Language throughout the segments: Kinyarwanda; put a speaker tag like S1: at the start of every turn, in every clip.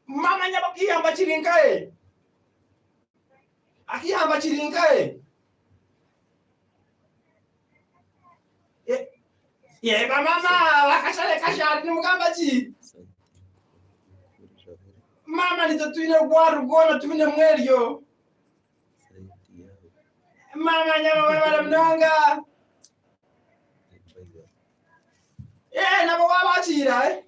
S1: mama nyabakiyamba chirinkae akiyamba chirinkae yeba mama wakashale kashari nimugamba chi mama nitotwine gwaru gona tuvine mweryo mama nyama wala mnonga nabo wabachira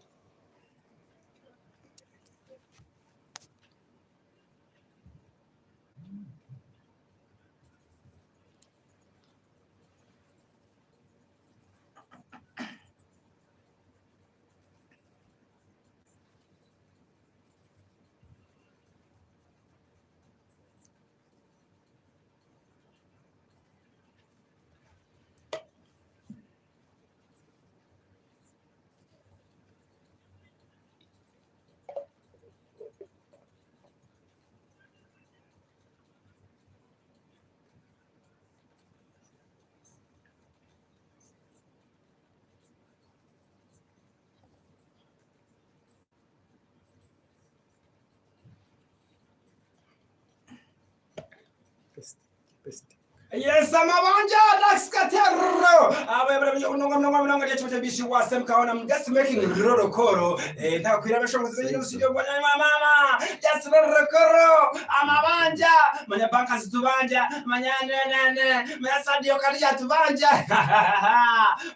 S1: Yes, amabanja daskatero. Abebra mnonga yetu bishi wasem kaona just making roro koro. Ta kwira shongo zile studio kwa mama. Just roro koro. Amabanja manya banka zitubanja manya nene. Manya sadio kalia tubanja.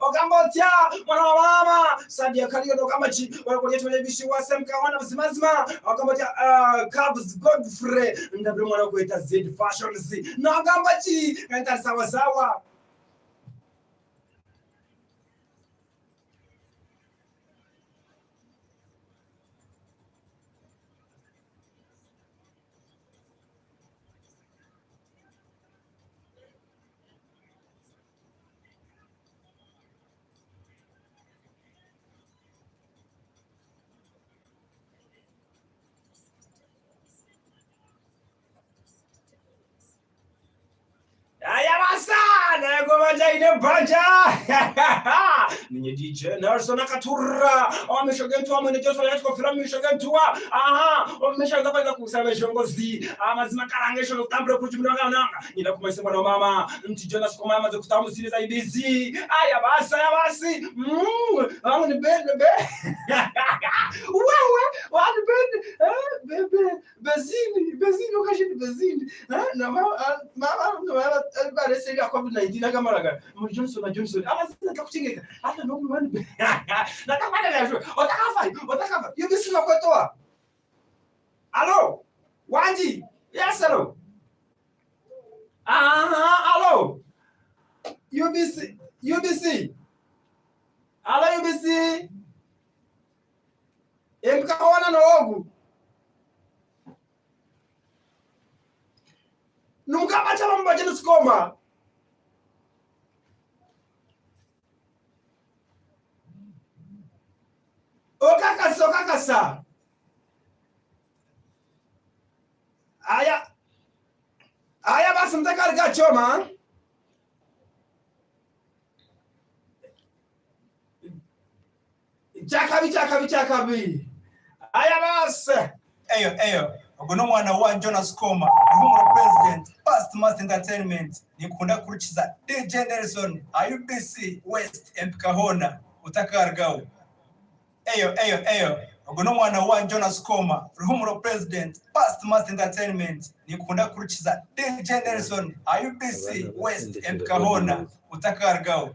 S1: Ogambotia mwana mama. Sadio kalia ndo kama chi. Kwa yetu bishi wasem kaona mzimazima. Ogambotia Cubs Godfrey ndabwe mwana kuita Z Fashions. Na ogambachi enta sawa. Ayabasa, nego bajaine banja. Ninye DJ Nelson akatura. Ameshogentua mwene Joshua yatiko filamu mishogentua. Aha, ameshoga kwa kusema shongozi. Amazima karangesho lutambre kujumira nanga. Nina kumaisema na mama. Mti Jonas kwa mama za kutamu siri za ibizi. Ayabasa, yabasi. Amu ni bende. Wewe, wani bende. Bezini ukashini bezini. Na mama bale seri ya COVID-19 akamaraga muri Johnson abazina takuchingeka hata no kumani nakafanya leo otakafa yubisi nakwetoa allo wanji yes allo allo UBC allo UBC emkaona no ogu nunca bachaba mbajeni skoma okakasa aya basi mtakarika choma chakabi aya basi
S2: eyo ugono mwana wa Jonas Koma Humro President Past Master Entertainment nikunda kuruchiza DJ Nelson UBC West Mpkahona utakargao eyo ugono mwana wa Jonas Koma Humro President Past Master Entertainment nikunda kuruchiza DJ Nelson UBC West Mpkahona utakargao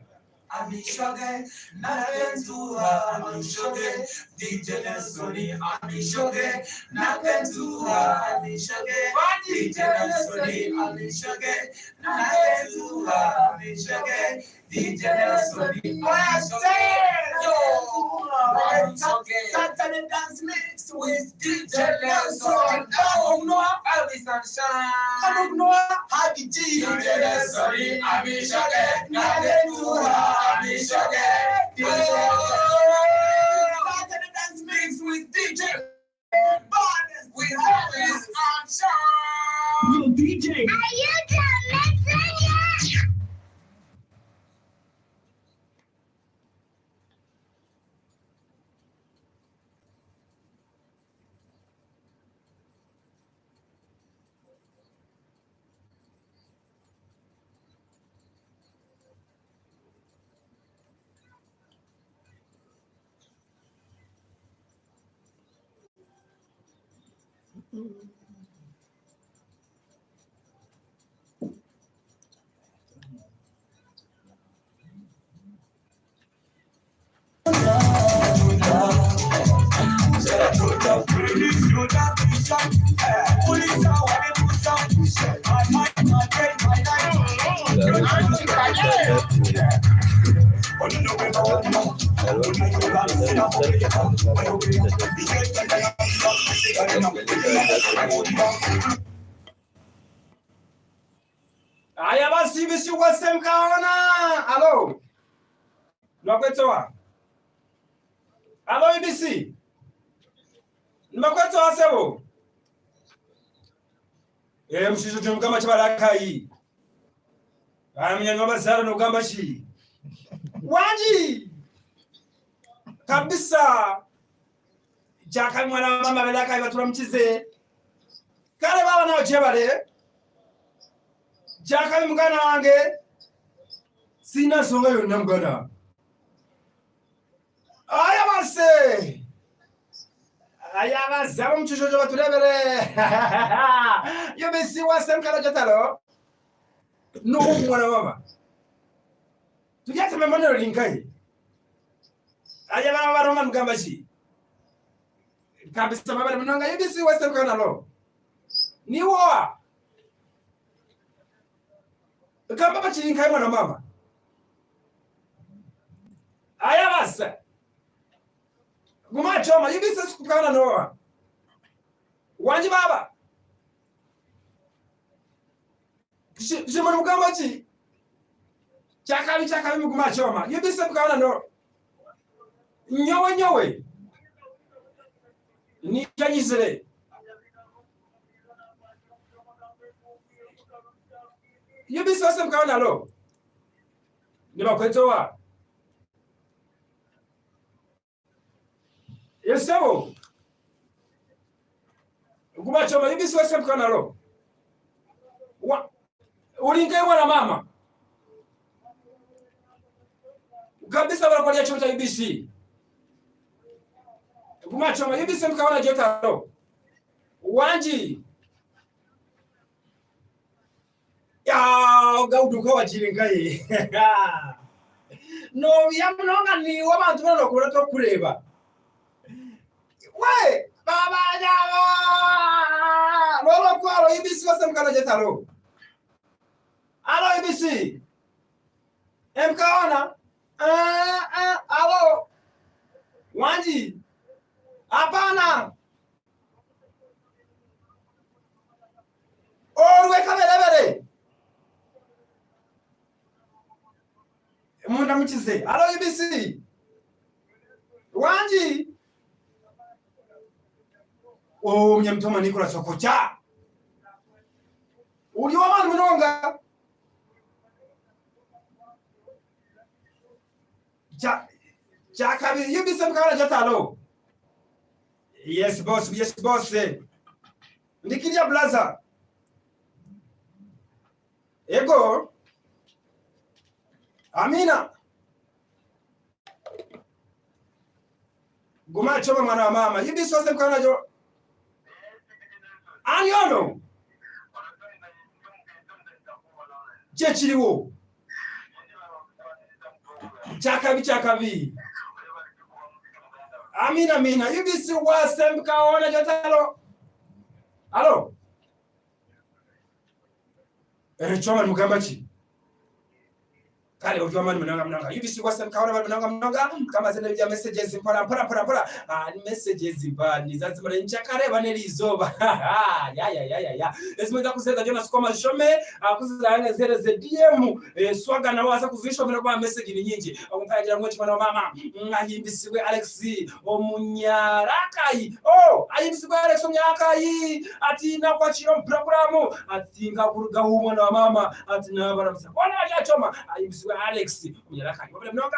S3: Abishoge, Nakentua, Abishoge, DJ Nelsoni, Abishoge, Nakentua, Abishoge, DJ Nelsoni, Abishoge, Nakentua, Abishoge, DJ Nelsoni, Saturday Dance Mix with DJ Nelson. Oh no, Elvis Sunshine. No, Happy G. DJ Nelsoni, Abishoge, Nakentua. Saturday Dance Mix with DJ Bonus with Elvis Sunshine.
S4: Yo, DJ.
S5: Are you done mixing yet?
S1: Aya basi bisi wase mkaona. Alo. Nwakwetoa. Alo ibisi. Nwakwetoa sebo. Mshizo tumkama chibalakayi. Mnyang'amba zara nogamba chi. Wanji. Kabisa. Jaka mwana mama belaka ibatura mchize. Kale baba nao chebale. Jaka mugana wange. Sina songa yonna mugana. Aya base. Aya baza mchujojo baturebere. Yo bisi wase mkala jatalo. No mwana mama. Tujate memonero linkai. Aya baba baroma mugamba chi. Kabisa baba mnonga yo bisi wase mkala lo. Niwa. Kamba bachilinkai mwana mama. Aya basa. Guma choma yibisa sikukana noa. Wanji baba. Jimoni mugamba chi. Chakabi guma choma. Yibisa sikukana no. Nyowe. Ni janyizire. Yibisa sikukana lo. Niba kwetoa. Yesebo. Guma choma yibisi wase mkana lo. Ulinge mwana mama. Kabisa wala kwa chota yibisi. Guma choma yibisi mkana jota lo. Wanji. Ya gaudu kwa jiringai. No yamunonga ni wabantu bano kureto kureba. We baba jawa lolo kwalo ibisi wase mkana jetalo. Alo ibisi mkaona alo wanji hapana orwe kabelebele munda mchize. Alo ibisi wanji mnyamtoma Nicola Sokocha. Uliwa mnonga. Chakabi yibisa mkana jatalo. Yes boss. Nikilia blaza. Ego. Amina. Guma choma mwana wa mama. Yibisa wase mkana jo. Anyono. Chechiliwo. Chakabi. Amina. Yibisi wase mkaona jatalo. Alo. Choma mugambachi. Kale ujua mnonga. Yibisi wase mkaona mnonga. Kama zene vya messages mpora. Messages mbani. Zazimara nchakare banelizoba. Ya. Ezimweza kuseza Jonas Koma shome. Kuzila hane zere ze DM. Swaga na wasa kuzisho mene kwa message ni nyingi. Kumpaya mwechi mwana mama. Yibisi we Alex Omunyarakai. Yibisi we Alex Omunyarakai. Ati na kwa chiro mpuramu. Ati nga kuruga huu mwana mama. Ati na baramisa. Wana ya choma. Yibisi we Alex Omunyarakai. Wabele mnonga.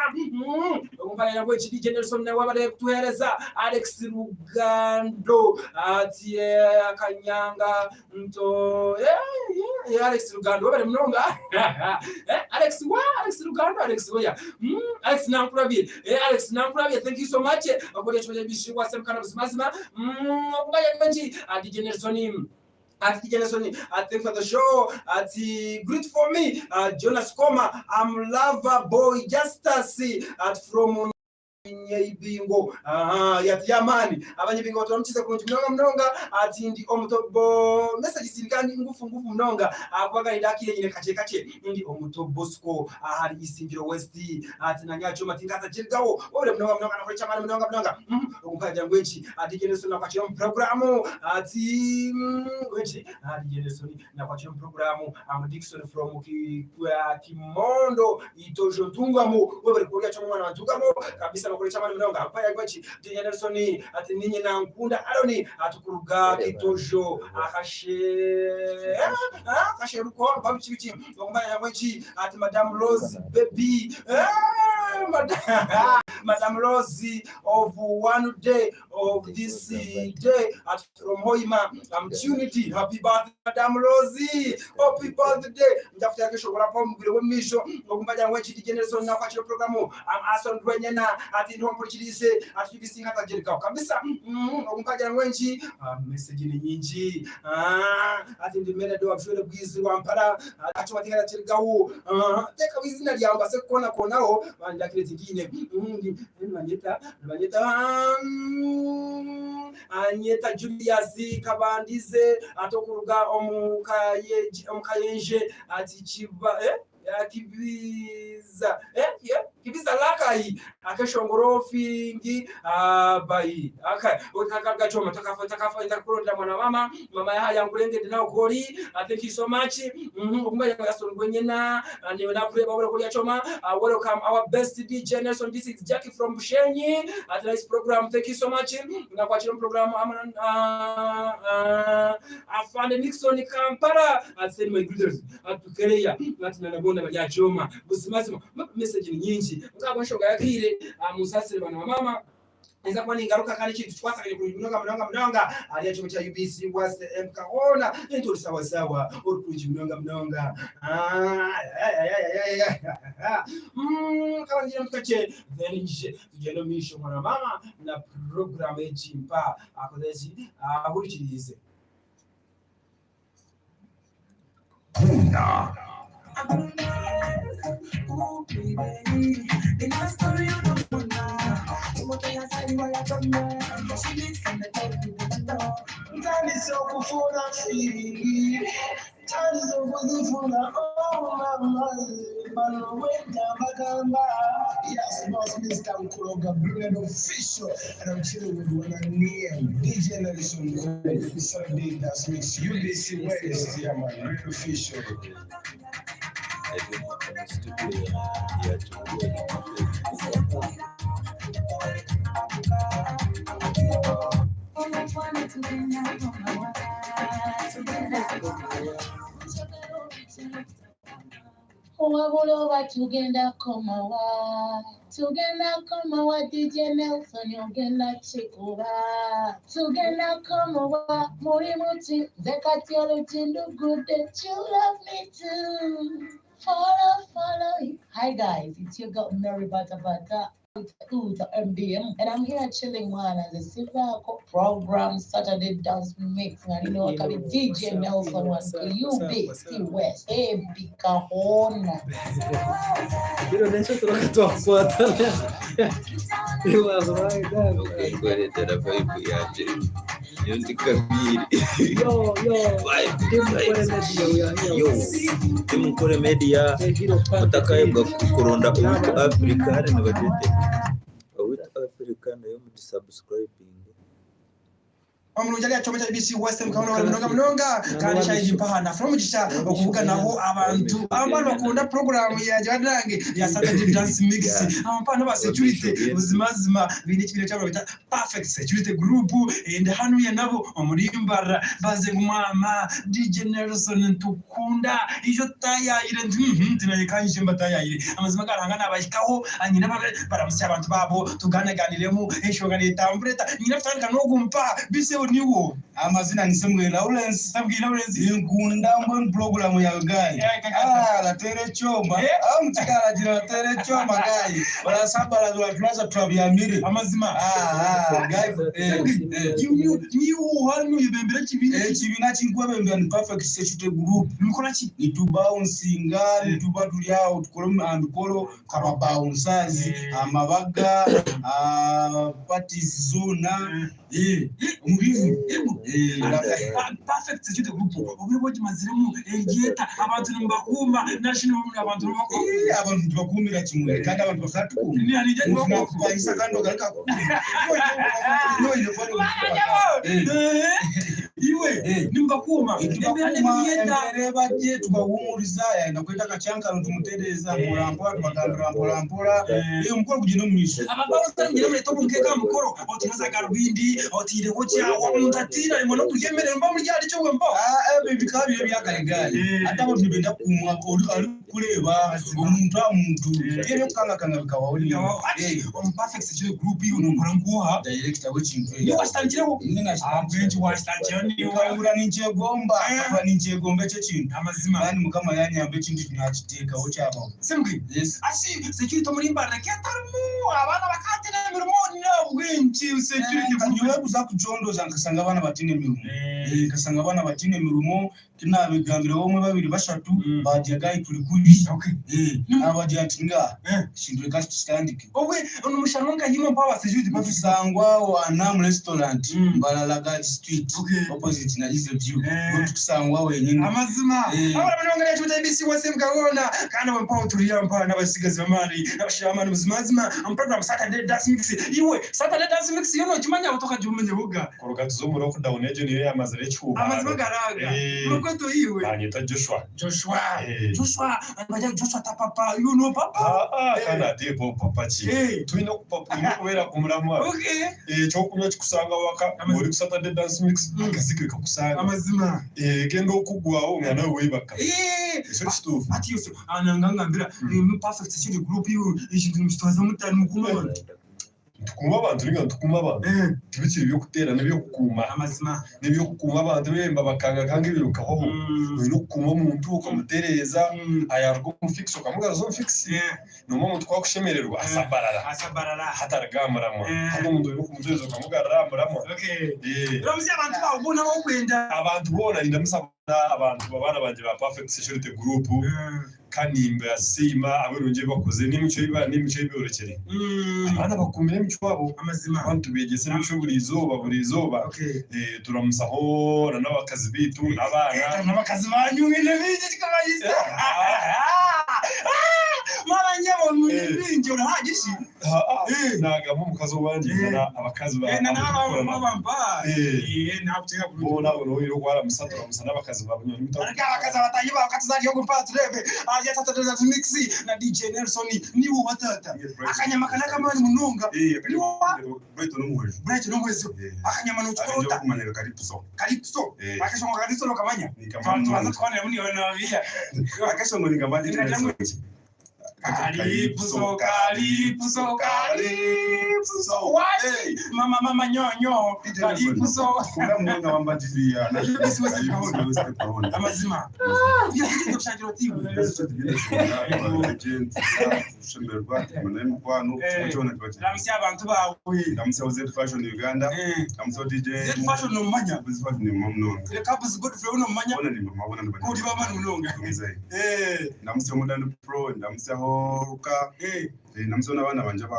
S1: Kumpaya mwechi DJ Nelson na wabele kutuhereza. Alex Rugando. Ati akanyanga. Mto. Alex Lugando bari mnonga Alex Lugando Alex Boya Alex Nankurabye Alex Nankurabye, thank you so much akoresha cyo bishingwa sem kana busmazima ngaya menji DJ Nelson at thanks for the show. At great for me, Jonas Koma. I'm lover boy Justice at from Nyebingo. Yati yamani. Abanyebingo tunamuchiza kuntu mnonga ati ndi omutobo message sirikandi ngufu mnonga akwaga indakire nyine kache ndi omutobo sko hari isingiro west ati nanyacho matingata jirgawo ore mnonga nakore chamani mnonga okukaja ngwenchi ati Jeneson nakwachira programu ati ngwenchi ati Jeneson nakwachira programu am Dickson from Kimondo itojo tungamo ore kuria chamwana wantungamo kabisa kuri chamani mnonga apaya ngwenchi Jeneson ati ninyi na nkunda aroni atukuruga kitojo akashe ruko babichi ngomba ngwenchi ati Madame Rose baby Madame Rose of one day of this day at from Hoima Unity. Happy birthday Madame Rose, happy birthday. Ndafuta kesho kwa hapo mbele wa misho ngokumbaja ngwechi DJ Nelson na kwa programu Ason Dwenyena ati ndo mpolichilise ati bisinga tajerika kabisa ngokumbaja ngwechi message ni nyinji ati ndimene do abshore bwizi wampara ati watikana tirikawo teka bizina lyamba se konao bandakire tingine Anyeta Julius Kabandize atokuruga omukayenje ati chiba kibiza lakai akeshongoro fingi bai akaka choma takafa itakuronda mwana mama ya ngurenge dinao gori. Thank you so much kumba ya Songonyena and you na pray baba kulia choma. Welcome our best DJ Nelson. This is Jackie from Bushenyi at this program. Thank you so much na kwa chilo program afande Nixon Kampala at send my greetings at Kereya at nabona ya choma busimazima message nyingi ngabonshonga yakire musasire bana mama Nza kwa ningaruka kandi kintu twasakanye mnonga ali yacho cha UBC was mkaona into sawa uri mnonga kama njira mkache then nje tujeno misho mwana mama na program ejimpa akodeji ahurichirize
S3: Kuna yes, boss, Mr. Nkuloga, brilliant official, and I'm chilling with one name, DJ Nelson, official day that makes UBC West, yeah, man, real official.
S4: Tugenda komawa DJ Nelson yogenda chikuba tugenda komawa muri muti zekati olutindo good that you love me too follow. Hi guys, it's your girl Mary Bata with MDM, and I'm here chilling one as a silver program Saturday dance mix. And you know, I can be DJ Nelson was UBC West, Bikahona.
S6: You know, deixa eu trocar tua foto, né? Eu agora era vibe yaje. Eu te kabiri. Yo, timukore media. Utakaye kuronda uwito Africa hari nabajete. Uwito Africa nayo mu subscribing.
S2: Omulunjali choma cha BBC West mkaona mnonga kandi shaiji mpahana from jisha okuvuga naho abantu abantu bakunda program ya Jadange ya Saturday dance mix ampano ba security ubuzimazima bini kibire cyabo bita perfect security group and hanu ya nabo omurimbara baze ngumama DJ Nelson tukunda ijo taya ile tinayekanje mbataya ile amazima karangana abashikaho anyina baramusya abantu babo tuganiremo eshogane tambreta nyina tanga no gumpa bise niwo amazina nisemwe Lawrence
S3: sabwi Lawrence
S2: ingunda mbon program ya gai latere choma mchikala jira latere choma gai wala saba la tunaza twabyamire
S3: amazima
S2: gai
S3: you hanu yibembera
S2: kibina chinkwa bembera ni perfect security group
S3: mukora ki
S2: ni tubouncing ni tubatu yao tukolo andukolo kaba bouncers amabaga parties zona umubivu
S3: perfect security group ubwo kimaziremu engeta abantu mbakuma national abantu
S2: bakumira kimwe kandi abantu bakatukumira
S3: ni anije
S2: bahisa kandi ogalika
S3: iwe nimbakuma
S2: embereba je tubahumuriza yaenda kwenda kacyankano tumutereza murampola tubagambira mpola iyo mukoro kugenda mwisho
S3: ababaro ngira muri tobu nkeka mukoro otumaza garubindi otire gocha wa muntatira imo no kuyemerera mba muri ryari cyo mba
S2: bikabire byakaregale ata abantu benda kumwa ari kureba umuntu yero kanga bikawa uri
S3: perfect security group iyo numukora nguha
S2: director w'ichintu
S3: ni wastangireho
S2: nina
S3: benji wastangira ni
S2: wabura ninchegomba aba ninchegomba cyo kintu
S3: amazima
S2: kandi mukama yanyambe chintu kinachiteka wo cyaba
S3: semwe
S2: yes
S3: asi security muri mbara ketarumu abana bakatira mirimo n'ubwinci security
S2: kanyoye kuza kujondoza nkasanga abana batine mirumo kasanga abana batine mirumo kinabigambira bomwe babiri bashatu bagiye turi kuri abagiye atinga shindwe kasi standike
S3: obwe unumushanwa nganyimo mpawa security
S2: bafisangwa wana mu restaurant mbalala gadi street opposite na Easy View tusangwa wenyine
S3: amazima abana banongera cyo TBC wase mkabona kana mpawa turiya mpana n'abasigazi bamari n'abashiramana muzimazima ampana Saturday dance mix iwe Saturday dance mix yono kimanya utoka jumenye buga
S1: koroga tuzomu ku down ejo niyo yamazare cyuba
S3: amazima garaga nuko iwe
S1: banyita Joshua
S3: anbaje Joshua ta papa you know papa
S1: kana debo papa ki tuino papa ni kubera kumurama cyo kunya kusanga waka muri Saturday dance mix akazikika kusanga
S3: amazima
S1: gendo kugwaho umwana webaka so stuff
S3: ati yose anangangambira ni perfect security group you ishintu mstwaza mutani mukumabona
S1: tukuma abantu ninga tukuma abantu tibikiri byo kuterana byo kukuma
S3: amazima
S1: nibyo kukuma abantu bemba bakanga kanga birukaho no kukuma umuntu ukamutereza ayargo mufixo kamuga zo fix no mu twakushemererwa asabarara hataragamuramo hano umuntu uri kumutereza kamuga raramuramo ramzi abantu babona bo kwenda abantu bona indamusaba abantu babana banje ba perfect security group kanimba sima aberunje bakoze n'imico y'ibyorokere abana bakumira imico wabo
S3: amazima
S1: abantu begese n'imico buri izuba turamusaho n'abakazi bitu
S3: n'abakazi banyu ngene bije kikabayisa maranyabo mwinje urahagishi
S1: naga mu mukazo wanje abakazi ba
S3: n'abamba nabutega
S1: bona uro gwara musatura musana abakazi babunyo
S3: abakazi batangiye bakatuzariyo gupatrebe aje Saturday mix na DJ Nelson niwo watata akanyama kana kamari munonga
S1: Brighton n'umuhezo
S3: akanyama no chukorota
S1: kumanira Calypso
S3: akashonga Calypso lokamanya
S1: nikamanya
S3: twana muni wana bia
S1: akashonga nikamanya
S3: Calypso wati mama nyonyo Calypso
S1: kuna mwana wambatilia na
S3: amazima ndio kushajiro timu
S1: shemerwa maneno kwano cyona twaje
S3: ramsi abantu bawe
S1: ramsi Z Fashion Uganda ramsi DJ
S3: Z Fashion no manya
S1: Z Fashion ni mamno
S3: le Campus Godfrey no manya
S1: bona ni mama bona
S3: ko di baba nulonga
S1: ramsi Modern Pro ramsi Horuka namsi abana banje ba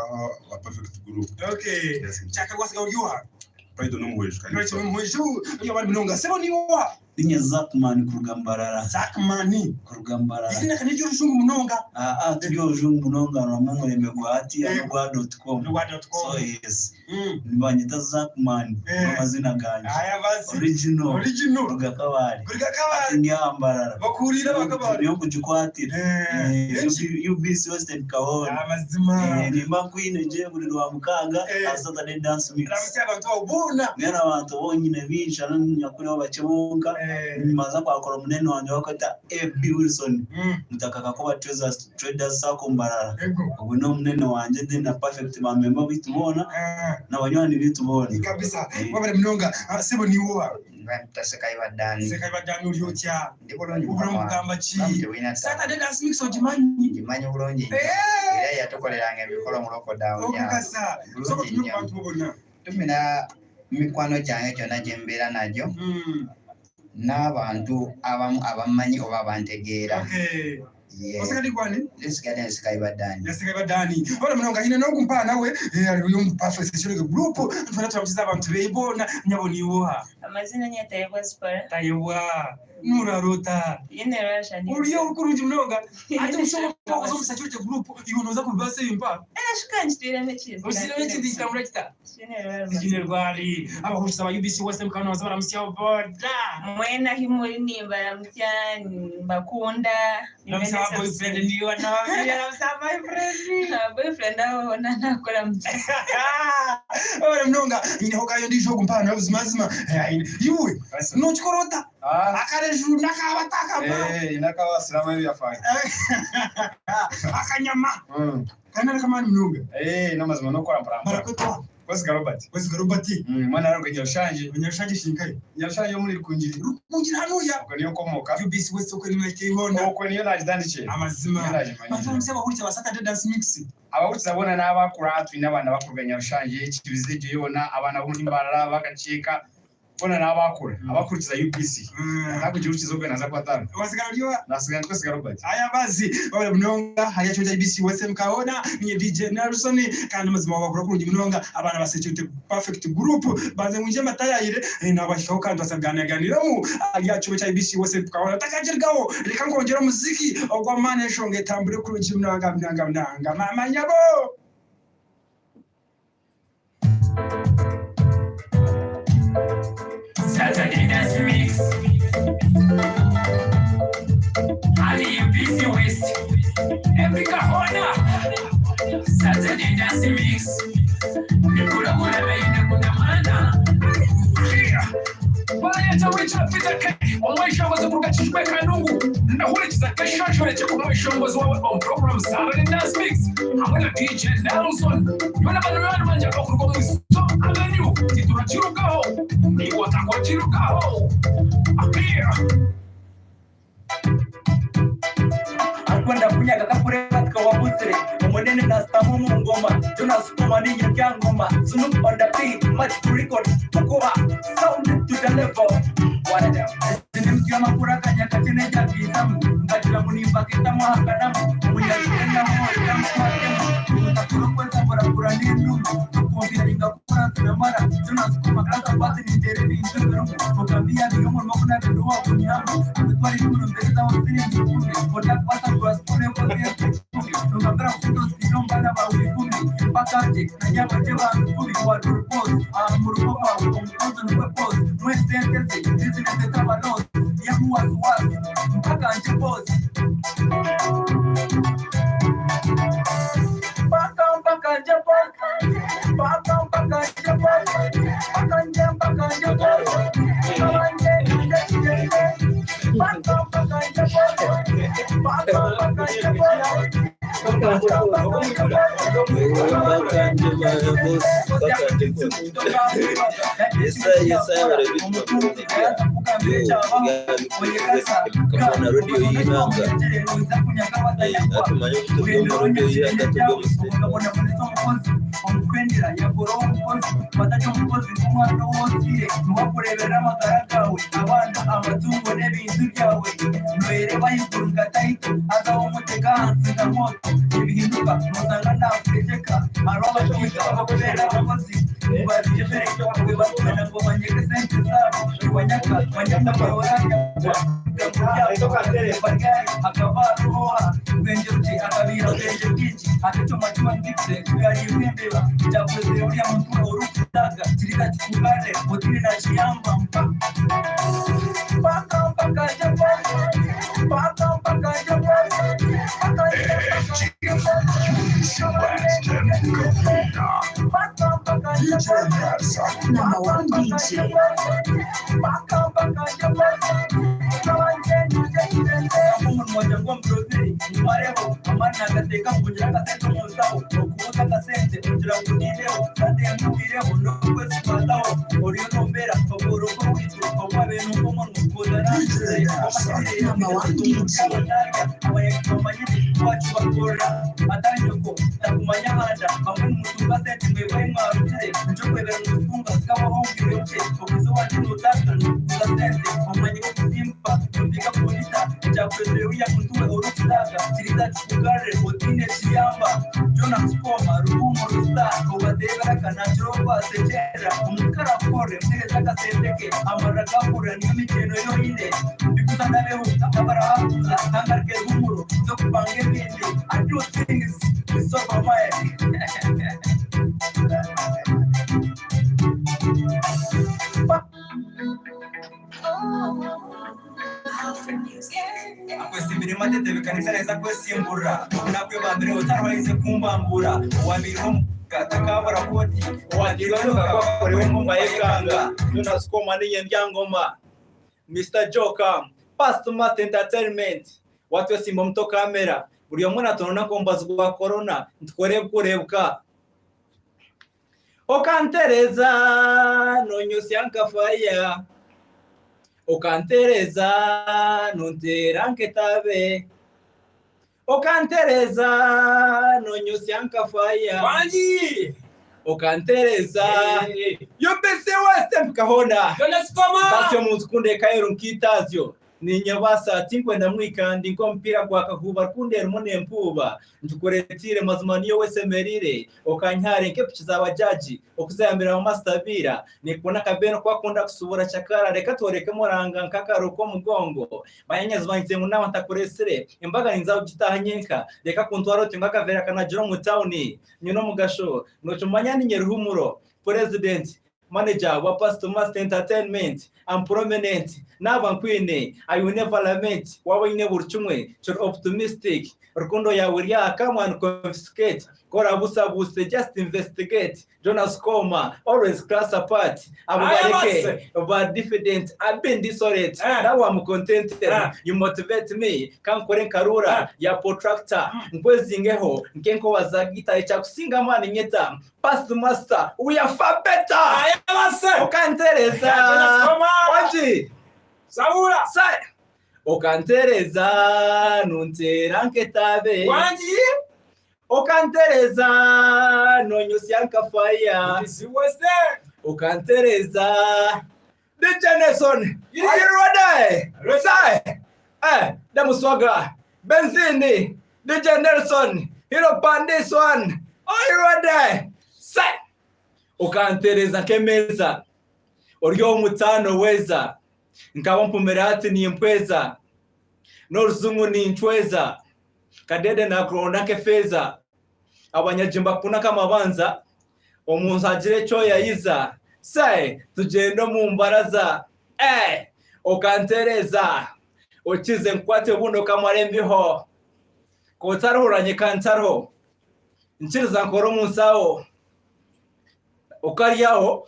S1: perfect group
S3: chaka kwasika uliwa
S1: Brighton n'umuhezo
S3: Brighton n'umuhezo iyo bari binonga sebo niwa
S2: Dinya Zakman kurugambarara.
S3: Zakmani
S2: kurugambarara.
S3: Isina kanijyo rujungu munonga.
S2: Tujyo rujungu munonga na mungu lemegwati @gwa.com. So yes. Nibanyita Zakman amazina ganje.
S3: Aya basi.
S2: Original. Rugakabari. Nyambarara.
S3: Bakurira bakabari.
S2: Yo kujikwatira. UBC Western Kahona.
S3: Amazima.
S2: Nimba kwine je buri rwa mukaga Saturday dance mix.
S3: Ramutse abantu ubuna.
S2: Nera abantu bonyine binsha nyakuri babakebunga.
S7: Nimaza kwakora munene wanje wakata AB Wilson mutakaka ko traders sako mbarara ubu no munene wanje ndi na perfect mamemba bitubona n'abanywanyi bitubona
S1: kabisa wabere mnonga sibo ni wowa
S3: Sekayibadani
S1: uriyo kya
S3: ndikolonyi
S1: mugamba ki Saturday dance mix
S3: ojimanyi bulungi era yatukoleranga emikolo mu lockdown
S1: okukasa soko tunyuka tubona
S3: tumina mikwano gyange gyonna gye mbeera nagyo n'abantu abamanyi oba bantegeera
S1: osigadi kwani
S3: Sekayibadani
S1: ola mnonga ine nokumpa nawe aliyo mpafesi chirege group tufana twamuchiza abantu beyibona nyaboniwa
S8: amazina nyatayebwa spara
S1: tayebwa nurarota
S8: yine rashani
S1: uriyo ukurungi mnonga ate musoma kwa zo musachirege group ibonoza kubase impa
S8: shikanje tiremechiza
S1: usiremechi ndikamura kita
S8: shine
S1: Jine rwari abahushisa ba UBC wese mukano bazabara musya boda
S8: mwena himuri nimba mtyani bakunda
S1: namsa boyfriend ndiyo na namsa
S8: boyfriend aho nakora mtyani
S1: ola mnonga ine hokayo ndisho kumpana ubuzimazima iwe nochikorota akareju nakabataka
S3: inakawasirama byafanya
S1: akanyama kana kamani mnonga
S3: namazima nokora mpara
S1: barakwetwa
S3: Wesiga
S1: Robert
S3: mwana wangu Nyarushanje
S1: shinkai
S3: Nyarushanje yo muri Rukungira
S1: hanuya
S3: uko niyo komoka
S1: UBC wese uko nimwe kibona
S3: uko niyo najidandikiye
S1: amazima bafumse abahuriza ba Saturday dance mix
S3: abahuriza bona n'abakura n'abana bakurwa Nyarushanje kibizeje yona abana bo muri Mbarara bagacika bona n'abakura abakurikiza UBC ntabwo gihugu kizogwe naza kwatana
S1: wasigariwa
S3: nasigara twese Robert
S1: aya bazi bale mnonga haya cyo UBC wese mkaona ni DJ Nelson kandi mazima bakura kurungi mnonga abana basecurity perfect group baze munje matayire nabashikaho kandi basaganiraganiramo haya cyo UBC wese mkaona takajirgaho reka ngongera muziki ogwa mane shonge tambure kurungi mnonga mama nyabo
S9: Saturday dance mix. Ali UBC West. Africa Honor. Saturday dance mix. Nikula mula baina kuna mana. Bayata wicha fitake. Omwishongozi kugachishwe kanungu. Ndahurikiza kashashore cyo kumwishongozi wawe on program Saturday dance mix. Hamwe na DJ Nelson. Yona bana banje bakurwa mu so avenue. Titurachirukaho. Ni watakwatirukaho. Appear.
S10: Akwenda kunyaga kapure katika wabusire umunene na stamu mu ngoma tunasukuma ni nyangoma Snoop on the beat much to record tukuba sound to the level whatever nimkiwa makura kanya katine jakizamu ngatira munimba kitamu hakadamu munyagenda mo kitamu tutakuru kwenda bora nindu tukumbira ingakura tunamara tunasukuma kasa basi ni tereni inzuru mukambia ni yomo mokuna nduwa kunyamu twari kuno mbele za wasini mkuni otak pasa kwa spune kwa siete nungambira kundo sinomba na bawikuni pakati na nyama jeba kumi kwa turpos murukopa umkozo nukwe mwesentesi business etaba loss yamu wasiwasi mpaka anje boss mpaka anje boss mpaka anje boss mpaka anje
S6: Kakona radio y'inanga atumanye kutubyumva radio y'inanga tubyo
S10: omukwendera yakora omukozi batajo omukozi kumwana wosire nuwakurebera amagara gawe abana amatungo n'ebintu byawe nwere bayigurunga taito azaho umutega hansi na moto ibihinduka nusanga nakutegeka arabashika bakorera abakozi babijeje bawe bakubena ngo banyeke sente zabo banyaka bayoranya akabaruha ubwenge buke akabira ubwenge bwinshi atacoma cyuma nditse kugari w'imbeba cyakoze uriya muntu urukutaga kirika kikugare mutini na kiyamba paka japo paka japo paka
S11: Number one DJ.
S10: Mmoja kwa mprozeri mwareho amana agateka kugira agasente muzaho okubuka agasente kugira ngo nireho kandi yamubireho no kwezi kwadaho uriyo nombera oburo ko witu obwabe no mu kuda naje
S11: Number one DJ.
S10: abayamanye wacu bakora atanyoko takumanya handa bamwe mu tubasente mwe bari mwarutire cyo kwebera mu funga zikabaho ngireke okuzo wanje n'utaka n'ugasente amanye ko kusimpa ndika polita ja preferia kuntuwe orukulaga kiriza chukugare otine chiyamba Jonas Koma rumo rusta obadega kanachro basetera umukara kore mtereza kasendeke amaraga kure n'imikino yo ine bikutana leho tabara hakuza tangarke rumuro zo kubange bindi I do things with so mind akwesimbira matete bikanisa neza kwesimbura nakwe bandire utarwaize kumbambura wabiriho katakabura koti wadiba tukakorewe mu mayekanga Jonas Koma niye Ndyangoma Mr. Joka Past Master Entertainment watu wesimba mto kamera buri mwana tonona kombazwa corona ntkorebe kurebwa okantereza nonyusi ankafaya okantereza nuntera nketabe okantereza nonyusi ankafaya
S1: Wanji
S10: okantereza yobese West Kahona
S1: Jonas Koma
S10: kasyo muzikunde kayero nkitazyo ninyabasa tinkwenda mwikandi ngo mpira kwa kahuba kunde rumone mpuba ntukoretire mazumaniyo wese merire okanyare nke pichiza abajaji okuzayambira mu mastabira nikubona kabeno kwa kunda kusubura chakara reka toreke moranga nkakaro ko mugongo banyanyazi banyize mu nama ntakoresere imbaga ninzaho gitahanyenka reka kuntwaro tinga kavera kana jiro mu town nyino mugasho no chumanya ninyeruhumuro president manager wa Past Master Entertainment and prominent n'abankwine I will never lament wawe ine burchumwe you're optimistic rukundo yawe ryaka man confiscate kora busa buse just investigate Jonas Koma always class apart abugareke but diffident I've been dissolute now I'm contented you motivate me kankore karura ya protractor nkwezingeho nkenko wazagita echa kusinga mani nyeta Past Master we are far better ayabase okantereza
S1: Jonas Koma
S10: wanji Saura sai okantereza nuntera nketabe
S1: Wanji
S10: okantereza nonyusi ankafaya
S1: isi West
S10: okantereza Dijaneson are you ready sai Damuswaga Benzini Dijaneson Hero Pandis one are you ready sai okantereza kemeza oryo mutano weza nkaba mpumerati ni mpweza n'oruzungu ni nchweza kadede na krona kefeza abanyajimba kuna kama banza omuntu agire cyo yayiza sai tugendo mu mbaraza okantereza okize nkwate buno kamarembiho kotaruranye kantaro nchiriza nkoro munsaho okariyaho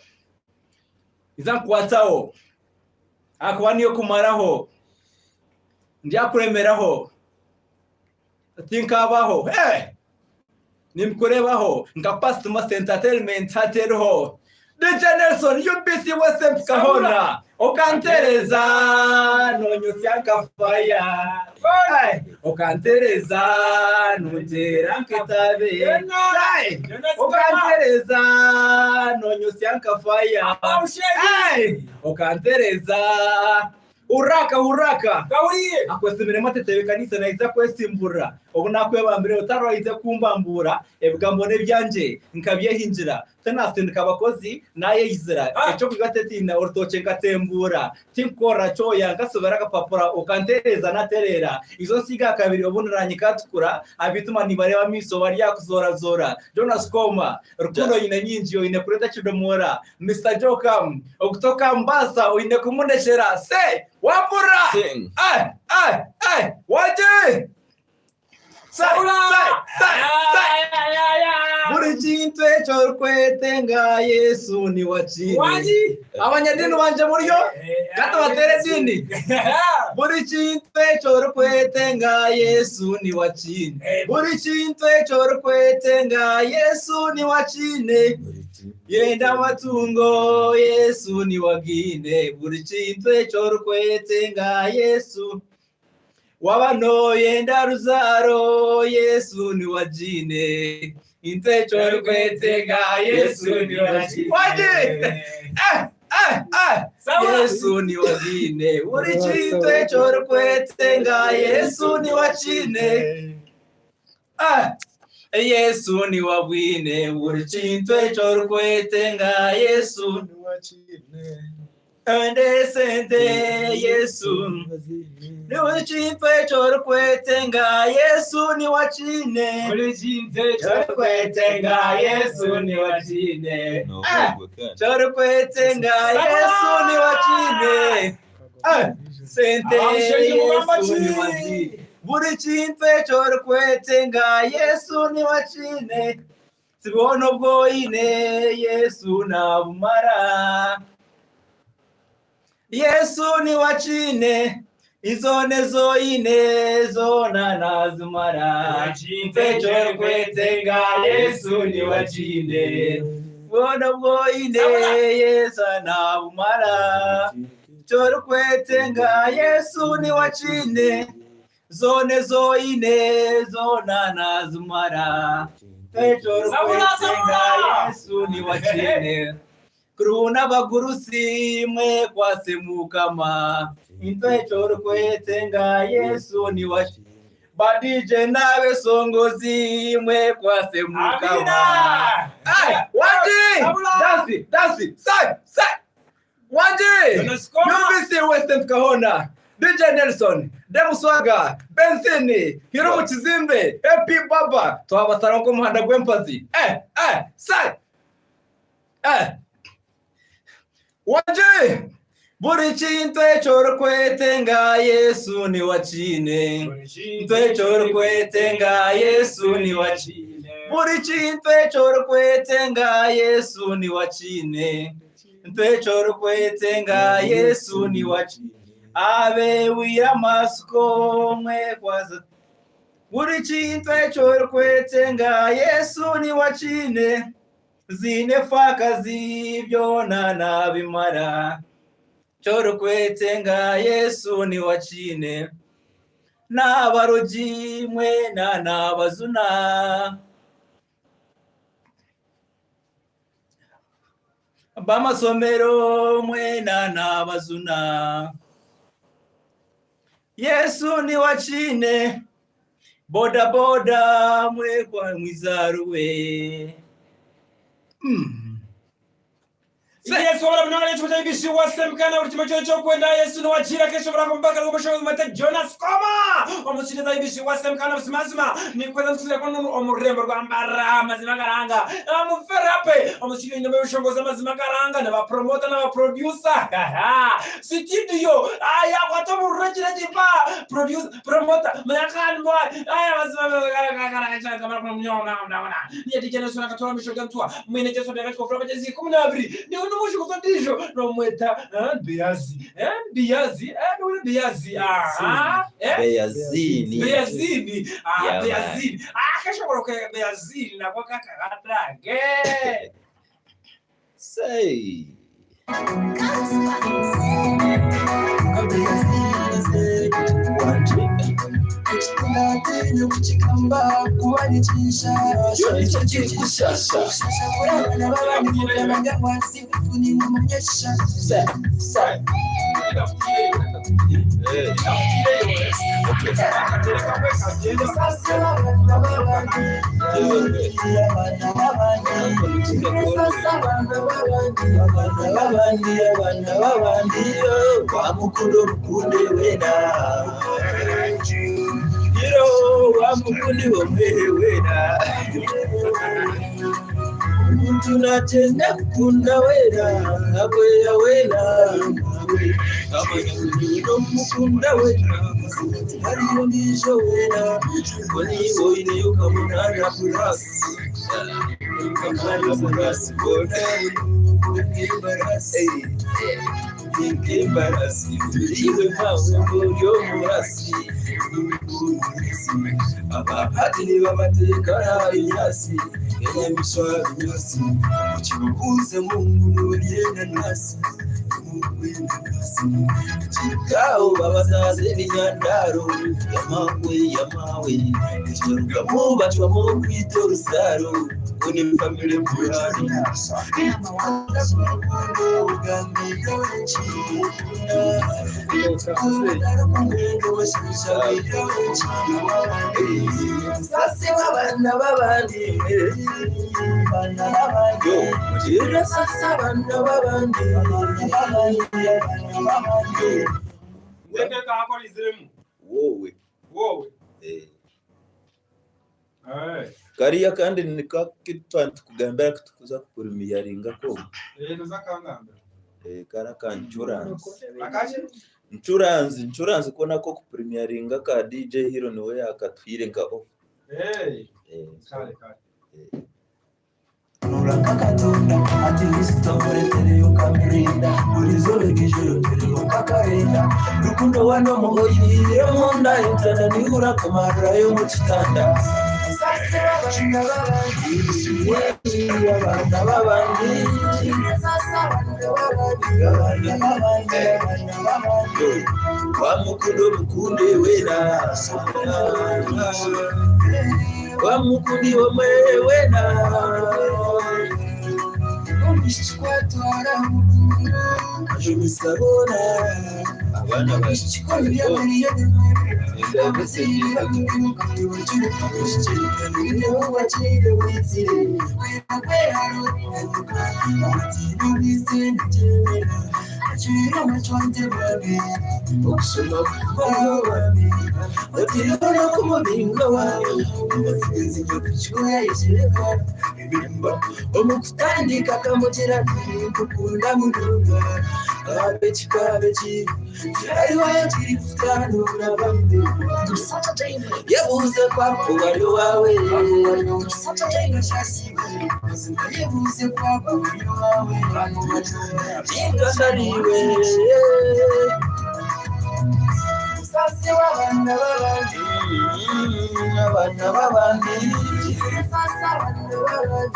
S10: izankwataho akaba niyo kumaraho ndyakuremeraho tinkabaho nimkurebaho nka Past Master Entertainment haterho Dijaneson UBC West Kahona okantereza nonyusi ankafaya okantereza nuntera nketabe okantereza nonyusi ankafaya okantereza uraka
S1: gauriye
S10: akwesibire matete kanisa naiza kwesimbura ubu nakwe bambire utarwaize kumbambura ebwambone byanje nkabyehinjira tanasindika abakozi naye yizira eco kugatetina ortoche ngatembura tinkora cyo yangasubira gapapura ukantereza naterera izo siga kabiri obunuranye katukura abituma nibareba miso bari yakuzora Jonas Koma rukundo yine nyinjiyo ine kureta chidomora Mr. Jokam okutoka Mbasa ine kumundeshera se wapura waje
S6: buri kintu cyo kwetenga Yesu ni wachine abanyadini banje muriyo gato batere dini buri kintu cyo kwetenga Yesu ni wachine buri kintu cyo kwetenga Yesu ni wachine yenda matungo Yesu ni wagine buri kintu cyo kwetenga Yesu wabano yenda ruzaro Yesu ni wajine intecho kwetenga Yesu ni wajine Yesu ni wajine buri kintu cyo kwetenga Yesu ni wajine Yesu ni wabwine buri kintu cyo kwetenga Yesu ni wajine Sente Yesu ni wachimpe choro kwetenga Yesu ni wachine buri kintu cyo kwetenga Yesu ni wachine choro kwetenga Yesu ni wachine Sente Yesu ni wachine buri kintu cyo kwetenga Yesu ni wachine sibono bwoine Yesu na bumara Yesu ni wachine izone zoine zona nazumara intecho kwetenga Yesu ni wachine bono boine Yesu na umara choro kwetenga Yesu ni wachine zone zoine zona nazumara intecho kwetenga Yesu ni wachine Kuruna bagurusi mwe kwase mukama intecho kwetenga Yesu ni wachi badije nawe songozi mwe kwase mukama waji dasi sai waji yubisi West Kahona DJ Nelson Demuswaga Benzini Hiro Mukizimbe Happy Baba twabasara ko muhanda gwempazi sai Waje buri kintu cyo kwetenga Yesu ni wachine kintu cyo kwetenga Yesu ni wachine buri kintu cyo kwetenga Yesu ni wachine kintu cyo kwetenga Yesu ni wachine abe wiyamasuko mwe kwaza buri kintu cyo kwetenga Yesu ni wachine zinefaka zibyo bimara choro kwetenga Yesu ni wachine n'abaroji mwe n'abazuna bamasomero mwe n'abazuna Yesu ni wachine boda mwe kwa mwizaruwe
S1: Yesu wala mnanga yetu mtabishi wasemkana ultima cyo kwenda Yesu no wachira kesho barako mpaka ngobasho mata Jonas Koma omusite tabishi wasemkana busimazima ni kwenda nsile kono omurembo rwambara mazima karanga amuferape omusite nyombe ushongoza mazima karanga na ba promoter na ba producer studio aya kwato murejira jipa producer promoter mayakan boy aya mazima karanga kama kwa mnyonga ndaona ni DJ Nelson akatoa mishoga mtua mwene Yesu ndaka kwa frama jezi 12 ni umusho kutandisho no mweta biazi biazi kesho koroke biazini na kwa kaka atage
S6: say
S3: kuchikamba kuwanichisha shasha kurana babandi mukamaga wasi kuni mumonyesha sa mukunde wena Hiro wa mukundi wa wena tunatenda kunda wena abwe ya wena kama
S6: no mukunda wena ariyo ngisho wena koni boyine yukamunana plus kamari plus bona Kimbarasi iwe mawe muryo murasi abahati babatekana inyasi enyamisha inyasi kibuze mungu yenda nasi Chikao babazaze binyandaro yamawe Chiruga muba chwamo kwito rusaro Uni family purani Sasi wabana babandi Yo, sasa wabana babandi
S1: Ndeka hako niziremu. Wowe.
S6: Kariya kandi nikakitwantu kugambira kutukuza kupremiyaringa ko.
S1: Nuzakangamba.
S6: Kara kanchuranzi.
S1: Akaje?
S6: Insurance kona ko kupremiyaringa ka DJ Hero niwe yakatwirenga off.
S1: Kale.
S6: Urakakatonda ati lisitoboretere ukamirinda ulizobe kijoro tere ukakarinda rukundo wano muhoyi yo munda intanda ni urakomara yo mu kitanda sase abana babandi wa mukundo mukunde wena wa mukundi omwe wena Ishkwatwara Ajubisabona Abana bashikoni omukutandika kamutera kukunda mulunga abechikabechi ariwayo tiri kutanura bambe yebuze kwako wali wawe yebuze kwako wali wawe ingandariwe sasi wabana babandi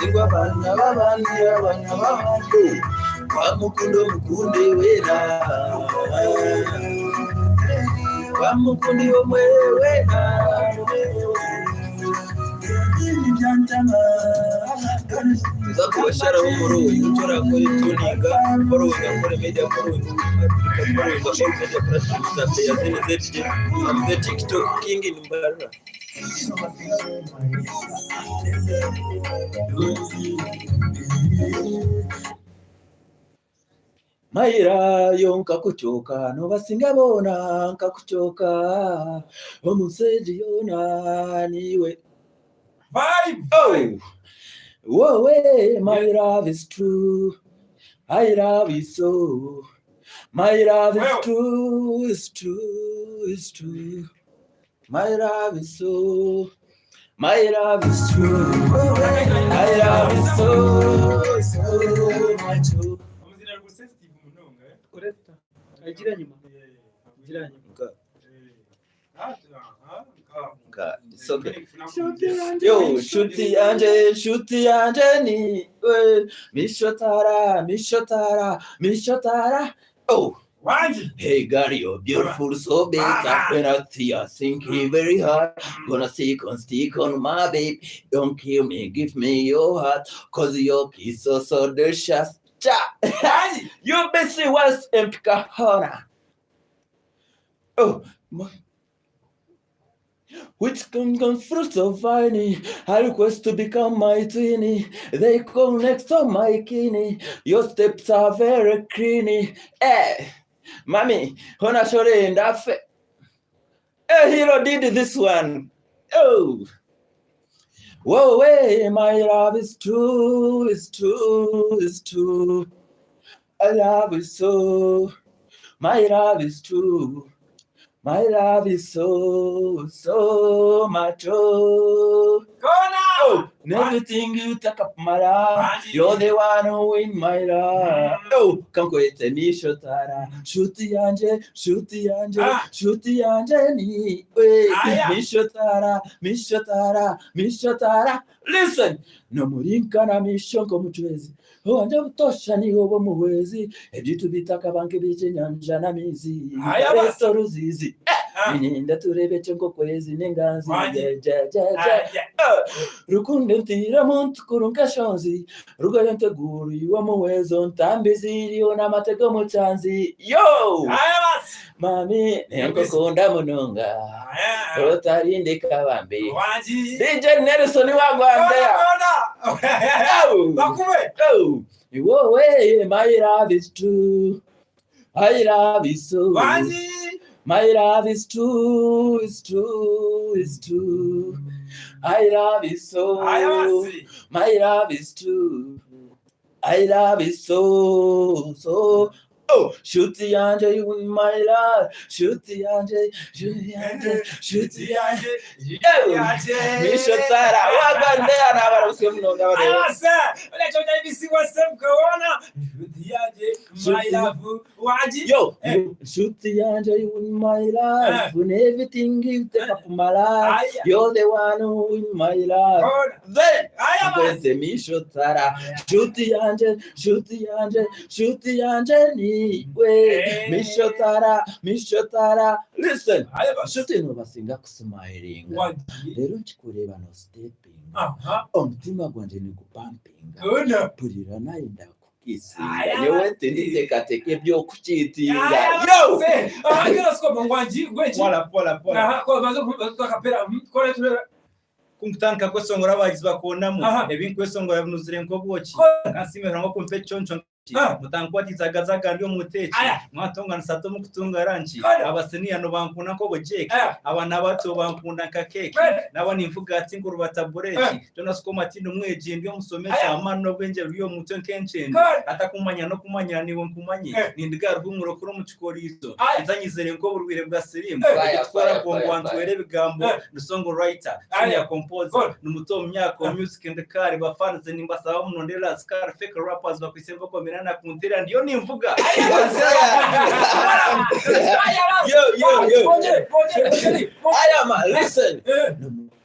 S6: Ingwa bana babandi Wa mukundo mukunde wena Wa mukundi omwe wena Zakuwashara umuru Yuchora kuri tuninga Following kuri media following Following all media platforms I'm the TikTok king in Mbarara Maira yonka kuchoka no basinga bona nkakuchoka omuseji yona niwe
S1: vibe
S6: Whoa, my love is true. I love you so. My love is true, it's true. My love is so. My love is true. I love you so much.
S1: Amuzina gusensitive munonga
S10: Correcta. Agira nyuma.
S6: It's okay. Yo, shuti yanje ni mishotara. Oh, hey, girl, you're beautiful, so big. When I see you, thinking very hard. Gonna stick on my babe. Don't kill me, give me your heart. Cause your kiss so delicious. Cha! You busy was Empika Hona. Oh, my. Which can fruits of vine, I request to become my twinny. They come next to my kidney. Your steps are very creamy. Mommy, Hona Shore and Afe. Hero did this one. Oh, whoa, way, my love is true. I love you so. My love is true. My love is so much. Oh, everything you take up my love. You're the one who win my love. Oh, come quick, Misho Tara. Shoot the angel, ni. Misho Tara. Listen, no murinka na mishonko mchwezi. Wanje utosha ni obo muwezi. Ejitu bitaka banke biche nyanja na mizi. Eso ruzizi. Ninda turebe chonko kwezi nenganzi. Rukunde ntira muntu kurunka shonzi. Rugayante guri wa muwezo ntambiziri ona matego muchanzi. Yo! Mami, nenko konda munonga. Rotarinde kabambe. DJ Nelson wagwambea. Oh, my love is true. My love is so. My love is true. It's true. I love is so. My love is true. I love is so. Oh, shoot the angel in my love. Shoot the angel. Misho Tara, wagandea na barusi mnonga wale. My love, yo, shoot the angel in my life. When everything you take up my life, you're the one who in my life. Then I'm the Misho Tara. Shoot the angel. Misho Tara. Listen, shooting over singa smiling. Lero nchikureba no stepping. Omutima gwanje ni gupumping. Pulira naenda kukisi. Yewe teke byo kuchitinga. Yo!
S1: Agora siko ngwanji gwechi.
S2: Pola.
S1: Ko mazo tukapera. Ko tule
S2: kumtanka kwesongora abagizi bakonamo ebintu kwesongora binuzire nkobwoki kasimera ngo kumpe choncho mutankwatizaga ndio muteki mwatonga nsato mukutunga ranchi abasenia no bankuna ko bojeke abana bato bankunda kakeke nabani mvuga ati nguru batabureki Jonas Komati numweje ndio musomesha amano bwenje ryo muto nkenchende atakumanya no kumanya niwo nkumanye nindiga rwumuro kuro muchikorizo izanyizere ngo burwire bwa sirimu twara kongwantu were bigambo no song writer ya composer numuto myako music and car bafanze nimbasaba munondera scar fake rappers bakwisemba ko na kuntira ndio nimvuga
S6: listen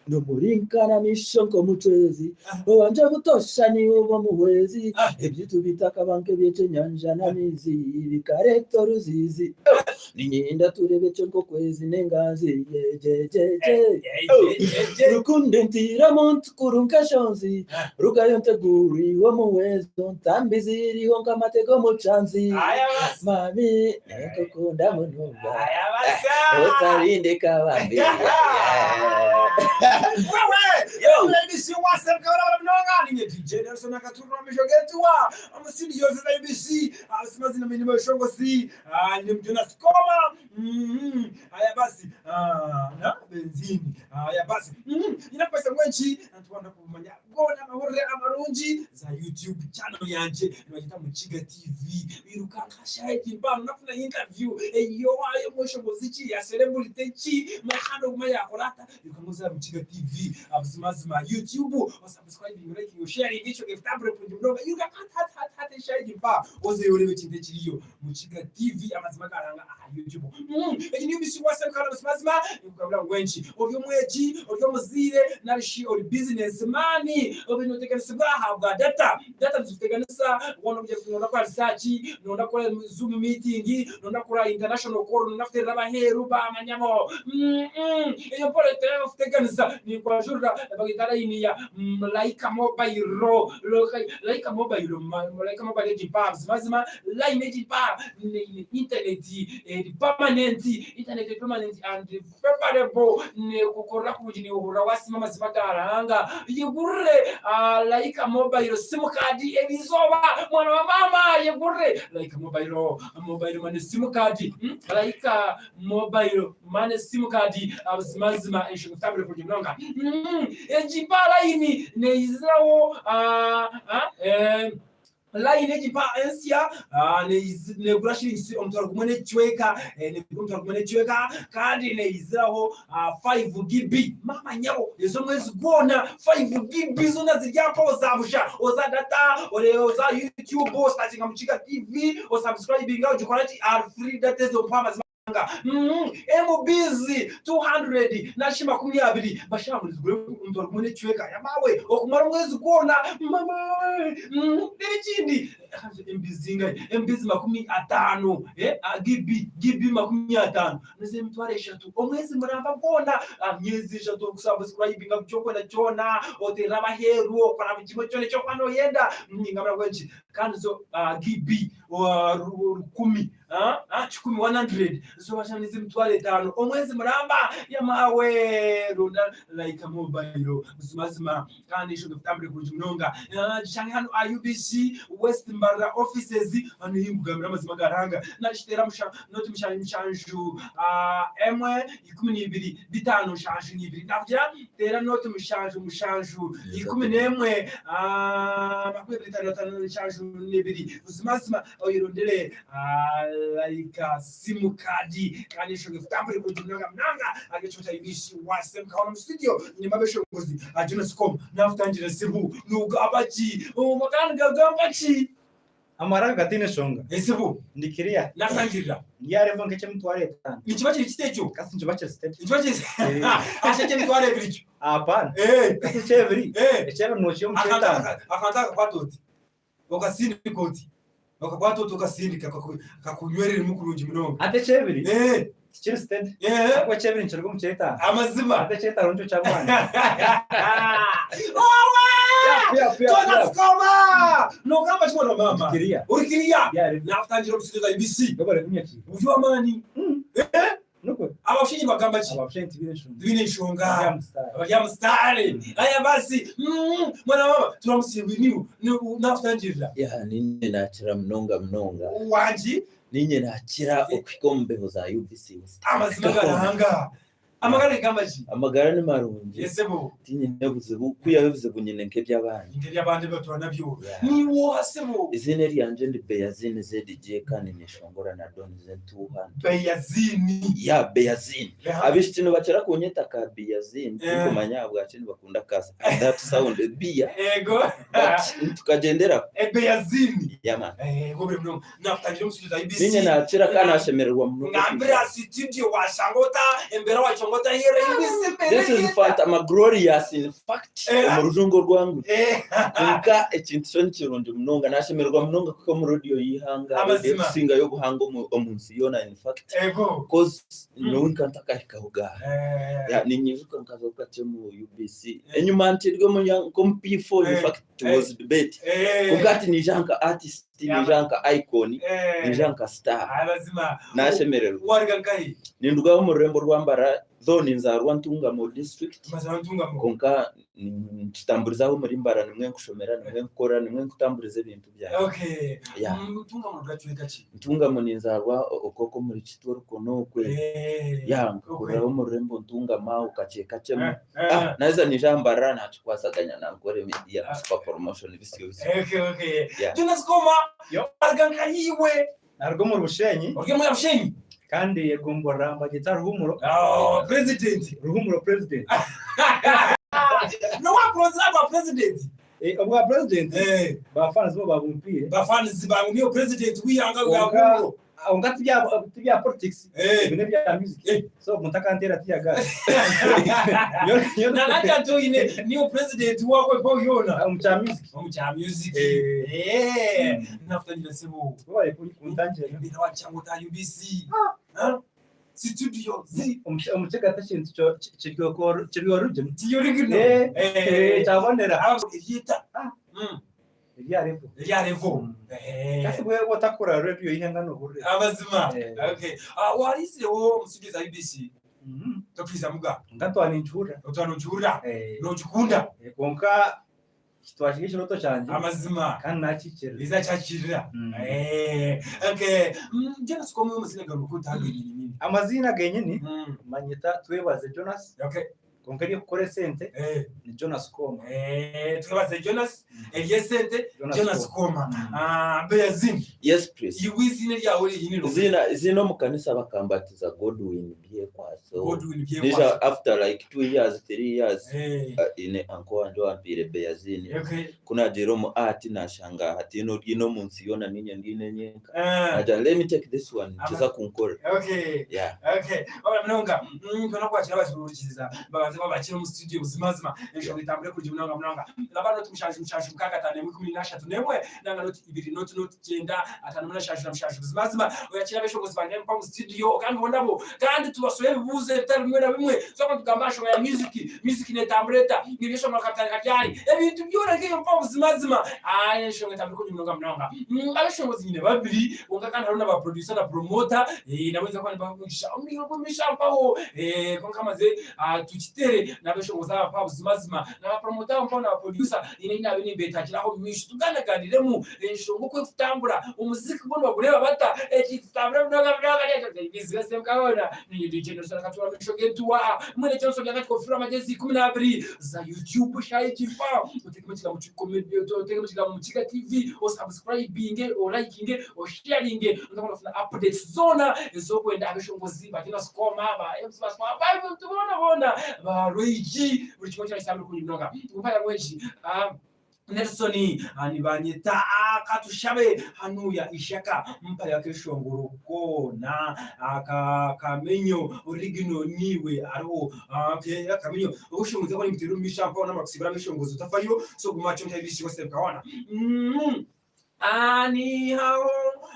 S6: no murinka na mishonko mutwezi wanje butosha ni ubo muwezi ebyitu bitaka banke byeche nyanja na mizi bikareto ruzizi ninyinda turebe chonko kwezi nengazi rukunde ntira muntu kurunka shonzi rugayonte guri wo muwezo ntambiziri honka matego muchanzi mami nekukunda mununga utarinde kabambi
S1: Yo, ABC WhatsApp kabara mnonga ni DJ Nelson akaturwa mishogetwa amusindi yose za ABC asimazi na minimo shongo si ni Jonas Koma haya basi na benzini haya basi inapesa mwenchi natwanda kumanya gona mahore amarunji za YouTube channel yanje nibajita Muchiga TV birukanga shahidi mbano nafuna interview eyo ayo moshongo zichi ya celebrity chi mahando kumaya korata yukamuza Muchiga TV abuzimazima YouTube wasubscribe like share igicho geftabre punjumnoga yuka hata shahidi mba oze yole bechinde chiriyo Muchiga TV amazima karanga YouTube ekini ubisi WhatsApp kana basmazima yukabla ngwenchi ovyo mweji ovyo muzire narishi or businessman obino tekanisa habwa data nzutekanisa wono bye kunona kwa research nonda kwa Zoom meeting nonda kwa international call nafte rabaheru ba manyamo iyo pole tele tekanisa ni kwa jura bagitara ini ya Laika Mobile Laika Mobile jipabs mazima line jipa internet permanent and preferable ne kokora kujini uhura wasima mazima karanga yigurre Laika Mobile sim card ebizoba mwana wa mama yigurre Laika Mobile man sim card Laika Mobile man sim card abazimazima eshukutable kujinonga ejibala ini ne izrawo line ejipa ensia ne grashing omutwaro kumwe n'ekichweka omutwaro kumwe n'ekichweka kandi neiziraho 5 GB mama nyabo ezo mwezi gwona 5 GB zona zijyapo ozabusha oza data oza YouTube osacinga mukiga TV osubscribinga ujikora ati are free data zo mpama MBs 200 nashima 20 bashamurizwe umutwaro kumwe n'ekichweka yamawe okumara mwezi gwona mama n'ikindi embizinga embizi 50 GB 50 neze mitware 3 omwezi muramba gwona myezi 3 kusubscribinga kuchokona chona oteraba heru okora mukimo cyone cyo kwano yenda ningabara gwenchi kandi zo GB 10 100 so bashanize mitware 5 omwezi muramba yamawe ronda like mobile mazima kandi sho dufitambire kujimnonga change hano UBC West Mbara offices hano himbugamira mazima garanga nashitera noti mishanju emwe 12 shanju 2 ndavugira tera noti mishanju 11 makwebitano shanju 2 uzimazima oyirondere like simu kadi kandi sho dufitambire kujimnonga mnanga agechota UBC West Mbara studio nyuma beshogozi Jonas.com nafutangira sibu nuga abachi makanga gambachi
S12: amara gatine shonga
S1: esibu
S12: ndikiriya
S1: natangira
S12: yarevo ngeke mutware 5
S1: ikibache kitecho
S12: kasi njibache state
S1: ikibache ashaje mutware biricho
S12: apana kasi chevri chevri no chiyo mcheta
S1: akataka kwatoti okasindi koti okakwatoti okasindi kakunywerera mukurunji mnongo
S12: ate chevri Chiri stand. Kwa chevri nchirgo mcheta.
S1: Amazima.
S12: Ate cheta runcho chamwana.
S1: Jonas.com. No kama chimo na mama. Urikiria. Nafutangira omusigiza UBC.
S12: Gobare kunyaki.
S1: Ujwa amani.
S12: Nuko.
S1: Abashinyi bagamba ki?
S12: Abashinyi
S1: tibine shonga. Abaryamstari. Aya basi. Mwana mama turamusibiniwe. Nafutangira.
S6: Ya ninye nakira mnonga.
S1: Wanji
S6: ninye nakira okwikombeho za UBC
S1: amazima garanga amagara gamaji
S6: amagara ni marungi
S1: yesebo
S6: tinye nebuze kuyavuze kunyine nke by'abandi
S1: batwana byo ni wo hasebo
S6: izine ryanje ndi Beyazini ZDJ kandi nishongora na Don Z200
S1: Beyazini
S6: Beyazini abishitino bacera kunyeta ka Beyazini kumanya bwacini bakunda kasa that sound beer
S1: ego
S6: tukagendera
S1: Beyazini
S6: yama
S1: gobre mno nafutangira umusigiza UBC
S6: ninye nakira kana ashemererwa mno
S1: ngambira studio washangota embera wachongota here UBC.
S6: This is fact I'm glorious in fact umurujungo rwangu nka ekintu cyo nkirundi mnonga nashemererwa mnonga kuko mu radio yihanga singa yo buhanga omunsi yona in fact cause no nkantaka hikahuga ya ninyivuka nkazoka mu UBC enyuma ntirwe mu P4 in fact was debate ukati ni janka artist ni janka icon ni janka star
S1: abazima
S6: nashemererwa
S1: warga nkai
S6: ninduga mu rembo rwambara zone nzarwa ntungamo district konka ntamburizaho muri mbara nimwe nkushomera nimwe nkora nimwe nkutamburize ibintu byawe
S1: okay ntungamo rwacwe gachi
S6: ntungamo ninzarwa okoko muri kitoro konokwe ngakuraho mu rembo ntungama ukacheka chemo naweza nijambara nachikwasaganya nankore media super promotion visio
S1: okay Jonas.com warga nkahiwe
S12: narwo mu Bushenyi kandi yegombora mbagita ruhumuro
S1: president no wa president
S12: obwa president bafans bo babumpire
S1: bafans bangu president wiyanga ruhumuro
S12: ongati bya politics ibine bya music so muntaka ntera tiyaga
S1: na naka to ine new president wako bo yona
S12: umcha
S1: music nafutangira sebo
S12: bari kuntangira
S1: bina wachangota UBC studio
S12: umucheka tashintu cyo kiryo ruje cyabonera
S1: yita
S12: Revo. Kasi bwe watakura radio ihenga no burre.
S1: Abazima. Okay. Warisi wo musugiza UBC. Tokwiza muga.
S12: Ngatwa ninjura.
S1: Utwana njura. No chukunda.
S12: Konka kitwashike chiroto cyanje.
S1: Amazima.
S12: Kandi nakikira.
S1: Biza cyakirira. Okay. Jonas.com musine garuko tagiri nini.
S12: Amazina genye ni manyita twebaze Jonas.
S1: Okay.
S12: konkari kukore sente ni Jonas Koma
S1: tubaze Jonas Eliesente Jonas Koma Beyazini.
S6: Yes please.
S1: Iwizine rya uri yiniro
S6: zino mu kanisa bakambatiza Godwin Byekwaso.
S1: Godwin Byekwaso.
S6: Nisha after like 2 years 3 years ine anko ando ampire Beyazini. Kuna Jerome ati na shanga hati ino munsi yona ninye ndine nyenka. Let me take this one kiza kunkora.
S1: Okay.
S6: Yeah.
S1: Okay. Mnonga tuna kwa chira bazururikiza babanze babakira mu studio buzimazima ejo bitambure kujya mnonga labano tumshanje mukaka tane mu 13 nemwe nanga not 2.9 atanumuna shanje buzimazima oyakira besho kuzibanye mu studio kandi hondabo kandi tubasoye bibuze bitari bimwe na bimwe soko tugambasho ya music ne tambreta nibisho makatari katyari ebintu byora ke mu buzimazima esho ngatambure kujya mnonga abesho ngozine babiri wonga kandi haruna ba producer na promoter naweza kwa nibamisha mishampaho kwa kama ze tuchitere nabeshoboza pa buzimazima na promoter mpona producer ina bini betakiraho mishu tuganagandire enshogo kwe kutambura umuziki bono bagureba bata kitambura mnoga bizigase mkabona ni DJ Nelson akatwa mishogetuwa mwene Johnson yakatwa amagezi 12 za YouTube shayikifa utekimukira mu comedy utekimukira mu Chika TV o subscribing o liking o sharing ndakona updates zona zo kwenda abeshongozi bakina skoma ba emsmas ba tubona ba Luigi buri kimwe cyane kuri mnoga umpaya mweji Nelson ani banyita akatushabe hanuya ishaka mpaya keshongoro kona akamenyo original niwe ariho akamenyo ushunguze ko nimutero mishampa na makusibira beshongozi utafayo so gumacho ntibisi bose bakawana ani hao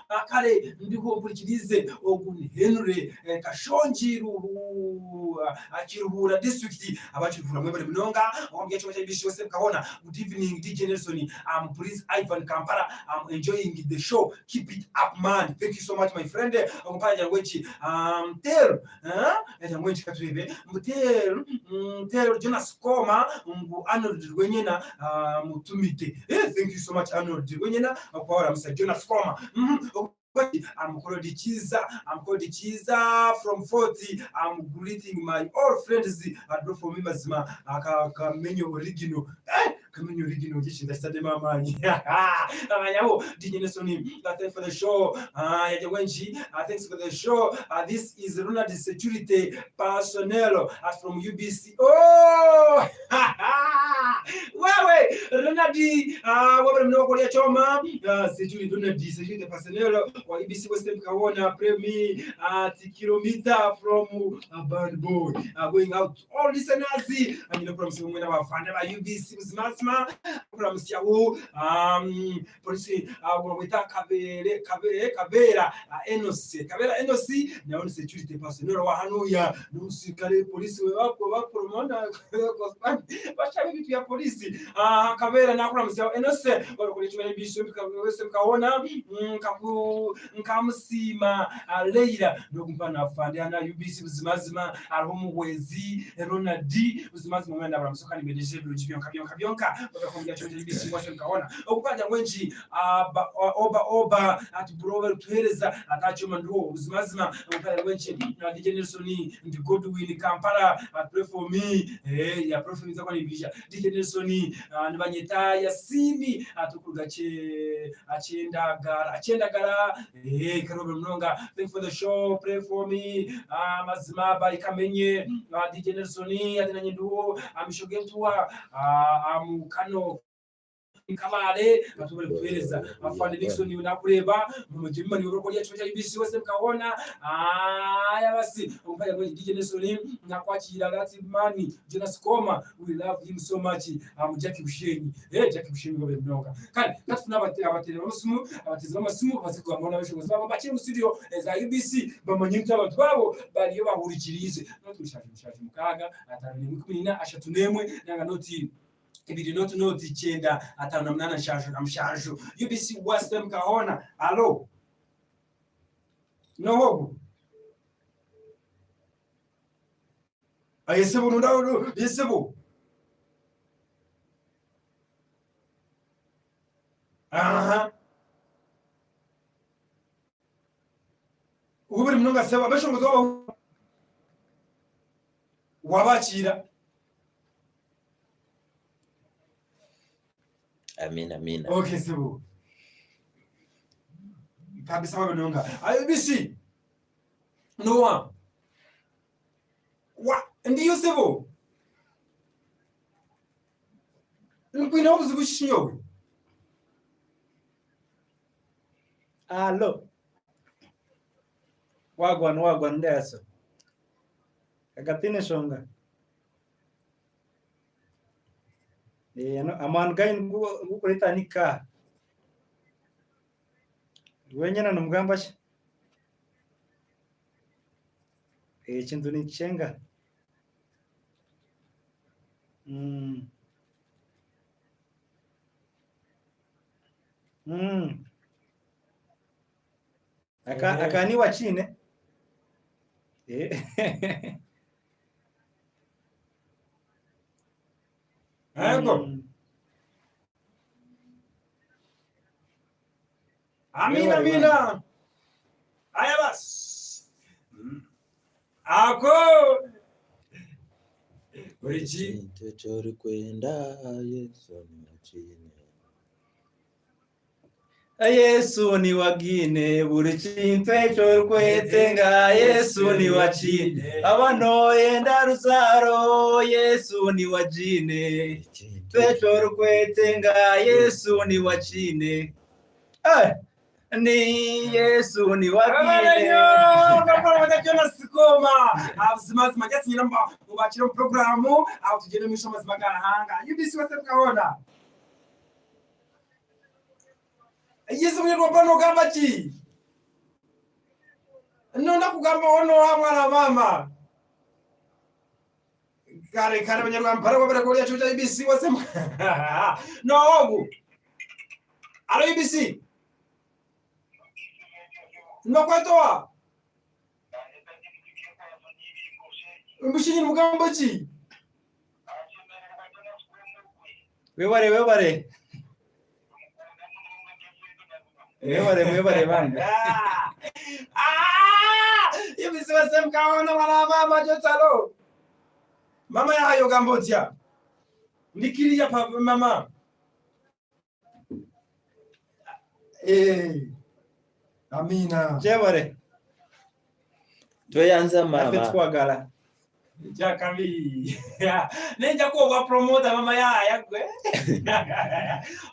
S1: akare ndiko kurikirize ogun Henry Kashonjiru akiruhura district abakirukura mwe bari mnonga ombye cyo cyabisi bose bakaona. Good evening DJ Nelson, Prince Ivan Kampala, I'm enjoying the show, keep it up man, thank you so much my friend. Ompanya ngwechi tell ngwechi katwebe tell Jonas Koma ngu Arnold Rwenyena mutumite thank you so much Arnold Rwenyena kwa Mr. Jonas Koma I'm called Chiza from 40. I'm greeting my old friends and for me mazima akamenyo original kamenyo original gishinda stade mama amanyabo DJ Nelson thanks for the show yajwenji thanks for the show. This is Ronald security personnel from UBC. Oh wewe Ronald wewe mnoko ya choma security Ronald security personnel wa UBC Western Kaona Premi at kilometer from Band Boy going out to all listeners and you promise when our fan ba UBC Buzimazima promise yawo police wita kabera NOC na security personnel wa hanuya nusikale police we wako bapromona bashabe bitu ya police kabera na promise yawo NOC wako kulichwa UBC Western Kaona nkamusima Leila nokumpana afande ana UBC Buzimazima ariho muwezi Ronald Buzimazima mwenda baramusoka ni medeshe byonka bakakombya cyo UBC washo kaona okupanja ngwenji oba at brother tuhereza atachoma ndo Buzimazima okupanja ngwenji na DJ Nelson ndi Godwin Kampala pray for me ya prophet zakwa nibisha DJ Nelson nibanyeta Yasini atukugache achendagara karobe mnonga thank for the show pray for me mazima by kamenye DJ Nelson atinanye nduo amishogentua amukano kamare batubere kubereza afande Nixon unakureba mu mujima ni uroko ya cyo IBC wese mkaona yabasi umpaya ngo DJ Nelson nakwakira gati mani Jonas Koma we love him so much Jackie Bushenyi Jackie Bushenyi ngo bemnoka kandi katuna abatele bamasimu bazikwa mbona beshoboza baba bakiri mu studio za IBC bamanyimta abantu babo bariyo bahurikirize no tushaje mukaga atanu 13 nanga noti ibiri noti chenda atanu 8 namshajo UBC Western Kaona. Allo no hobo ayesebo ndawo yesebo uburi mnonga seba bashongozo wabakira
S6: Amina.
S1: Okay, sebo. Kabisa wabononga. IBC. Noah. Wa ndiyo sebo. Nkwina obuzibushiyo.
S12: Allo. Wagwan ndeso. Kakatine shonga. No, aman gain gukulita nika. Wenyana numugamba shi. Chintu ni chenga. Akani wachine.
S1: Hapo. Amina. Haya basi. Ako. Urichi.
S6: Tuchori kwenda Yesu ni chini.
S12: Yesu ni wagine buri chintwe cyo kwetenga Yesu ni wachine abano yenda ruzaro Yesu ni wajine cyo kwetenga Yesu ni wachine ni Yesu ni wagine
S1: ngakora wadakena sikoma abuzimazima just nyinamba ubakira programu au tugende misho mazima garahanga UBC wasebukabona Yesu mwenye kwapano kamba chi nonda kugamba ono wa mwana mama kare mwenye kwampara kwa bila kulia chuta IBC wasema no ogu alo IBC no kwatoa mbishini mugamba chi
S12: webare Webare banga.
S1: IBC wasemkaona mwana mama jotalo. Mama ya hayo gambotia. Ndikiria pa mama. Amina.
S12: Jebare.
S6: Tuyanza mama.
S12: Afetwagala.
S1: Jakami. Nenja ko wa promoter mama yagwe.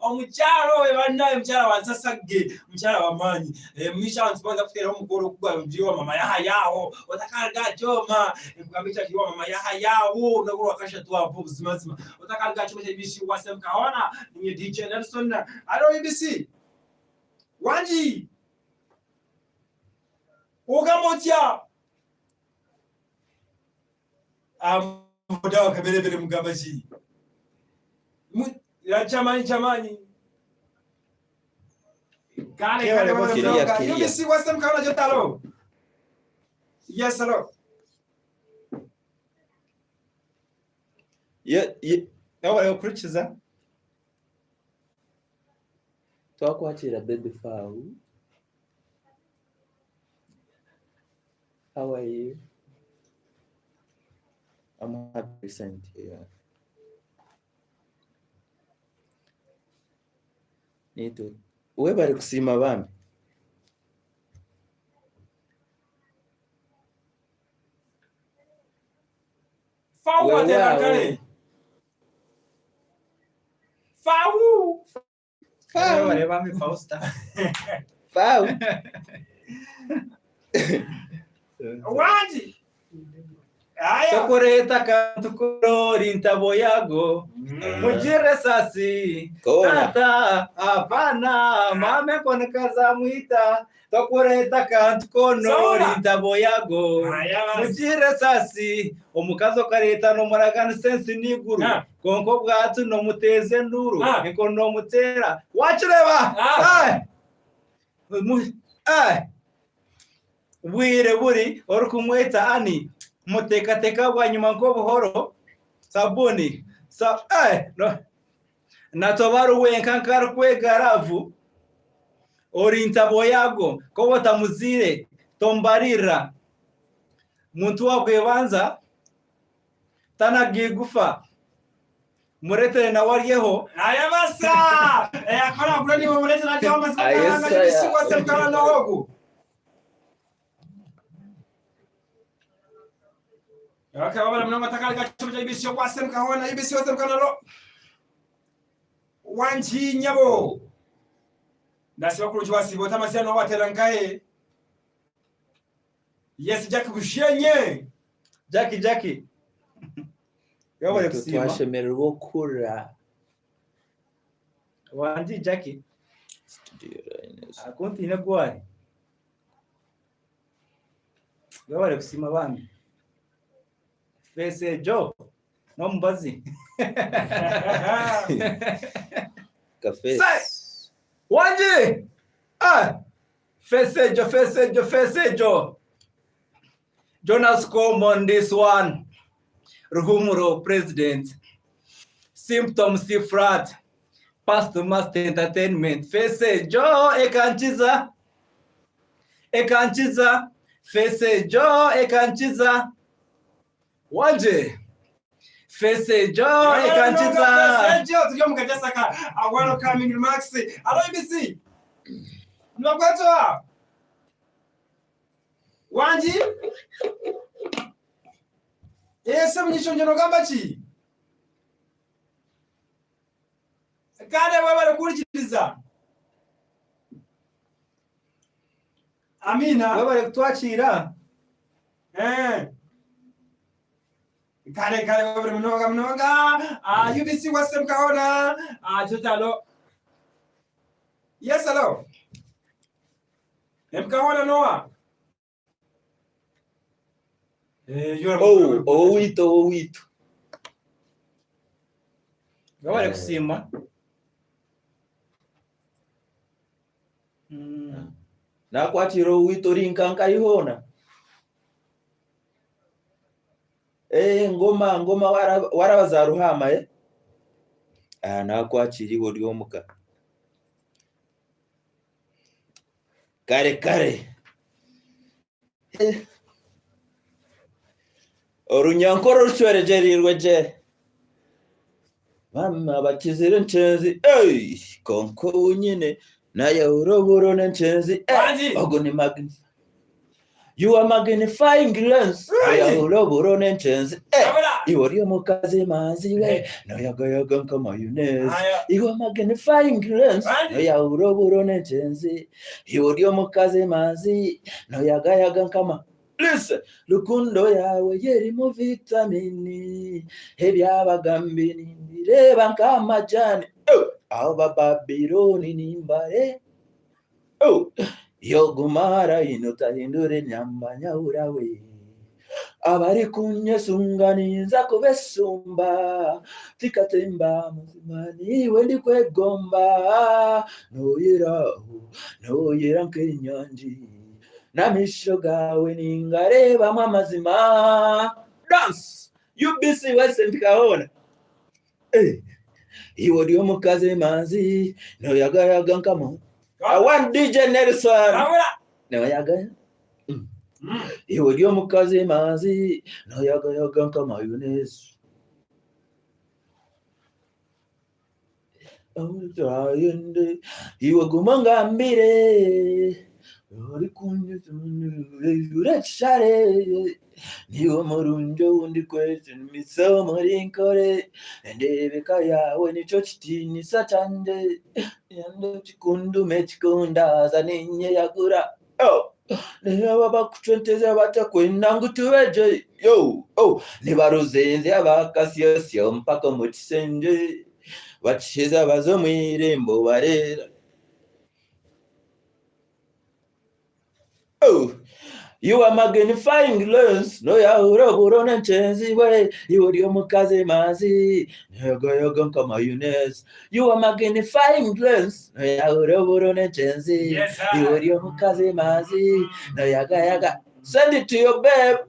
S1: Omucharo ebanaye mchara wansasage mchara wamanyi. Mwisha wansiponza kufera omukoro kugwa mjiwa mama yaho. Otakaga choma. Kukambicha kiwa mama yaho. Naguru wakasha tu hapo buzimazima. Otakaga choma cha IBC wasemkaona ni DJ Nelson. Alo IBC. Wanji. Ugamotia. Mudawa kabele mugabaji. Ya chamani. Kale
S6: kiria.
S1: UBC wasemkaona jotalo. Yes hello.
S12: Yawa kurikiza.
S6: Twakwakira baby Fau. How are you? I'm happy sent here. Nito. Uwe bari kusima bambi.
S1: Fau atera kale. Fau.
S12: Webare bambi Fausta.
S6: Fau.
S1: Wanji.
S12: Sokoreta kantu kurori ntaboyago mujire sasi tata apana mame konekaza muita tokoreta kantu konori ntaboyago mujire sasi omukazo kareta no muragana sense niguru konko bwatu no muteze nduru nko no mutera wachireba bwire buri orukumweta ani mutekateka bwa nyuma ngo buhoro sabuni no natobaru wenkankar kwegaravu orintabo yago ko botamuzire tombarira muntu wabwe banza tanagigufa murete na wariyeho
S1: aya basa akora bulani wa murete na kwa masaka na bishingwa semkana nogu akababala mnamo takalika chuja ibisho kwa semkana ibisho semkana lo wanji nyabo ndasiba kurujwa sibo tamasiyano waterangaye yes Jack bushenye
S12: Jackie yabare kusima
S6: twashemererwa kura
S12: wandi Jackie akonti ine gwari yabare kusima bandi Fese Joe no mbazi
S6: Café
S12: Wanji Fese Joe Jonas come on this one Ruhumuro president Symptoms Sifrat Past Master Entertainment Fese Joe Ekanchiza Fese Joe Ekanchiza Wanje Fese Joe Ekanchiza
S1: Fese Joe tukiwa mkajasaka awalo coming Max alo IBC Nwagwato Wanji Ese mnyishonjeno gambachi Kade wewe kurikiriza Amina
S12: wewe twachira
S1: Kare wewe mnoga UBC wasem kaona jotalo Yes hello Mkaona Noah
S6: Owito
S12: Gawale kusima
S6: nakwatira owito rinkanka ihona ngoma warabazaruhama nakwakiriho ryomuka kare orunyankoro rushwerejerirwe je mama bakizire nchenzi konko unyine naye uroboro nchenzi ogo ni magnify you are magnifying lens ya uroboro nchenzi iwori mukaze manzi we no yagayaga kama Yunes you are magnifying lens ya uroboro nchenzi iwori mukaze manzi no yagayaga kama Listen, lukundo yawe yerimo vitamini ebyabagambini bireba nkamajani aho bababironi nimbare yogumara inotahindure nyambanya urawe abari kunyesunganiza kubesumba tikatemba muzimani wendi kwegomba noyera nkenyanji Namisho gawe ningareba amazima dance UBC wese ndikaona iwo dio mukaze manzi no yagayaga nkama I want DJ Nelson no yagaya iwo dio mukaze manzi no yagayaga nkama Yunes awutayende iwo gumangambire Ori kunye urechare niwo murunjo undi kwese misomo rinkore ndebeka yawe nico chitini satande yando chikundu mechikunda zaninye yagura niba bakuchwenteza batakwenda ngutuweje nibaruzenze abakasiyosiyo mpaka mutisenge bachiza bazo mwirembo barera you are magnifying lens no ya uroboro nchenzi we iwori mukaze mazi yoga kama Yunes you are magnifying lens no ya uroboro nchenzi iwori mukaze mazi no yaga send it to your babe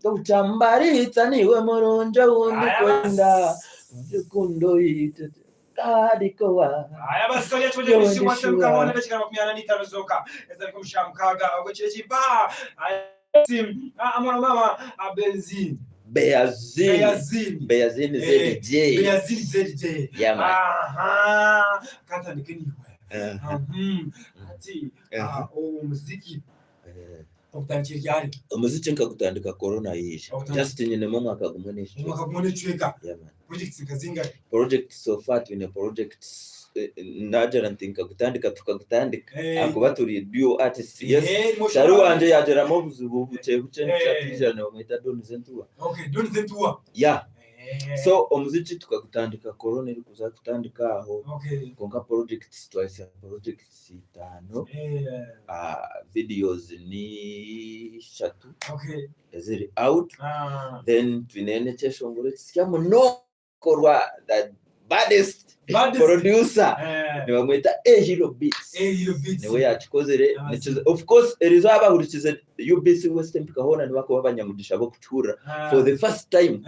S6: utambarita niwe murunjo wundi kwenda kundo ite kadikowa
S1: aya basore tuje bishimwa semkabona bechikana kumyana nitarozoka ezali kumshamkaga agokire chiba amona mama abenzi
S6: Beyazini ZJ.
S1: Beyazini ZJ.
S6: Yeah, man.
S1: Aha. Katandike niwe. Ati umuziki utandikira ryari?
S6: Umuziki nkagutandika corona yije. Just nyine mu mwaka gumwe n'ishwe.
S1: Umwaka gumwe n'icweka.
S6: Yeah, man.
S1: Projects kazinga.
S6: Project so far twine projects najera ntinka gutandika tukagutandika akuba turi duo artist. Yes. Sharu wanje yageramo buzubu buce n'cyatijana bamwita Don Zentua.
S1: Okay, Don Zentua.
S6: Yeah. So umuziki tukagutandika corona iri kuza kutandika aho.
S1: Okay.
S6: Konka projects twice projects 5. Videos ni 3.
S1: Okay.
S6: Ziri out. Then twinene cheshongore tsya muno korwa the baddest producer ni bamwita Hero Beats. Niwe yachikozere. Of course erizaba hurikize UBC West Mpikahona ni bako babanyamugisha bo kucura for the first time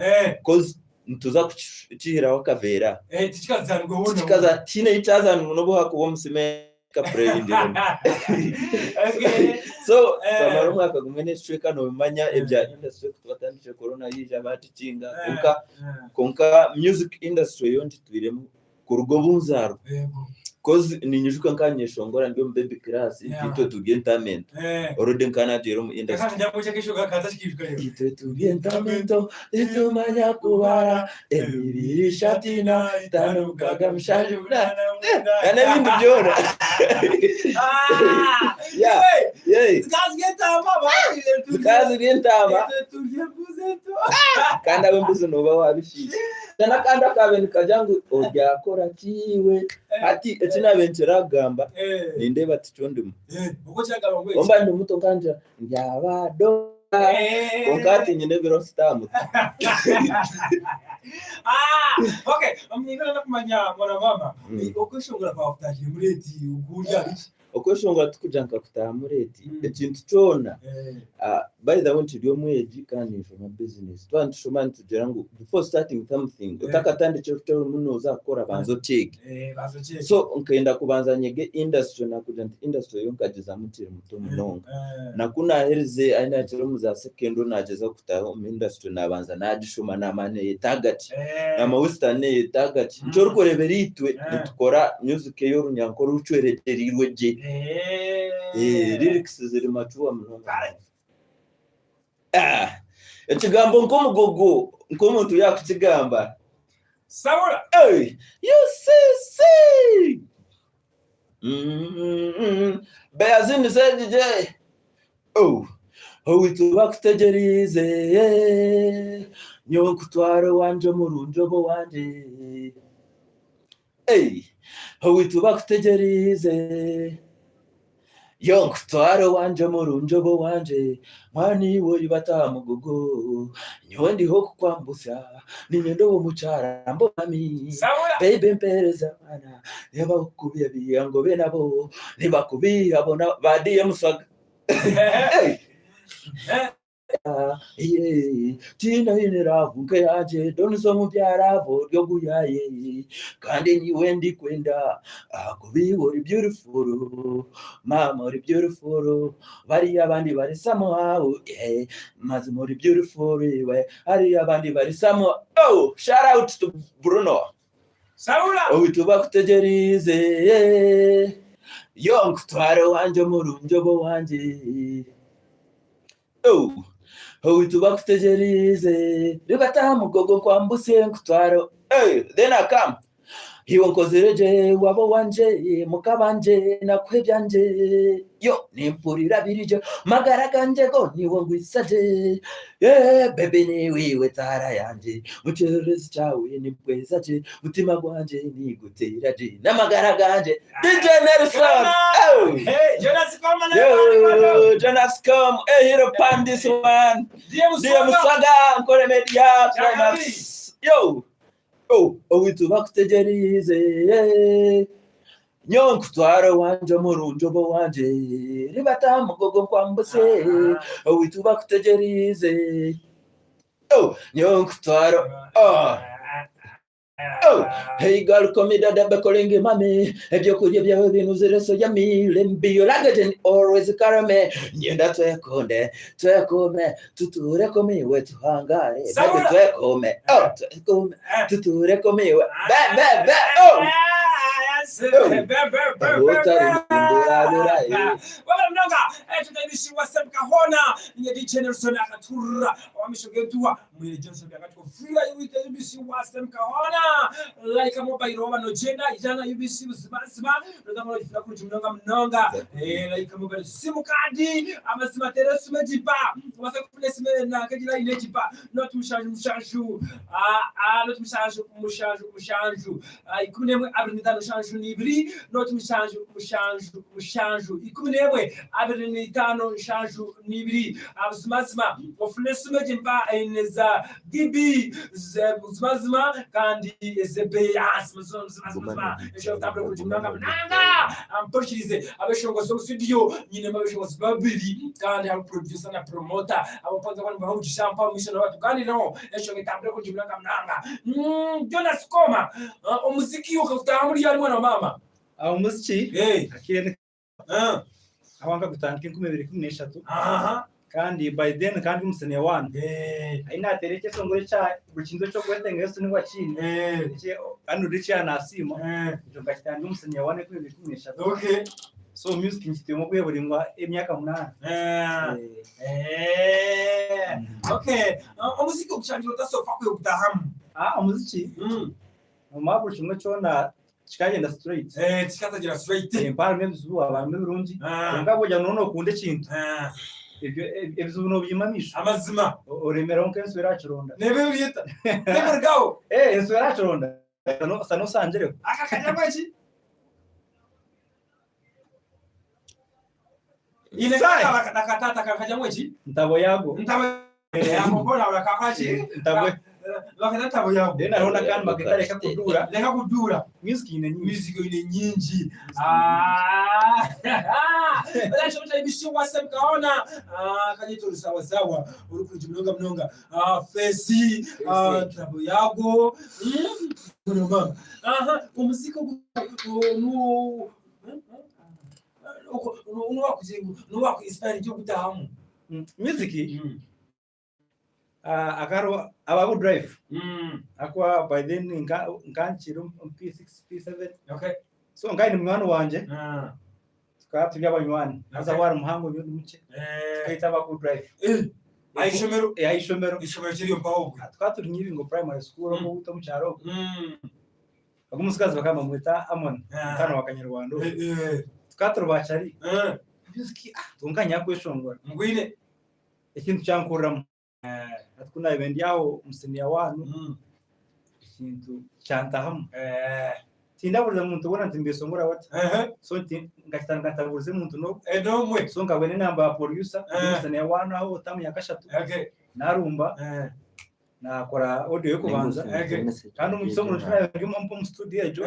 S6: cause ntuza kuchihira wakavera
S1: tikazanwe wona
S6: tikaza tine ichazanwe no buha kubo musime ka prendi. So bamara mwaka gumwe n'icweka no bimanya ebya industry twatandije corona yije abaticinga konka music industry yondi twiremo kurugo bunzaro cause ninyujuka nkanyeshongora ndio baby class ito tugentamento already nkanagero mu industry
S1: kandi ndamuche kishoga katashikishwa yo
S6: ito tugentamento etumanya kubara ebiri shatina tanukaga mshaje mwana yana bintu byona yeah zikazi gentama kandi abembuze no ba wabishije tana kandi akabeni kajangu obyakora kiwe ati etina benchera gamba ninde batichondimo
S1: uko cyagaba ngwe
S6: omba ndi muto kanja ndyabado konkati nyine biro stamu.
S1: Okay, amnyingana nakumanya mwana mama uko shongora kwa kutashira mureti ukurya biki
S6: okweshongora tukujanka kutamureti ekintu cyona by the way ndiyo mweji kandi from business twantishoma ntugera ngo before starting something utakatandike kutero muno uzakora banzo check so nkenda kubanza nyege industry na kujanta industry yonkageza mutire muto munonga nakuna herize aina tero muza second nageza kutaho mu industry nabanza najishoma namane target na western target cyo rukorebera itwe nitukora music yo runyankoro ucwereterirwe je lyrics ziri machuwa mnonga ekigambo nkomugogo nkomuntu yakukigamba
S1: sabura
S6: you see Beyazini ZJ witu bakutegerize nyo kutwaro wanje murunjobo wanje witu bakutegerize yonkutwaro wanje murunjobo wanje mwani wori batamugogo nyondi ho kukwambusha ninyendobo mucara mbami baby mpereza mana yaba kubiya biyango benabo nibakubiya bona badiye musaga tina ineravuke yaje donizo mubyaravo ryo guyaye kandi niwe ndi kwenda akubiwo beautiful mama uri beautiful bari abandi bari somehow maze muri beautiful we hari abandi bari somehow shout out to Bruno
S1: Saula
S6: tuba kutegerize yonk tware wanje murunjobo wanje tuba kutegerize ribata mugogo kwambuse nkutwaro then I come hiwo nkozereje wabo wanje mukabanje nakwebyanje yo nimpurira birije magaraganje go niwo ngwisaje baby ni wiwe tara yanje mucherezi chawe nibwezaje mutima gwanje niguteraje namagaraganje DJ Nelson Jonas come Hero Pan this one DM Saga nkore media climax yo witu bakutegerize nyonkutwaro wanje murunjobo wanje ribata mugogo kwambuse witu bakutegerize nyonkutwaro Oh, hey girl, come here, that bekolingi mami. If you could give your binuzire so yummy, lembi your luggage always carry me. Nyenda twekome, tuture komi wetu hangare. Baby twekome, oh twekome, tuture komi we. Be, oh.
S1: Mnonga tunaibishiwa Semkahona nye DJ Nelson akatura wamishogetua mwile Johnson akatiko fira yuite ibishiwa Semkahona like mobile roba no jenda ijana ibisi uzima ndogamolo ifira kuri mnonga like mobile simu kadi amasima teresu mejipa wasa kufune sime na kajira ile jipa not mushanju not mushanju ikunemwe abrinitano shanju nibri not mushanju ikunemwe abrinitano shanju nibri abuzimazima ofune sime jimpa ineza gibi zebuzimazima kandi ezebeyas muzimazima esho tablo kuri mnonga ampurchirize abeshongozo studio nyine mabeshongozo babiri kandi aba producer na promoter abapanza kwani baho gishampa mission watu kandi no esho tablo kuri mnonga Jonas Koma umuziki ukafutaha muri yari mwana mama
S12: umuziki akirene awanga gutanga 2013 kandi by then kandi umusene one aina tereke songore cha buchindo cyo kwetenga yesu ni wachini anu richa na asimo cyo ngashitanga umusene one 2013
S1: okay
S12: so music njitemo kwe burimwa emyaka 8
S1: okay umuziki ukichanjira tasofa kwe gutahamu
S12: umuziki mumabwo kimwe cyona chikagenda straight
S1: chikazagira straight
S12: impara mbezuwa abantu birungi ngabo jya nono kunde kintu ibyo no byimamisha
S1: amazima
S12: uremera onkenso yarachironda
S1: nebe biyita nebe gawo
S12: enso yarachironda sano sanjere
S1: akakanya baki ile kaka nakatata kakanya mwechi
S12: ntabo yago
S1: mbona urakafachi
S12: ntabo
S1: bakatata boyago
S12: dena rona kan makitare
S1: kudura
S12: music ine
S1: nyinji Bala shota ibishiwa Semkahona kanyito sawa uri kuri mnonga fesi tabo yago mama umuziki nuwa kuinspire cyo gutahamu
S12: music akaro ababu drive akwa by then nkanchiro P6 P7
S1: okay
S12: so ngai ni mwana wanje tukatubya abanywani aza wari muhango y'undi muce tukaita ababu drive ayishomero
S1: kiri mpaho
S12: tukaturi nyibingo primary school mu buto mucyaro bagumusigaza bakamba mwita Amon kana wakanyarwanda tukaturu bacari music tunganya kweshongora
S1: ngwine
S12: ikintu cyankuramo atkuna event yaho musenia wanu ikintu cyantahamu tindabuza muntu ubona ndimbesongora wati so ngatabuze muntu no
S1: mwe
S12: so ngabone namba ya producer musenia wanu aho tamu yakashatu narumba nakora audio yo kubanza kandi umusongo nshaka ngimo mu studio ejo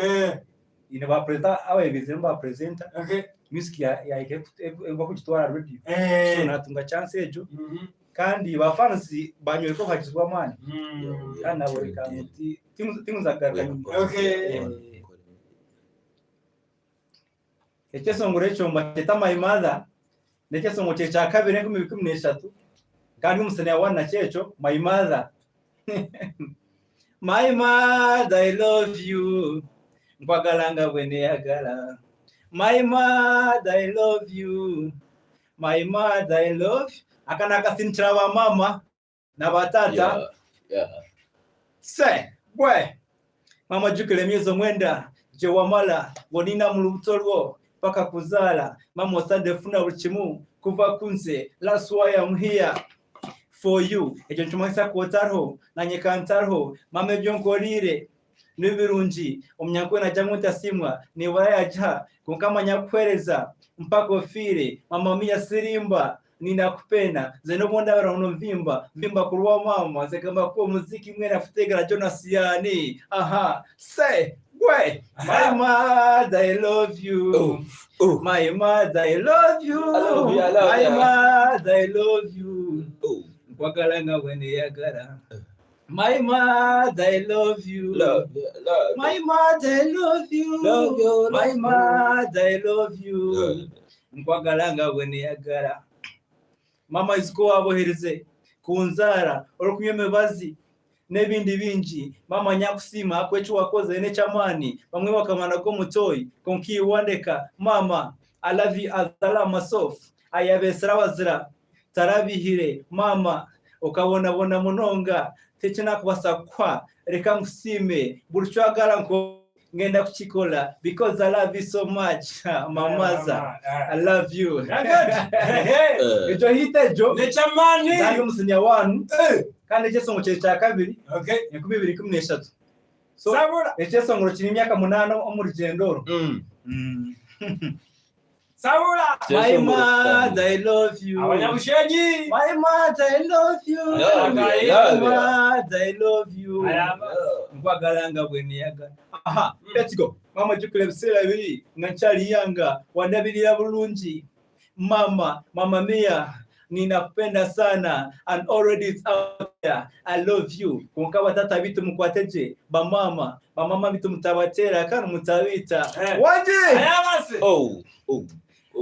S12: ine ba presenter abayibize mba presenter music ya iko kutwara radio so natunga chance ejo kandi bafansi banyoye ko hakizwa mani kandi abo bikamiti timu zagaragara ekesongore cyo mbata mayimaza nekesongo cya kabiri ngo 2013 kandi umusene ya wana cyecho mayimaza my mother I love you ngwagalanga bwene yagala my mother I love you my mother I love you akana kasinchira ba mama na batata se bwe mama jukile myezo mwenda je wamala wonina mulutolwo paka kuzala mama osande funa buchimu kuva kunze that's why I'm here for you ejo ntumasa kotarho nanye kantarho mama byonkorire nibirunji omnyakwe na jamuta simwa ni wayaja kukama nyakwereza mpaka ofire mama mia sirimba ninakupenda zeno bonda barono vimba kurwa mama zekamba ko muziki mwe nafutegera Jonas yani say boy my mother I love you my mother I love you my mother I love you kwagalanga wene yagara My mother, I love you.
S6: Love you, love you.
S12: My mother, I love you.
S6: Love you,
S12: My
S6: love you.
S12: mother, I love you.
S6: Love.
S12: Nkwagalanga weneyagala. Mama iziko wabohereze kunzara orokumye mebazi n'ebindi bingi mama nyakusima akwecho wakoze ne chamani bamwe bakamana ko mutoyi konki wandeka mama I love you azala myself ayabesera wazira tarabihire mama ukabona bona munonga teke nakubasakwa reka musime burchwagala nko ngenda kuchikola because I love you so much mamaza I love you ejo hitejo
S1: ne chamani
S12: ndio musinya wanu kandi cyo songo cya kabiri okay 2013 so
S1: sabura
S12: ecyo songo kiri imyaka 8 mu rugendoro
S1: sabura
S12: my mother I love you
S1: abanyabushenyi
S12: my mother I love you my mother I love you ngwagalanga bweniyaga aha let's go mama jukule bisera biri nganchali yanga wandabirira bulungi mama mia ninakupenda sana and already it's out there I love you konka batata bitu mukwateje bamama bitu mutabatera kandi mutabita wanje
S1: ayabase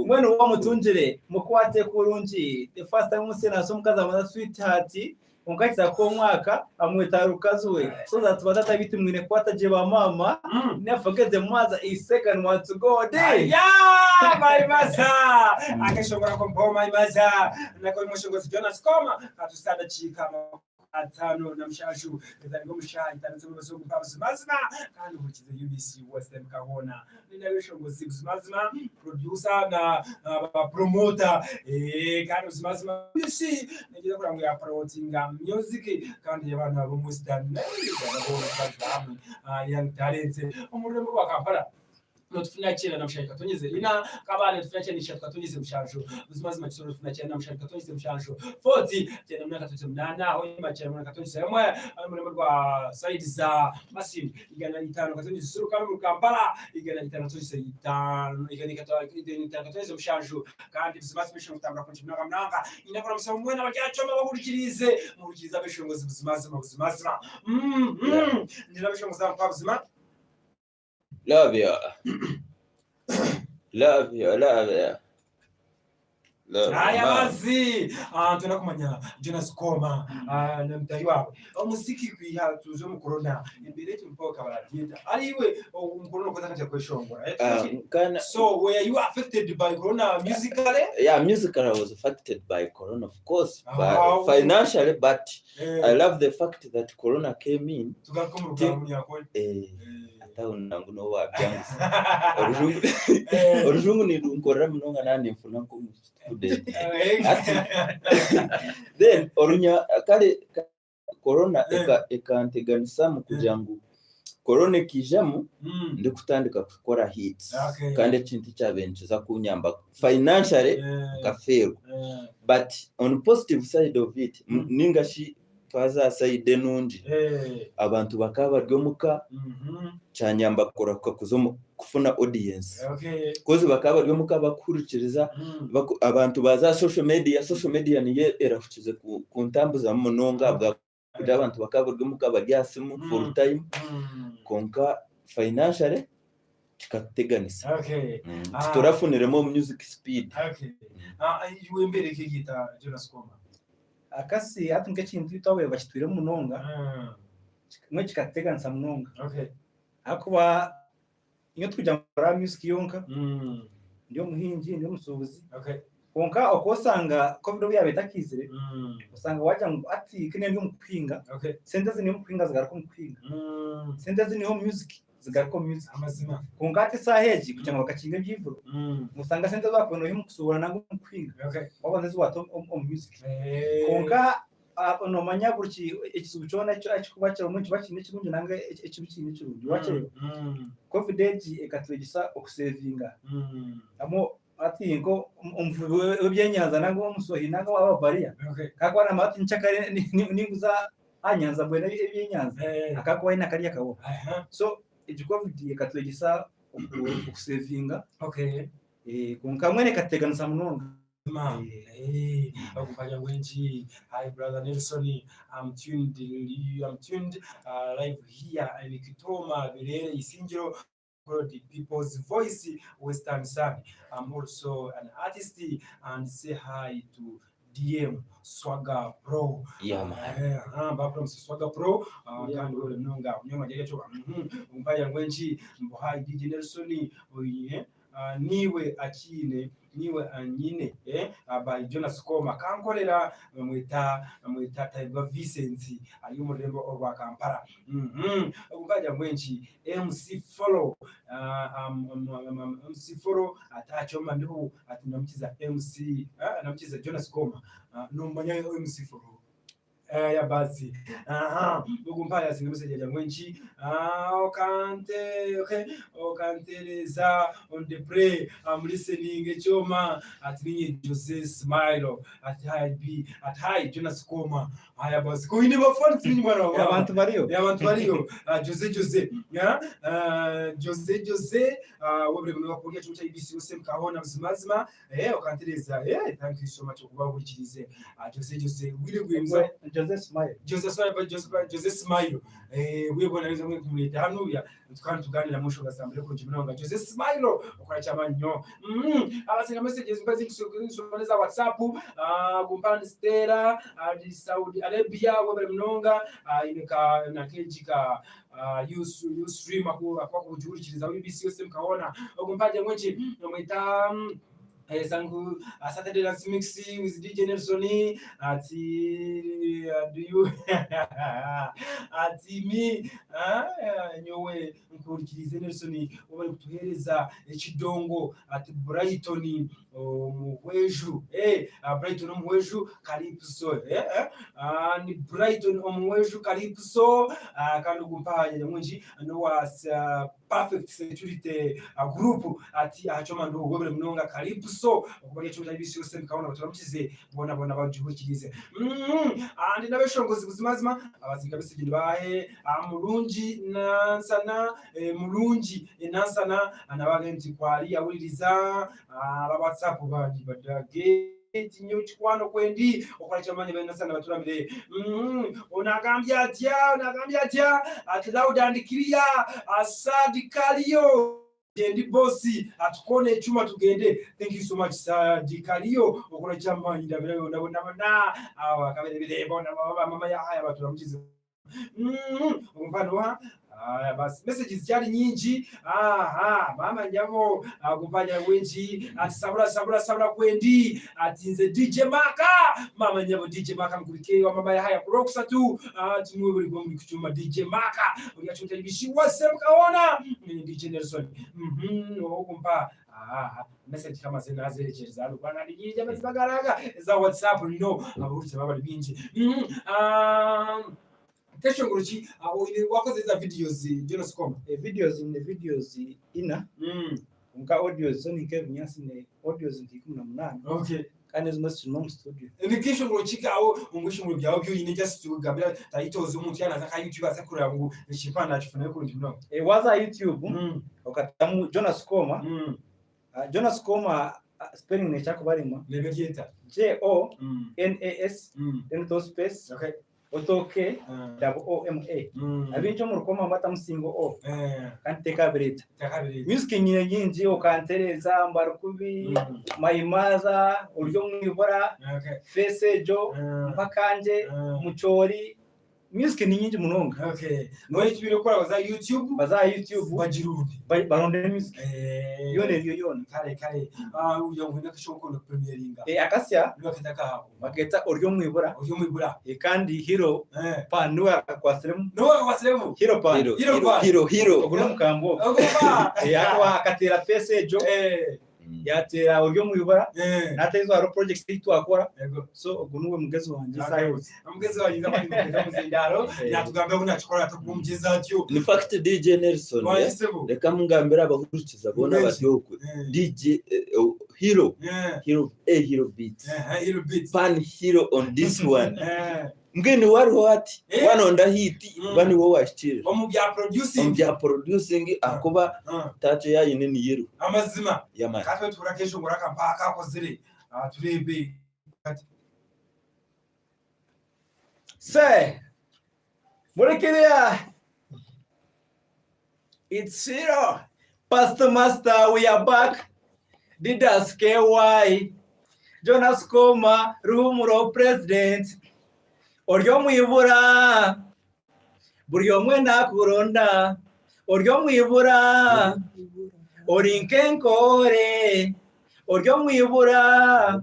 S12: mwene wa mutunjire mukwate kurungi the first time musena somukaza amaza sweetheart unkakisa ko mwaka amweta rukazuwe so that batata bitu mwine kwataje bamama never forget the mother is second one to go day
S1: yeah my mother akashobora kompoma imaza nako mushongozi Jonas Koma atusada chika atano na mshashu ndari mushayi tanze musogo pabuzimazima kandi ukize UBC West Mkahona ninawe shongozi buzimazima producer na promoter kandi buzimazima UBC ngiye kurango ya promoting music kandi y'abantu abo musdan n'abo young talent umurimo wa Kampala tufuna cyera na mshaka tonyeze ina kabane tufuna cyera nishaka tonyeze mshansho buzimazima kisoro tufuna cyera na mshaka tonyeze mshansho 40 cyera mwaka 38 aho ima cyera mwaka 37 muri rwa side za Masim igana 5 katonyeze suru kama mu Kampala igana 5 tonyeze 5 igana katonyeze mshansho kandi buzimazima mshaka kutambura kunchi mwaka mnanga inakora msamo mwena bacyacoma bahurikirize muhurikiza beshongozi buzimazima ndilabeshongoza kwa buzima
S6: Love you. Love you, love you.
S1: Haya basi tunakumanya Jonas Koma na mtari wawe umuziki kwiha tuzo mu corona imbere tumpoka baragenda ariwe umukorona ko takajya kweshongora so were you affected by corona musically?
S6: Yeah, musically I was affected by corona of course, but financially, but I love the fact that corona came in. Nangu no wa byangu orujungu ni runkorera munonga nani mfuna ko student then orunya kale corona ekanteganisa mu kujangu corona kijamu ndi kutandika gukora hits kandi kintu cyabenjeza kunyamba financially kafero but on positive side of it ningashi twaza side nundi abantu bakaba ryomuka cyanyamba kora kuzo kufuna audience kozi bakaba ryomuka bakurikiriza abantu baza social media niye erafukize ku ntambuza munonga bwa kugira abantu bakaba ryomuka baryasimu full time konka financially kikateganisa turafuniremo music speed
S1: iwe mbere kigita Jonas Koma
S12: akasi atunke kintu twawe bashitwire munonga mwe kikateganisa munonga akuba iyo tujya muri music yonka ndio muhingi ndio musubuzi konka okosanga covid byabeta kizire usanga waje ngo ati kine ndio mupinga sentence ni mupinga zigarako mupinga sentence ni home music zigarako music
S1: amazima
S12: konka ati saheji kugira ngo bakakinga byivuro musanga sentence bakono yo mukusubura nango mupinga wabonze zwato music konka ono manyaguruki ekisubuchona cyo akikubakira umunsi bakine kimunje nanga ekibikine cy'urundi wakire covid ekatwegisa okusevinga amo ati ngo umvuwe byenyanza nango umusohi nango ababaria kakwana mati nchakare ninguza anyanza bwene ebyenyanza akakwa ina kariya kawo so covid ekatwegisa okusevinga konka mwene kateganisa munonga
S1: Bakufanya wenji. Hi brother Nelson, I'm tuned live here in Kitoma Bilele Isingiro, the people's voice Western Sun. I'm also an artist and say hi to DM Swagger Pro.
S6: Yeah man.
S1: From Swagger Pro. Kandi ule mnonga mnyama jaje choka. Umpaya wenji mbohai DJ Nelson niwe akine niwe anyine by Jonas Koma kankorera mwita Tiger Vincent ari mu rembo rwa Kampala. Umpaya wenji MC Follow MC Follow atachoma ndiho atinamchiza MC namchiza Jonas Koma nomanya MC Follow ya basi ugumpaya singemuseje jamwenchi okanteleza on the pray I'm listening choma atninye Jose Smile at hi Jonas Koma haya basi kuindi mafoni tini mwana wa
S12: abantu bariyo
S1: Jose Jose webre mwa kulia chucha IBC use mkahona mzimazima okanteleza thank you so much kuba burikirize Jose wile Jose Smile we bwana wiza mwe kumuleta hano ya tuganira musho gasambule ko jimino Jose Smile ukora cyamanyo abasinga messages mbazi kusoneza WhatsApp gumpani Stella di Saudi Arabia we mnonga ineka na kejika you stream akwa kujurikiriza BBC yose mkaona gumpaje mwenchi nomwita sangu Saturday Dance Mix with DJ Nelson ati do you ati mi nyowe nkurikirize Nelson ubari kutuhereza ekidongo ati Brighton muhweju Brighton muhweju Calypso ni Brighton muhweju Calypso kandi gumpaye mwinji no was perfect security group ati achoma ndo gobere mnonga Calypso kubaye cyo IBC yose mkaona baturamukize bona bajihukirize andi nabeshongozi buzimazima abazinga besije bahe mulungi nansana mulungi nansana anabagenti kwali awuliriza aba WhatsApp bandi badage tinyo chikwano kwendi okwachamanye bena sana baturamire unagambia atya at loud and clear asadi kalio Jendi bossi atukone chuma tugende. Thank you so much Sadi Kalio okora chamanye ndabire ndabona kabere birebo mama ya haya baturamukize umvano basi messages cyari nyinji mama nyabo agupanya wenji ati sabura kwendi atinze DJ Maka mama nyabo DJ Maka mkurike wa mama ya haya kuroksa tu tumwe buri gombi kuchuma DJ Maka uriyachuta ibishi wase mkaona DJ Nelson okumpa message kama zina zerekereza bana DJ bazibagaraga za WhatsApp no aburutse baba binji Kesho nguruchi wakoze za videos Jonas Koma
S12: videos ina unka audios so ni Kevin Nyasi ne audios ndi 18
S1: okay
S12: kandi zimasi no studio
S1: ni kesho nguruchi kawo ungusho mu byawo byo yine just gabira tayitoze umuntu yana za YouTube asakurira ngo nishipana chifuna ko ndimno
S12: waza YouTube ukatamu Jonas Koma Jonas Koma spelling ne chako barimo
S1: lebekieta
S12: JONAS then to space
S1: okay
S12: otoke WOMA abinjo mu rukoma mbata musingo o kandi tekabirita music nyingi okantereza mbarukubi mayimaza uryo mwibora fesejo mpakanje muchori music ni nyingi munonga
S1: okay no ikibiro kora baza YouTube bajirundi
S12: baronde music yone
S1: kare uyo ngwina kishoko no premieringa
S12: akasya
S1: bakataka hapo
S12: bageta uryo mwibura kandi hero panu akakwasiremu hero uguno mukambo yakwa akatera fesejo yatera uryo mwibara natezo aro project itwakora so ugunuwe mugezi wanje sayose
S1: mugezi wanje zamani muzindaro yatugambye ko nachikora tukumugeza atyo
S6: in fact DJ Nelson reka mungambira abakurukiza bona badyoko DJ hero beats pan hero on this one mgeni wari ati wanonda hiti bani wo washitira omubya producing akoba tacho yayine ni yero
S1: amazima
S6: yamani
S1: katwe turakesho nguraka mpaka kozire
S2: turebe
S12: Say, Murikiria, it's Zero. Pastor Master, we are back. Didas KY, Jonas Koma, Rumuro President, Oryo Mwibura, Buryo Mwena Kuronda, Oryo Mwibura, Orinkenkore, Oryo Mwibura,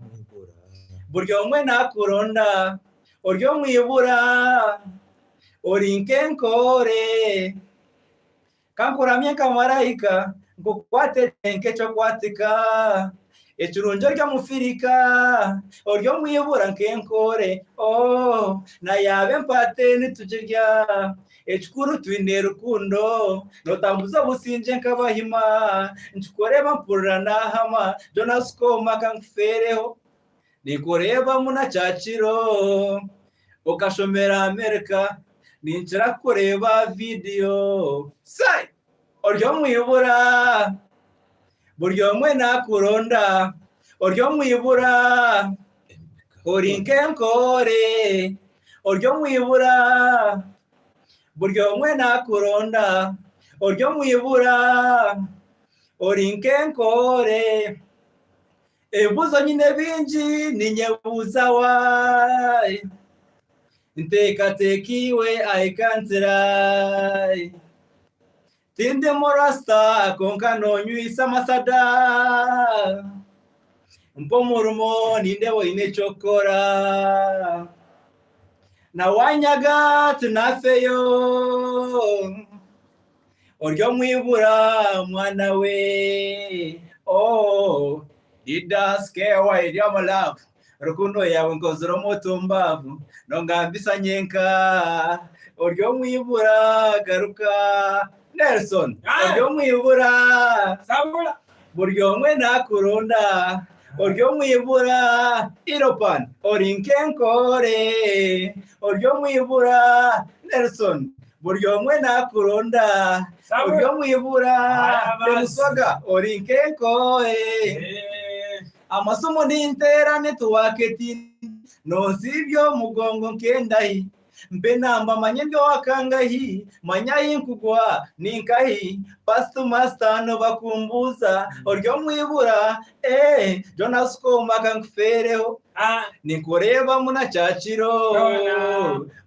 S12: Buryo Mwena Kuronda, Oryo Mwibura, Orinkenkore, Kankuramye Kamaraika, Ngukwate Nkecho Kwatika, Echurunjo rya mufirika, Oryo Mwibura Nkenkore, oh, na yabe mpate nitujirya, Echukuru twine rukundo, notambuza businje nkabahima, Nchukoreba mpurira nahama, Jonas Koma kankufereho, Nikoreba muna chachiro, Ukashomera Amerika, Ninchira kureba video. Sai! Oryo Mwibura, Buryo Mwena Kuronda, Oryo Mwibura, Orinkenkore, Oryo Mwibura, Buryo Mwena Kuronda, Oryo Mwibura, Orinkenkore, Ebuzo nyine binji ninyebuza wai, Ntekatekiwe aikantirai, Tinde morasta konka nonyuisa masada, Mpomurumo nindewo inechokora, Na wanyaga tunafeyo, Oryo Mwibura mwana we, oh, Didas kewa idioma love, Rukundo yawe nkozero motumbavu, Nongambisa nyenka, Oryo Mwibura garuka, Nelson, Oryo Mwibura,
S1: Sabula,
S12: Buryo Mwena Kuronda, Oryo Mwibura, Iropan, Orinkenkore, Oryo Mwibura, Nelson, Buryo Mwena Kuronda, Oryo Mwibura, Demusoga, Orinkenkore, Amasomo n'interane tuwaketi, Nosibyo mugongo nkendahi, Mpenamba manyendo wakangahi, Manyayi nkugwa ninkahi, Pastor Master no bakumbuza, Oryo Mwibura, Jonas Koma kankufereho, Nikoreba muna chachiro,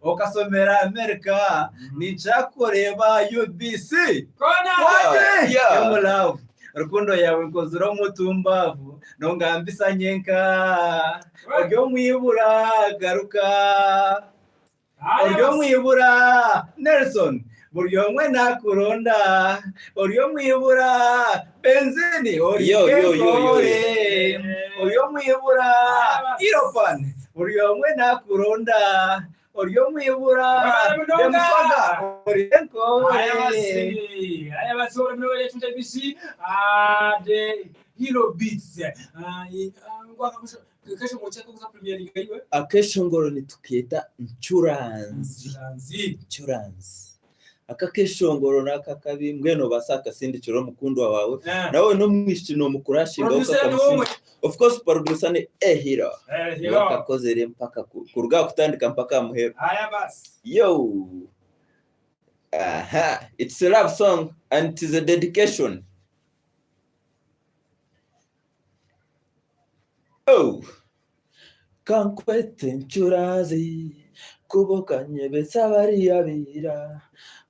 S12: Okasomera Amerika, Nichakoreba UBC, Kwaje, Yomulavu, Rukundo yawe nkozero mutumbavu, Nongambisa nyenka, Oryo Mwibura garuka, Oryo Mwibura, Nelson, Buryo Mwena Kuronda, Oryo Mwibura, Benzini, Orinkenkore, Oryo Mwibura, Iropan, Buryo Mwena Kuronda, Oryo Mwibura, Demusoga, Orinkenkore.
S1: Aya basi mwe yetu JBC, the Hero Beats. Kesho mcheko kuza Premier League hiyo.
S6: Akesho ngoro nitukieta nchuranzi. Akakesho ngoro nakakabi mbweno basaka sindi chiro mukundwa wawe. Nawe no mwishino mukurashinga ukakamsi. Of course producer ni Hero. Wakakozere mpaka kuruga kutandika mpaka muhero.
S1: Aya basi.
S6: Yo. Aha, it's a love song and it is a dedication. Oh, Kankwete nchurazi, Kuboka nyebesa bariyabira,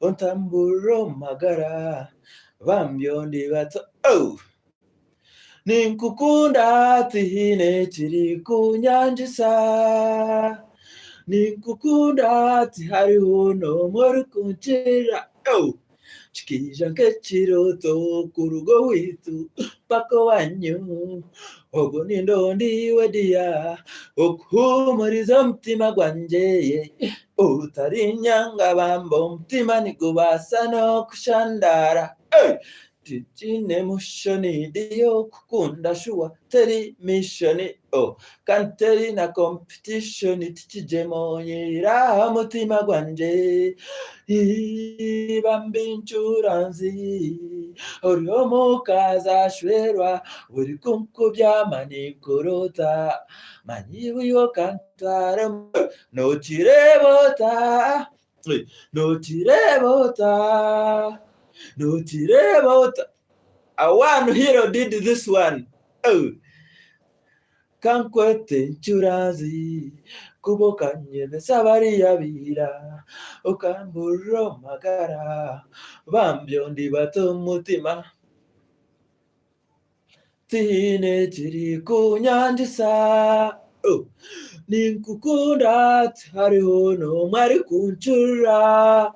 S6: Ontamburo magara, Bambyo ndibato. Oh, Ninkukunda tihine chiri kunyanjisa, Ninkukunda tihariho no muri kunchira. Oh, Chikija nkechiroto kurugo witu pako wanyu, Ogo nindo ndiwe dia, Okuhumuriza mtima gwanje, Utari nyanga bambo mtima nikubasa no kushandara. Tine mushoni diyo kukunda shua teri mishoni oh kanteri na competition tijemo nyira mutima gwanje ibambinchuranzi oryomo kaza shwerwa uri kunkubya manikorota maniwiyo kantare no chirebota no chirebota. No tirebota. One hero did this one. Oh, kankwete nchurazi kubokanye besabari yabira okamburo magara bambyo ndi bato mutima tine chiri kunyanjisa oh ninkukunda hariho no mwari kunchura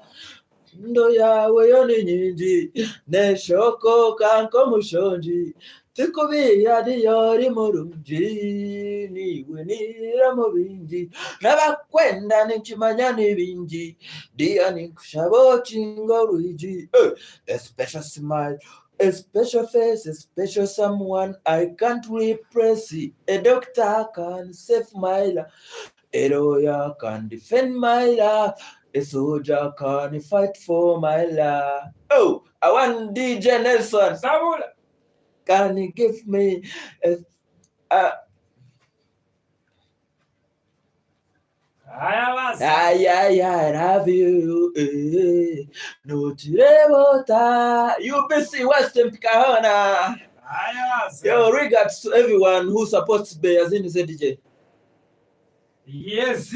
S6: ndo yawe yoni nyinji neshoko kanko mushonji tikubiya diyori murunji niwe nira mubinji nabakwenda nikimanya nibinji diya nikushabo chingo ruiji a special smile, a special face, a special someone I can't repress it. A doctor can save my life, a lawyer can defend my life, a soldier can fight for my life. Oh, I want DJ Nelson. Sabula. Can you give me a I love you. No rebota. You busy Western Kahona. Yo, regards to everyone who supports Beazini DJ.
S1: Yes,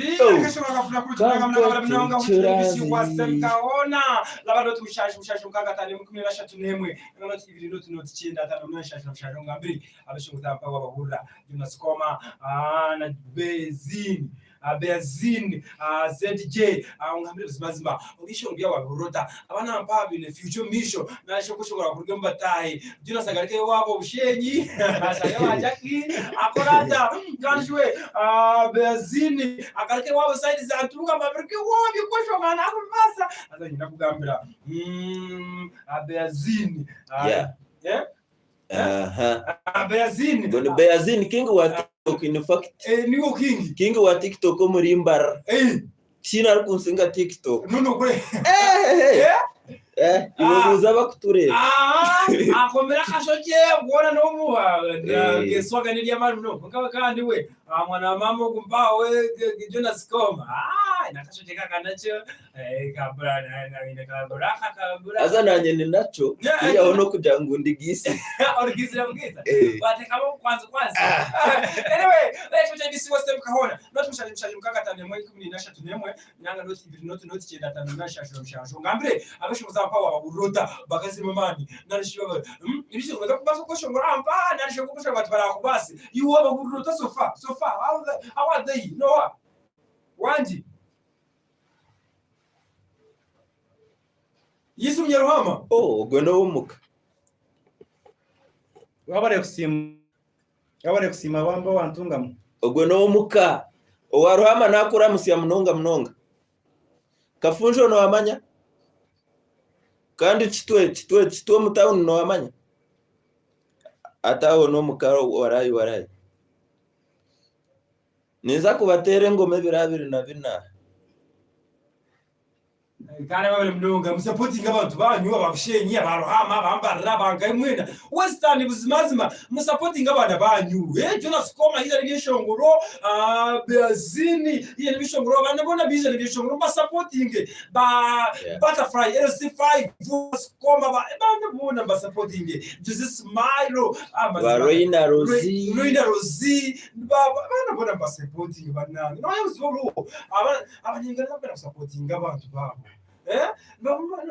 S1: Beazini ZJ ngambire bizimazima ugishongya waburota abana mpabi ne future mission nasho kushobora kurgemba tayi jina sagarike wabo bushenyi ashaka wajaki akorata kanjwe Beazini akarike wabo side za nturuka mabirike wobi kushongana akubasa azanyina kugambira Beazini Beazini
S6: Beazini king wa TikTok in fact
S1: niwo
S6: king wa TikTok murimbar sina kunsinga TikTok
S1: no kwe
S6: ibuza bakutureba
S1: akomera kashoje ngona no muha keswaga nili amanu no kaba kandi we mwana mama kumbawe Jonas Koma nakashoje kakanacho kabura na kabura
S6: aza nanye ni nacho iya ono kujangu ndigisi
S1: origisi na mgiza bate kama kwanza anyway let's check this was them kahona not mshaje mkaka tane mwe 10 tunemwe nyanga not chenda tane nasha shomsha ngambire abasho muzampa waburota bakazima mani narishiba ibisho ngoza kubaso ko shongora ampa narisho ko shongora batara kubasi you waburota sofa how are they no wanji Yisu Mnyaruhama
S6: gweno umuka
S12: wabare kusima bamba wantungamo
S6: gweno umuka owaruhama nakura musya mnonga kafunjo no amanya kandi chitwe mutauni no amanya ataho no mukaro warayi niza kubatere ngome birabiri na bina
S1: Kare wale mnunga musupporting abantu banyu ababushenyi abaruhama bambarira bangaye mwena Western buzimazima musupporting abana banyu Jonas Koma hizo ni bishongoro Beazini hizo ni bishongoro bana bona bize ni bishongoro ba supporting Butterfly LC5 Koma bana bona ba supporting Jesus Smile
S6: Reina Rosie
S1: bana bona ba supporting bana no yuzuru abanyenga bana supporting abantu babo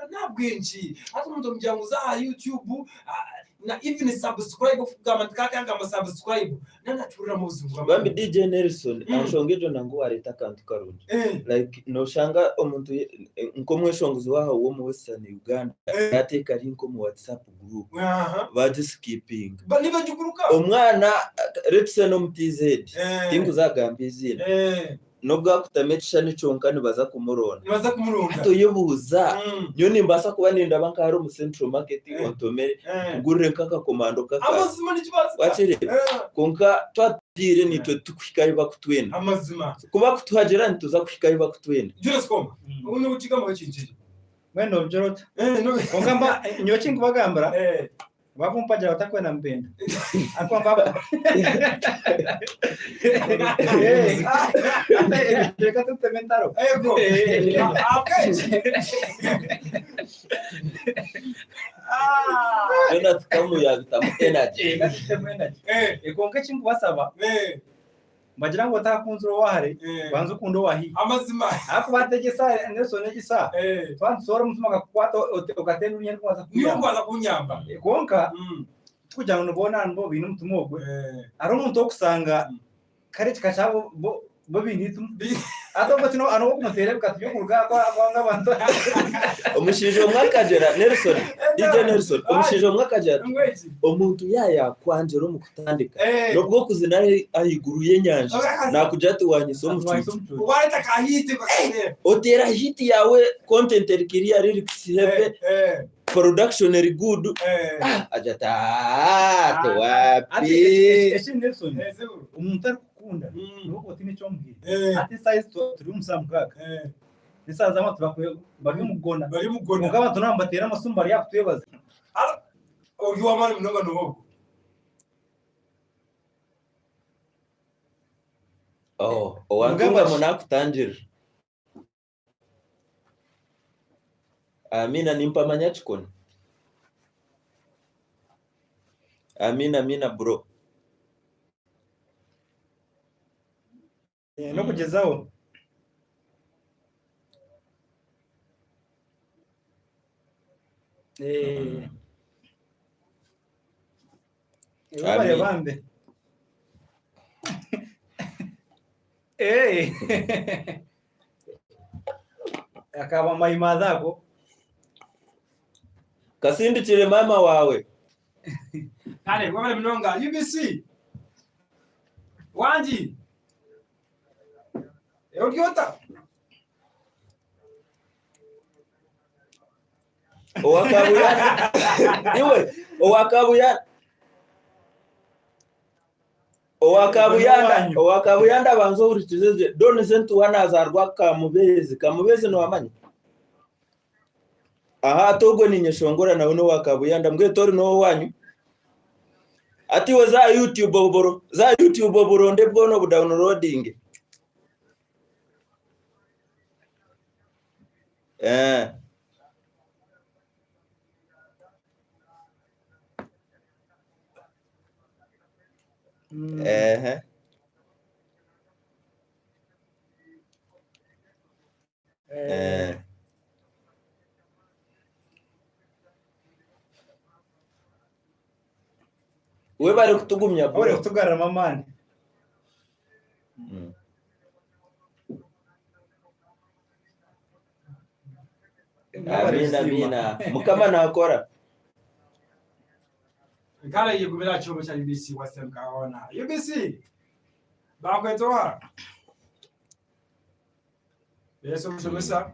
S1: nabwinshi hata umuntu mjangu za YouTube na even subscribe kama tukakanga subscribe nana turira mu buzima
S6: bambi DJ Nelson ashongejo nangu areta kantu karundi like no shanga omuntu nkomwe shonguzi waho wo mu Western Uganda yateka link mu WhatsApp group baje skipping
S1: bani bajukuruka
S6: omwana Retsen omTZ tingu zagambye izina nubwo akutamechisha nichonka nibaza kumurona
S1: nibaza kumurunda
S6: toyebuza nyo nimbasa kuba ninda banka hari mu central market ontomere ngurire nkaka komando kaka
S1: amazima n'ikibazo
S6: wachere konka twatire nitwe tukwikaye bakutwena
S1: amazima
S6: kuba kutuhagera nituza kwikaye bakutwena
S1: Julius Koma ubundi bucigamo bacinjije
S12: Mweno byorota
S1: no
S12: konka mba nyochi ngubagambara bakumpagira batakwena mpenda akwamba reka tutementaro
S1: ego
S6: Jonathan kamuya bitamu energy
S12: konka chingubasaba bagira ngo takunzuro wahare banzu kundo wahi
S1: amazima
S12: ako bategesa Nelson negisa twansora mutuma gakwata ukatenu nyene kwaza
S1: kunyamba
S12: konka tukujana nubona nbo bintu mutumogwe ari umuntu okusanga kare kikachabo bo bintu atobwo tino ano kumutere bukatuye kuruga kwa ngabantu
S6: omushijo mwakagera Nelson DJ Nelson omushijo mwakagera omuntu yaya kwanjero mu kutandika nobwo kuzina ahiguru yenyanja nakujati wanyiso mutu
S1: wareta kahiti bakane
S6: otera hiti yawe content career lyrics heavy production very good ajata wapi
S12: ese Nelson umuntu arukunda nuko tini chombwira ati size turi musamukaka nisaza ama tubakwe bari mugona ngaba tunambatera amasumba ari yakutuyebaza
S1: ogi wamani mnoga nuho
S6: owantunga munakutangira Amina nimpa manyachikoni Amina bro
S12: no kugezaho Bari bambe akaba mayimadako
S6: kasindikire mama wawe
S1: kale kwabale mnonga UBC wanji ukiota
S6: owakabuyanda banzo urikizeje doni sentu wanazarwa kamubezi no wamanya aha togo ni nyeshongora na uno wakabuyanda mbwe tori no wanyu ati we za YouTube oboro ndebwo no downloading we bari kutugumya
S12: bari kutugarara mamani
S6: Amina mukama nakora
S1: kala yigumira chobo cha UBC wasemkaona UBC bakwetoa Yesu mshomesa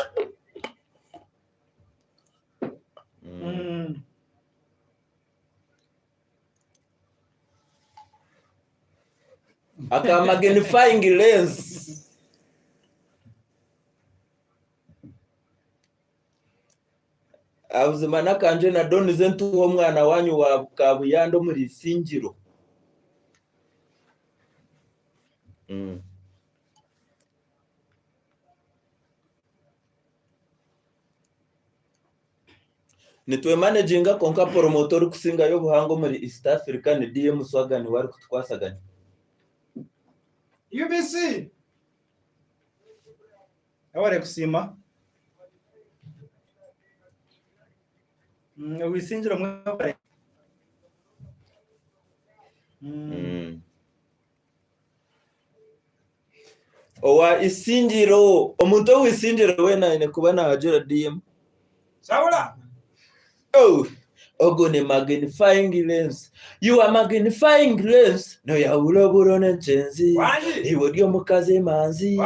S6: aka magnifying lens abuzimana kanje na doni zentu ho mwana wanyu wa kabuyando muri singiro nitwe managing konka promoter kusinga yo buhango muri East Africa ni DM Swagani wari kutwasaganya
S1: UBC
S12: aware kusima wisinjira mwabare
S6: owa isinjiro omuntu wisinjiro wena ine kuba na hajira DM
S1: sabula
S6: Ogone magnifying lens. You are magnifying lens. No ya uloburo nechenzi. Iwo dio mukaze manzi.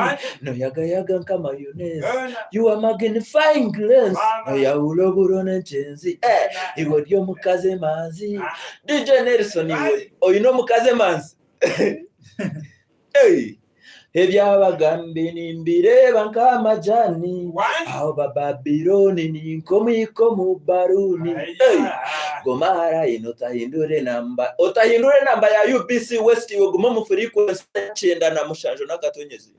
S6: No yaga nkama mayonnaise. You are magnifying lens. No ya uloburo nechenzi. Iwo dio mukaze manzi. DJ Nelson iwe. Oyino mukaze manzi. Hey. Ebyabagambe nimbireba nk'amajani aho bababiloni ninkomiko mu baruni. Gomara otahindure namba ya UBC West yoguma mu frequency 9 na mushanjo nakatonyezi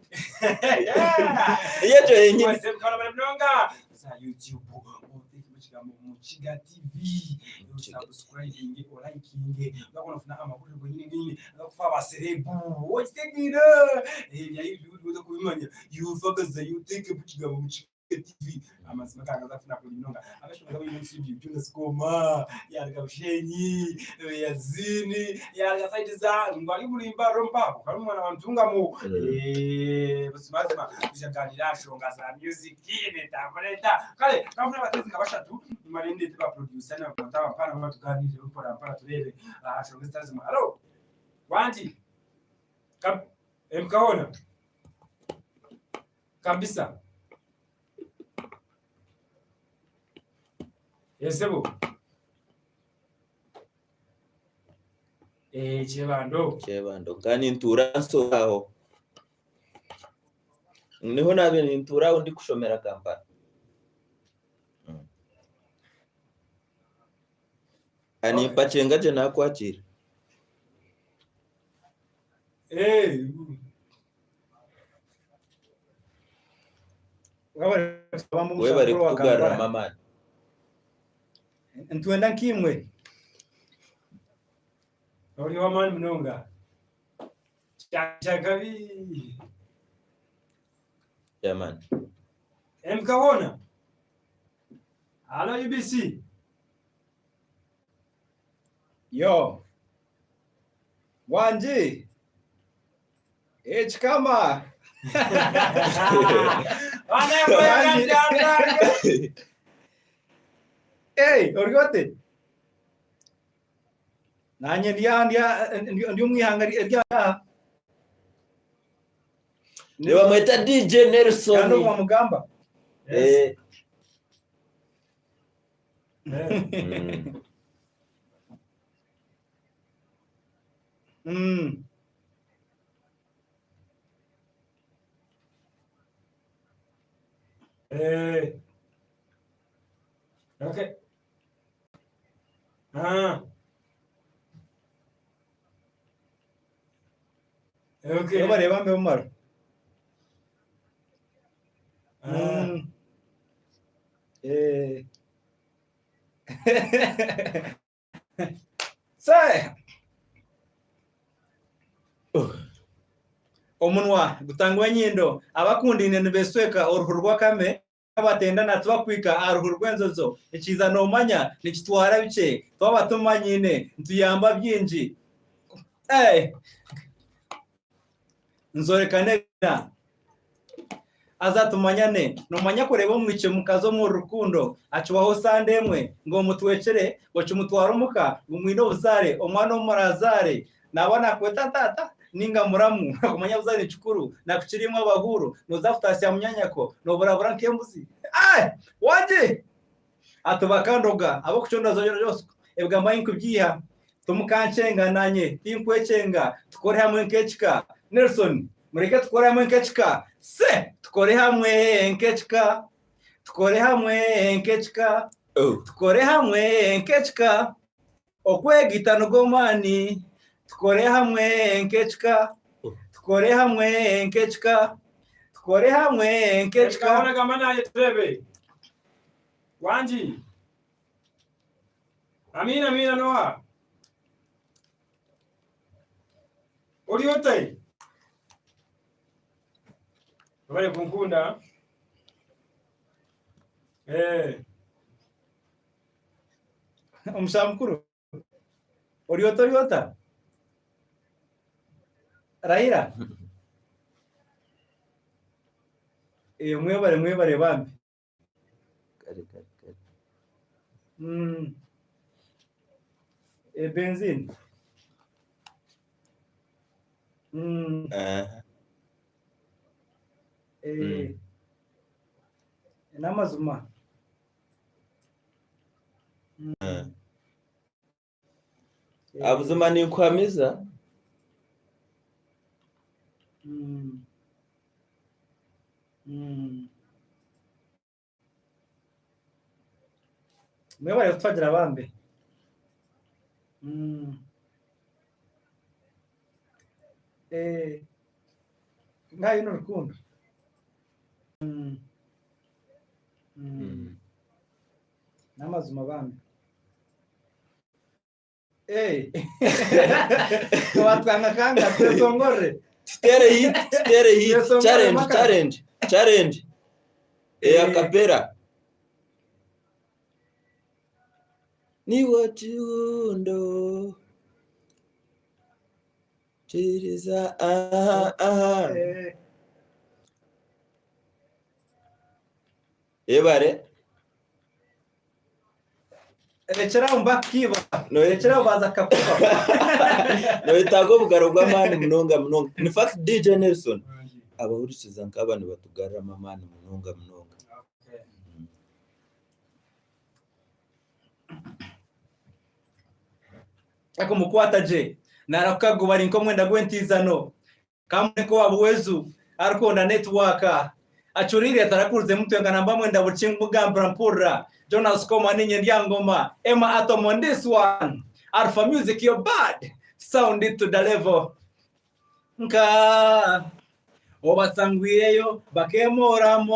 S6: yejo yenyine
S1: za YouTube Muchiga TV subscribing or liking bakona funa amakuru nyingi akufa baserebu otegire ya YouTube do kubimanya you focus you think Muchiga TV amazima kanga funa kulinonga abashobora kubimenya by'undaskoma yaragabushenyi yazini yagaside za ngwali bulimba rompa kandi umwana wantunga mu basibazima kujaganira shonga za music ine tabareta kale kafuna batezi kabashatu marinde tiba producer na kwata pana kwa tuganire upora para turebe shonga zitazima. Hello wanji mkaona kabisa yesebo
S6: chebando ngani nturanso aho niho nabe ntura undi kushomera Kampala ani pachenga je nakwachira wewe bari kutugara mama
S12: ntuenda nkimwe
S1: ori wa man mnonga chakavi
S6: jamani
S1: mkaona ala UBC
S12: yo wanji kama origote nanye ndio mwihangari erya
S6: ni bamwita DJ Nelson
S12: kandi kwa mugamba
S1: okay okay
S12: bareba mbe umaro sai omunwa gutangwa nyindo abakundine nibesweka oruhu rwakame abatenda natubakwika aruhu rwenzozo ikiza no manya nikitwara bice twabatumanyine ntuyamba byinji nzorekane azatumanyane nomanya kureba mwice mukazo mu rukundo acubaho sandemwe ngo mutwecere wacu mutwara umuka umwino uzare omwana umurazare nabona kweta tata ninga muramu kumanya uzari chukuru na kuchirimwa abahuru nozafutasi munyanyako no burabura nkembuzi waje atubakandoga abo kuchonda zo yose ebwamba inkubyiha tumukanchenga nanye tinkwecenga tukore hamwe nkechika Nelson mureke tukore hamwe nkechika se tukore hamwe nkechika tukore hamwe nkechika tukore hamwe nkechika okwegita nogomani tukore hamwe nkechika tukore hamwe nkechika tukore hamwe nkechika
S1: ona kama naye turebe wanji amina noa oriote bale kunkunda
S12: umshamkuru oriota Raira mwebare bambi benzine. N'amazuma.
S6: Abuzuma ni kwamiza.
S12: Mwewe twagira bambe. Ngayo n'urukundo. N'amazuma bambe. Watanga kanga tesongore.
S6: Tere hit challenge. Akapera. Ni wachiundo. Chiriza Ebare.
S12: Echera umbakiba. No echera baza kakupa.
S6: No itago bugarugwa mani munonga. In fact DJ Nelson abahurikiza nk'abantu batugarama mani munonga.
S12: Ako mukwata je narakago bari nko mwenda gwentizano kamwe ko abuwezu arkonda network achurire atarakuruze mtu yanganamba mwenda buchingu gambra mpura Jonas Koma ninye ndiangoma Emma Atom on this one Alpha Music your bad sound it to the level nka obasangwireyo bakemora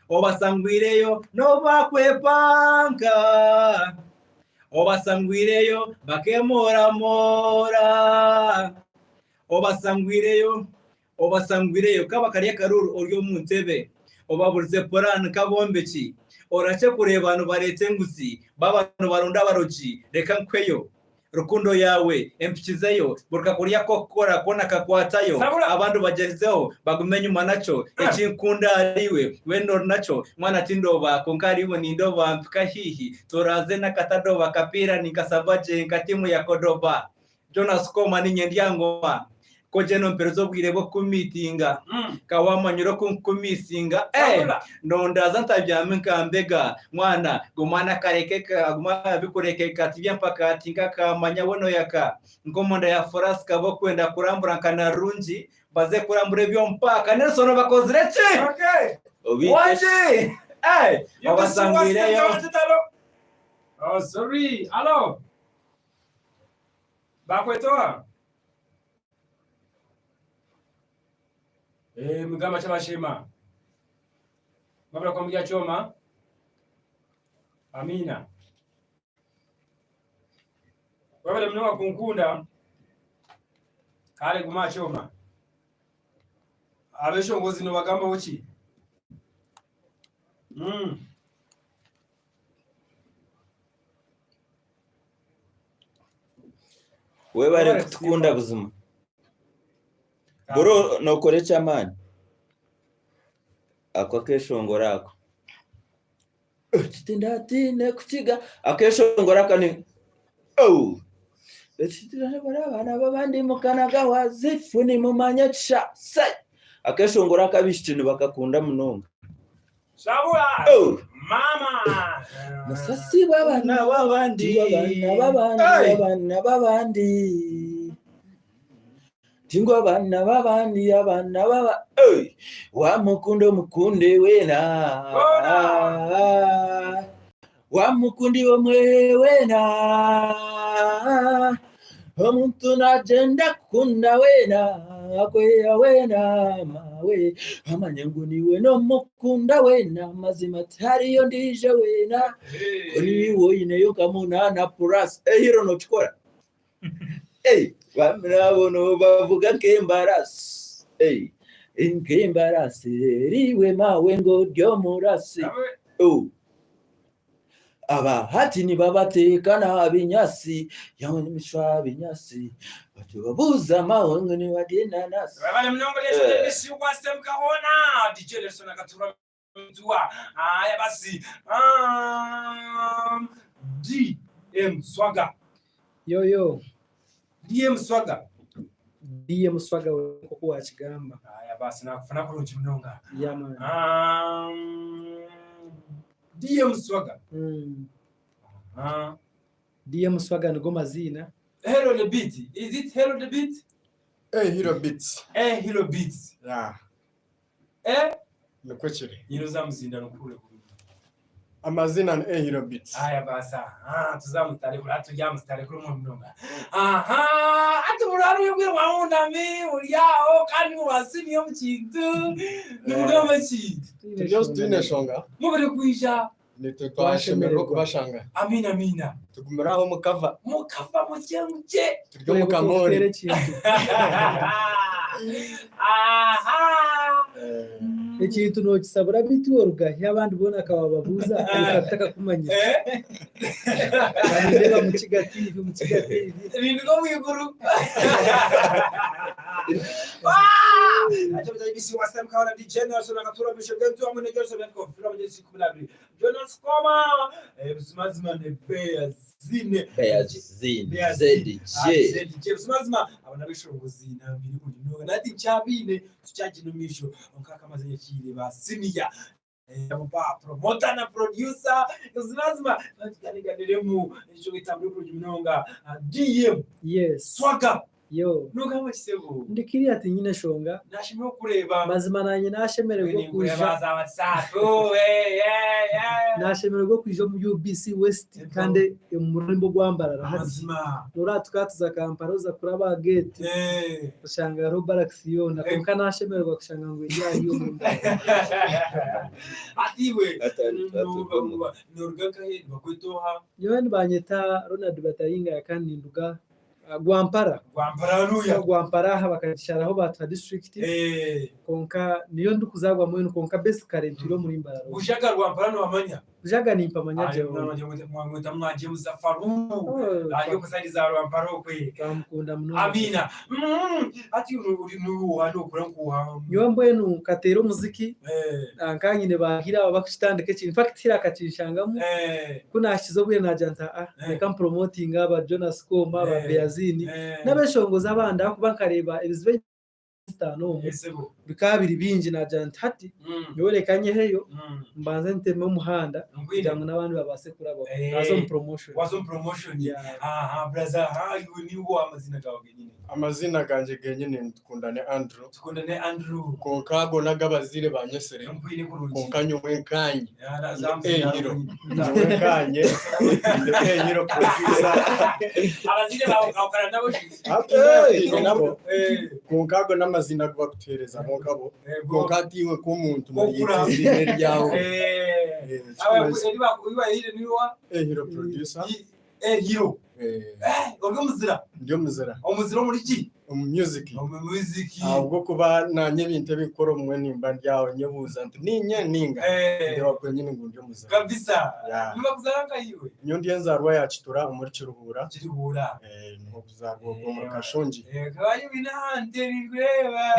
S12: obasangwireyo no bakwepanga obasangwireyo bakemora obasangwireyo kaba kariya karuru oryo muntebe obabuze porane kabombeki orache kureba abantu baretse ngusi babantu barunda baroji reka nkweyo rukundo yawe empikizeyo burka kuriya kokora kona kakwatayo abantu bagezeho bagumenya umanacho ekinkunda ariwe wendo nacho mwana tindoba konkariwe nindoba mpika hihi toraze na katadoba kapira nikasabaje nkatimu ya kodoba Jonas Koma ninye ndiangoma kojeno mperezo bwirebo kumitinga kawamanyuro kumisinga ndondaza ntabyame nkambega mwana gumana karekeka gumana bikurekeka tibya mpaka tinga kamanya wono yaka ngomonda ya forest kabo kwenda kurambura kana runji baze kurambure byo mpaka Nelson bakozirece waje abasangwireyo
S1: sorry allo bakwetoa mugamba cyabashima babura kwa mujya choma amina babura mno kunkunda kale guma choma abeshongozi no bagamba uchi
S6: we bari kutukunda buzima bro nokore chamani akwakeshongorako chitindatine kuchiga akeshongoraka ni chitindatine bana babandi mukanaga wazifuni mumanyacha sai akeshongoraka bishitini bakakunda munonga
S1: sabura mama
S6: nasasi babana babandi Tingo abana babandi abana baba wa mukunde wena wa mukundi wamwe wena omuntu najenda kunda wena akweya wena mawe amanyangu niwe no mukunda wena mazima tariyo ndije wena oni woyineyo kamunana plus hiro no chikora Bamrabono bavuga kembarasi inkembarasi riwe mawe ngo ryo murasi abahati ni babatekana abinyasi yawe nimishwa binyasi babuza mawe ngo ni wadina nasi
S1: babale mnongo lesho bisi wasemka hona DJ Nelson akatura mtua aya basi DM Swagger.
S13: Yo.
S1: DM Swagger.
S13: DM Swagger uko wakigamba.
S1: Aya basi nakufuna kurungi munonga.
S13: Yeah man.
S1: DM Swagger.
S13: DM Swagger ngo mazina.
S1: Hero the Beat. Is it Hero the Beat?
S14: Hero Beats.
S1: Hero Beats.
S14: Yeah. Nikwechiri.
S1: Yino zamuzinda nokule.
S14: Amazina ni Hero Beats.
S1: Aya basa. Tuzamutare kuri atujyamutare kuri munonga. Ati muraro yobwe waundami uriyaho kandi mubasini yo mukintu. Nimugamba ki?
S14: Tujyose tuneshonga.
S1: Mubere kuija.
S14: Nitwashemerwa kubashanga.
S1: Amina.
S14: Tugumiraho mukava.
S1: Mukava mucyenge.
S14: Turyo mukamori.
S13: Ikintu no kisabura bitworga y'abandi bona akabababuza akataka kumanya. Reba mu kigativi.
S1: Ibintu go mwiguru. Acha bisi wasem kaona DJ Nelson akatura bishogentu amwe ne Joseph and Coffee from the 12. Jonas Koma bizimazima ne Beyazine ZDJ bizimazima abana bishongozi na biri kunyuga nati cyabine tucyakinumisho nkaka mazanye kire basimiya promoter na producer bizimazima tuganiganiremu icyo bitambye kuri munonga DM Swagger.
S13: Yo
S1: nugamba kisebo
S13: ndikiri ati nyine shonga
S1: nashimye kureba
S13: mazima nanye nashemererwa kuja
S1: baza WhatsApp
S13: nashemererwa kuja mu UBC West kandi umurimbo gwambarara
S1: mazima
S13: nuratuka tuza Kampala uza kuraba gate ushanga Robaraxion nakonka nashemererwa kushanga ngo iyo mu
S1: atiwe nurugaka he bakwitoha
S13: yo banyeta Ronald Batayinga kandi nduga Gwampara
S1: nuya
S13: Gwampara bakasharaho batwa district konka niyo ndukuzagwa mu konka best current iro muri Mbararo
S1: ushaka Gwampara no amanya
S13: ujaga nimpa manyaje
S1: mwamwita mwaje muzafaru ayo kusaidiza Gwampara kwe
S13: kamukunda muno
S1: Amina ati uri nuwa kurankuwa
S13: yombo enu katero muziki ankanyine bahira bakishitandike in fact hira kacishangamo kuna shizo bwe najanta reka promoting aba Jonas Koma aba Beyazini n'abeshongoza abandi ako bankareba ibizibe no bikabiri binji najanta hati yorekanye heyo mbanze nteme umuhanda kugira ngo nabandi babase kurabo wazo promotion brother you amazina gawe nyine
S14: amazina ganje genyine tukundane Andrew konkago nagabazire banyesere konkanywe kanye hero producer
S1: abazire bawo kakara
S14: nabo konkago n'amazina gwakutereza mugabo konkatiwe ko umuntu muri ryawo hero producer
S1: hero umuzira muri ki
S14: music ahubwo kuba nanye binte bikoro mwe nimba ryawo nyebuza ninye ninga ndewa kwenyine ngo ndio muzira
S1: kabisa niba kuzaranga yiwe
S14: nyondi yanzarwa yacitura umuri kiruhura niho kuzarwa mu kashonji
S1: kabaye binahante bireba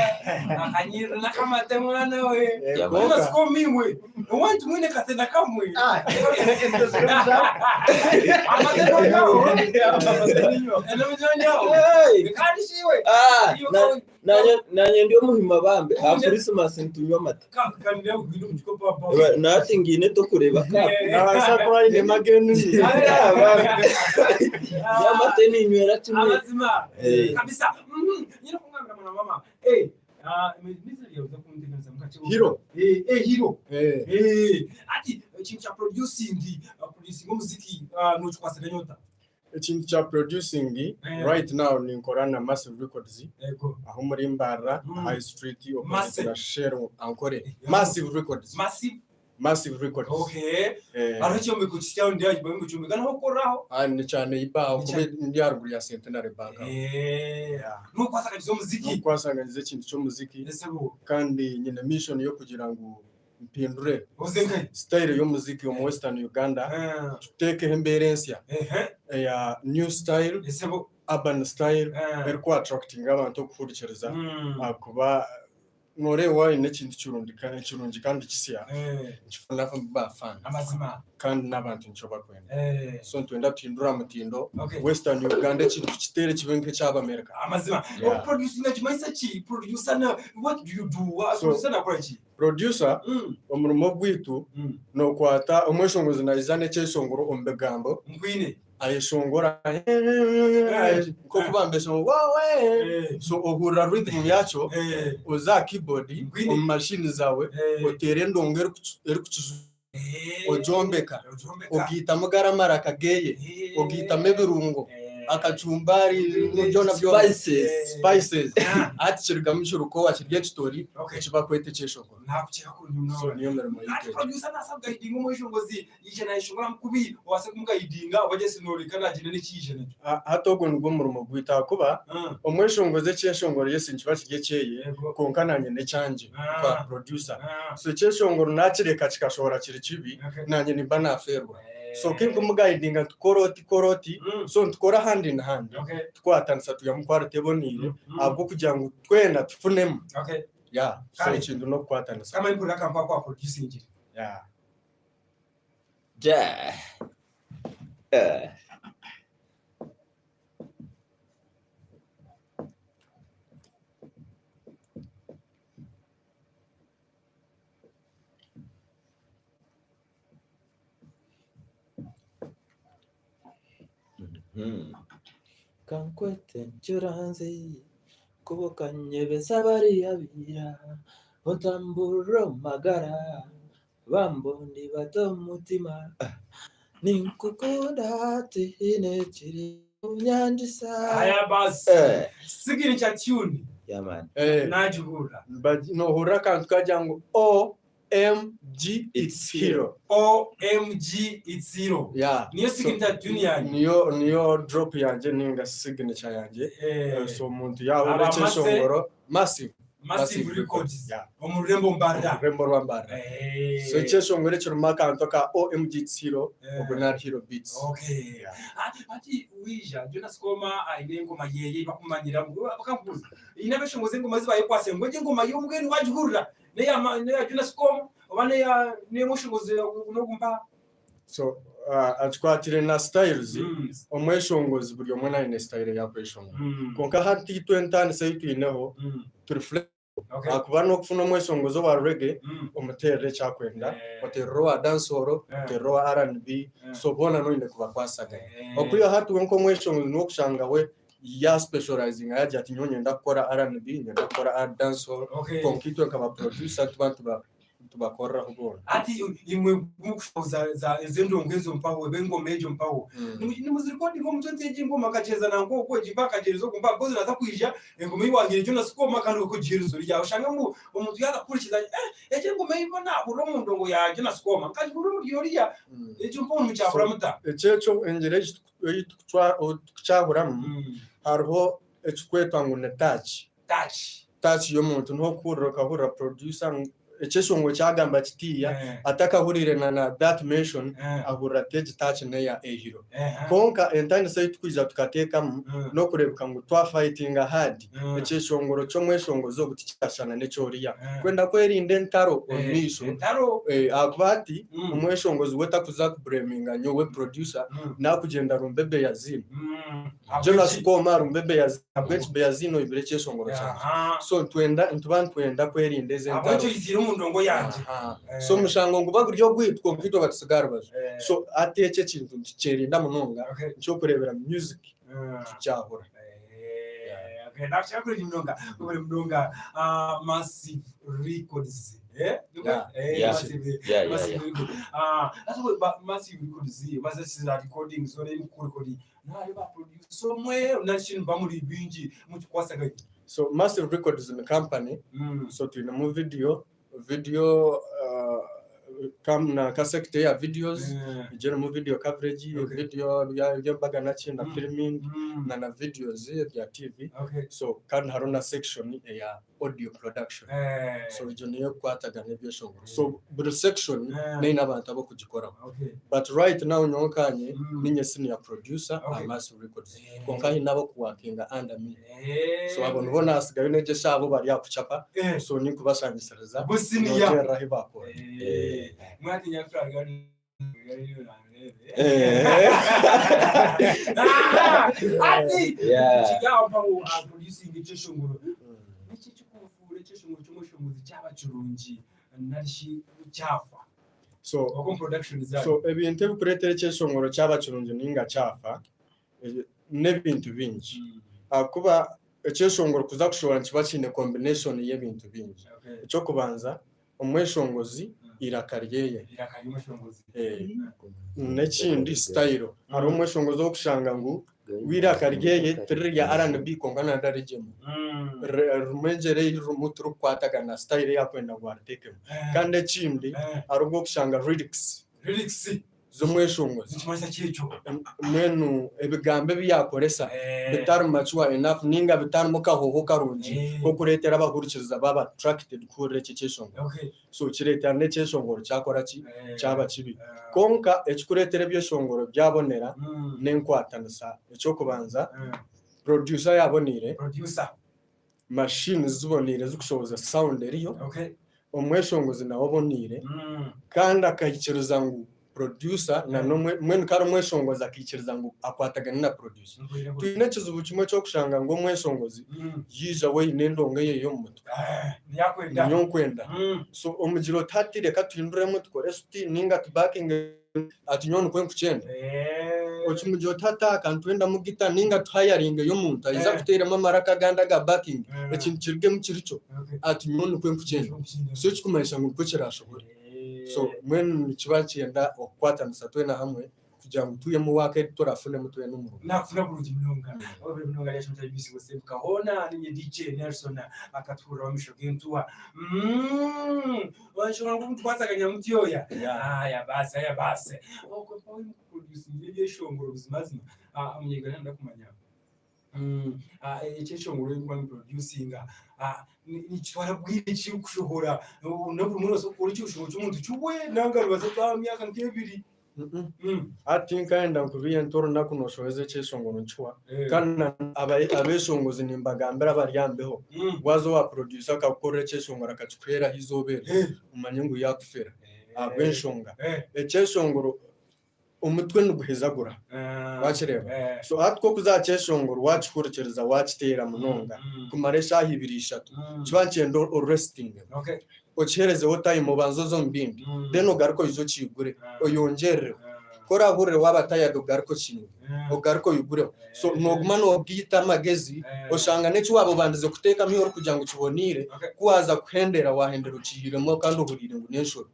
S1: akanyira nakamate mwana we kuma skomimwe wantu mwine katenda kamwe
S6: nanye ndio muhima bambe Christmas ntunywa amata nati ngine to kureba ka
S14: nabasa kwa ine magenu
S6: amata ni nywera kimwe
S1: kabisa nyine kumwambira mama
S14: hero
S1: ati ikintu cha producing umuziki no twasega nyota
S14: ikintu cha producing right now ni nkorana Massive Records aho muri Mbara High Street opposite share ankore Massive Records
S1: aracho mekuchya ndi aje bamwe cyumika naho koraho
S14: ni cyane ibaho kube ndi haruguru ya Centenary Bank
S1: nuko asanganyije umuziki
S14: ikintu cyo muziki kandi nyine mission yo kugira ngo mpindure style yo muziki yo mu Western Uganda tuteke hemberensia ya new style urban style berko attracting abantu kukurikiriza kuba norewa inekintu kirungi kandi kisya kifuna bafana
S1: amazima
S14: kandi n'abantu nco bakwenda so twenda tuhindura mutindo Western Uganda ekintu kitere kibenke cy'aba America
S1: amazima producing kimaisa ki producer na what do you do producer na kwa ki
S14: producer omurimo gwitu no kwata omweshongozi na izane cyeshongoro ombegambo
S1: ngwine
S14: ayeshongora ko kubambesha wawe so ohura rhythm yacho oza keyboard o machine zawe otere ndongo eri kuchuzu ojombeka ogita mugaramara kageye ogita mebirungo akachumbari mujona byo spices ati chirigamishuru ko wachirye chitori chiba kwete cheshoko
S1: nakuchira ko nyumno
S14: so niyo merimo
S1: yike producer nasabwa idinga mweshongozi yije na ishongora mkubi wase kumga idinga waje sinori kana jine n'ikije ne
S14: hatogo ngo murimo gwita kuba omweshongoze cheshongoro yesi nchiba kige cheye konkananye ne chanje kwa producer so cheshongoro nakireka kikashora kiri kibi nanye nimba naferwa so kintu mugaidinga tukoroti so tukora hand in hand twatanisa tuyamukwara tebonire abwo kugira ngo twenda tufunemo so ikintu no kwatanisa
S1: kama impura kampa kwa producing
S6: Kankwete ncuranze kuboka nyebeza bariyabira otamburo magara bambondi bato mutima ninkukunda tine chiri unyandisa
S1: aya bas sigiri cha tune
S6: man
S1: najugura
S14: no hura kantu kajango OMG it's hero.
S1: OMG it's hero. Niyo signature tune yanje.
S14: Niyo drop yanje ninga signature yanje. So muntu yaho receshongoro massive
S1: records. Omurembo mbara.
S14: Rembo rwambara. So cheshongore chirumaka antoka OMG it's hero. Ogonar hero beats.
S1: Okay. Ati wija Jonas Koma aine ngoma yeye bakumanyira bakambuza. Inabeshongoze ngoma zibaye kwase ngoje ngoma yo mugeni wajugurira. Neya Jonas Koma obane ya nemoshongoze unogumba.
S14: So atkwatire na styles omweshongozi buri omwe na style ya kweshongo konka hati 20 saitu ineho to reflect akuba no kufuna omweshongozo wa reggae omutere cyakwenda otero wa dancehall otero wa R&B so bona no ine kuba kwasaga okuya hatu nko omweshongozi no kushanga we ya specializing aje ati nyonye ndakora R&B ndakora dancehall konkitwe kaba producer tubantu tubakora ubona
S1: ati imwe mukushoza za ezendongezo mpaho bengo mejo mpaho ni muzirikodi ngo mutente ingoma kacheza na ngo ko jibaka jerezo kumba kozi naza kuija ngoma yiwangire cyo nasukoma kandi ko jerezo rya ushanga mu umuntu yakakurikiza eje ngoma yibona uro mu ndongo ya je nasukoma kandi uro mu yoriya ejo mpo mu cyahura muta
S14: echo engere cyahura hariho echikwetwa ngo ne touch yo muntu no kuroka hura producer echeshongo cyagamba kitiya atakahurire na that mention ahura teje touch na ya hero konka entine site kwiza tukateka no kurebuka ngo twa fighting hard echeshongoro cyo mweshongozo gutikashana necoriya kwenda kwerinde ntaro onisho akubati umweshongozo weta kuza kubreminga nyowe producer na kugenda rumbebe yazino Jonas Koma rumbebe yazino abwech beyazino ibirecheshongoro cyane so twenda kwerinde zentaro
S1: ndongo yanje
S14: so mushango ngo baguryo gwitwo mfito batisigara baje so ateke kintu cerinda munonga cyo kurebera music cyahura
S1: nakshakuri mnonga uri mnonga Massive Records Massive Records bazasiza recording so ne mukurikodi nari ba produce so mwe unashin bamuri binji mukwasanga
S14: so Massive Records is a company so tuna mu video na sector ya videos ijere mu video coverage video ya bagana na filming na videos ya TV so kandi harona section ya audio production so ijo niyo kwataga n'ibyo shongoro so buri section ni n'abantu abo kugikora but right now nyokanye ninye senior producer amass records konkahi nabo kuwakinga under me so abo nubona asigaye neje shabo bari yakuchapa so ni kubashangisiriza
S1: businiya
S14: rahi bakora
S1: mwati nyafraga ati chigamba mu producing icyeshongoro iki cyukuvura icyeshongoro cy'umushumuzi cy'abacurungi narishi cyafa
S14: so
S1: production is
S14: so ebintu bikuretera icyeshongoro cy'abacurungi ninga cyafa n'ebintu bingi kuba icyeshongoro kuza kushobora kiba kine combination y'ebintu bingi cyo kubanza umweshongozi irakaryeye n'ekindi style hari umweshongozi wo kushanga ngo wirakaryeye tiri ya R&B kongana ndarijemo rumengere rumuturu kwataga na style yakwenda gwarteke kandi ekindi hari ubwo kushanga lyrics z'umweshongozi
S1: zikimasa cyecho
S14: mwenu ebigambe byakoresa bitari mature enough ninga bitari mukahoho karungi ko kuretera abagurikiza baba attracted kure cyeshongoro so kiretera n'cyeshongoro cyakora cyaba kibi konka ekikuretera byeshongoro byabonera n'enkwatanisa icyo kubanza producer yabonire machine zibonire zikushoboza sound eriyo umweshongozi nawo bonire kandi akayikiruza ngo producer na mwenu karo mweshongoza akikiriza ngo akwataga na producer tuyinekiza ubukimwe cyo kushanga ngo mweshongozi yija we nendonga ye yo mutwe
S1: yakwenda
S14: nyonkwenda so omugiro tatire katinduremo tukore suti ninga backing atinyone kwen kuchenda ochimugiro tata kantwenda mugita ninga twayaringa yo muntu ayiza kuterema maraka ganda ga backing ekintu kirge mu kiricho atinyone kwen kuchenda so kikumanisha ngo kuchirashobora so when chibachienda okwatanisa twena hamwe kugira ngo tuyemo wake turafune mutwe n'umuru
S1: nakufuna kurugi munonga obe munonga yasho cyabisi bose bukahona ni DJ Nelson akatura wamisho gentua wanshobora kumutwasaganya mutiyoya ya base oko poyi producing yeshongoro bizimazima amyegana ndakumanya icyeshongoro y'ingwa producing ni cywara bwire cyo kushohora no buri munsi ukora icyushongo cy'umuntu cyuwe nangarubaza kwa myaka nk'ebiri
S14: ati kaenda kubiye ntoro nakunoshoweze cyeshongoro cywa kandi abeshongozi nimbagambira baryambeho wazo wa producer akakora cyeshongoro akacyera hizobere umanye ngo yakufera abeshonga cyeshongoro umutwe nuguhezagura wakireba so atko kuzacyeshongoro wacikurekereza wacitera munonga kumaresha hibirisha cyancendo resting ochereze time mubanzo zombindi then ogarko izo cigure oyongere kora hure wabataya dogarko chinwe ogarko yugure so nogumano obwita magezi oshanga nechi wabo bandize kuteka mihoro kugira ngo kibonire kuwaza kuhendera wahendera ukihiremo kandi uhurire ngo nensho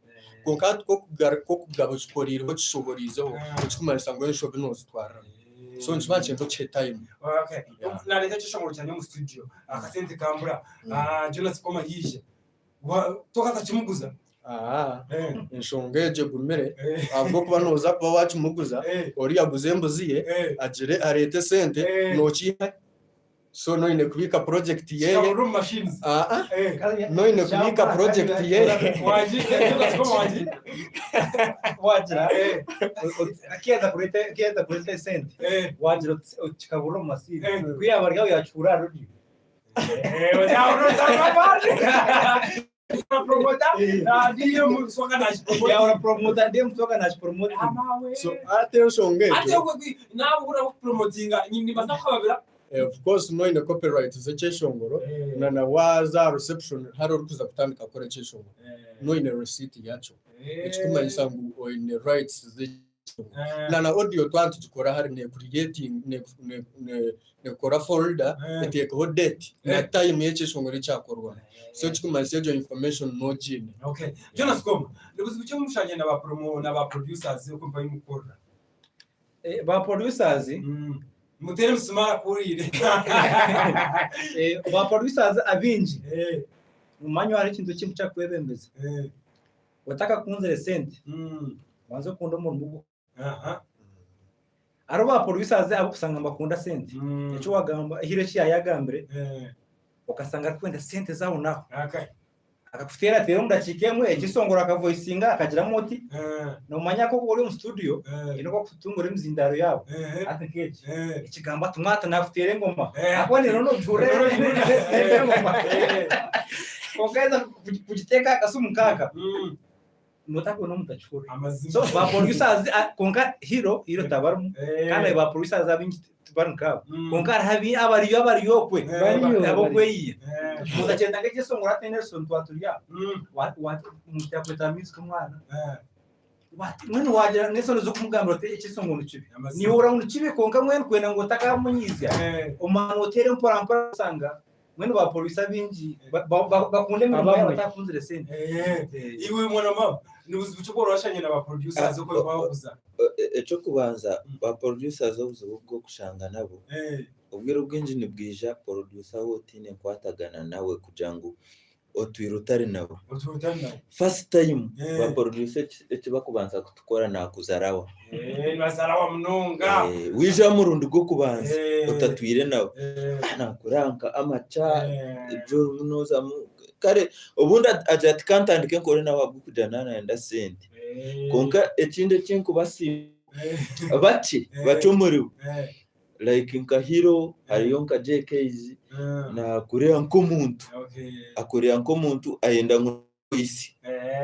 S14: konkati ko kugabo kikorire ho kishoborizeho ukikumarisa ngo ensho binozitwara so nchibache ndo che time
S1: na leta cyeshongoro cyane mu studio akasente kambura Jonas koma yije toka tachimuguza
S14: inshongeje gumere abwo kuba noza kuba wachimuguza ori yaguze mbuziye agire arete sente nochiha so no ine kubika project yeye no ine kubika project yeye
S12: wajira akiza kurete sente wajira chikaburo masiri kuya bari yawe yachura rudi
S14: so attention of course no in the copyright is a cheshongoro na waza reception haro kuza kutandika kore cheshongoro no in the receipt yacho ikikumanyisa ngo in the rights na audio twantu tukora hari ne creating ne kora folder eteka ho date na time yecheshongoro cyakorwa so chikumanyisa jo information no gene
S1: Jonas Koma lebuzi bucyo mushanye na ba promo na ba producers uko mpa imukora
S12: ba producers
S1: mutere musumara kurire
S12: ba producers abinji umanya hari ikintu kimwe cyakwebembeza wataka kunzere sente wanze kunda umuntu aroba producers abo kusanga bakunda sente echo wagamba hire cya yagambire ukasanga kwenda sente zawo naho akakufitera tero mudakikemwe ekisongora akavoicinga akagira moti no manya ko uri mu studio inoko kutungura imizindaro yabo ati keje ikigamba tumwata nafutere ngoma akone no jure ngoma okaza kujiteka kasumu kaka notako no mutachura so ba producers konka hero tabarumu kana ba producers abingi tubaruka konka habi abariyo kwe abo kwe mudagenda ngeke songora Nelson twaturia what mutakweta music mwana mwene waje Nelson zo kumugambira ati ikisongono kibi ni ura unukibi konka mwene kwena ngo takamunyizya umwana otere mpora sanga mwene ba polisi abingi bakunde mirimo batakunzire sente
S1: iwe mwana mama nibuzi bucokoro washanye na ba producers zo ko babuza
S6: eco kubanza ba producers zo bwo kushanga nabo ubwira ubwinji ni bwija producer wotine kwatagana nawe kujangu otwirutari nabo first time ba producer etiba kubanza kutukora na kuzarawa
S1: bazarawa munonga
S6: wija murundi gwo kubanza utatwire nawe nakuranka amacha ibyo munoza kare ubundi ajati kantandike nkore nawe bwo kujana na enda sente konka ekinde kinko basi bachi bacomuriwe like nka hero hariyo nka JKZ na kurea nkomuntu akorea nkomuntu ayenda nk'isi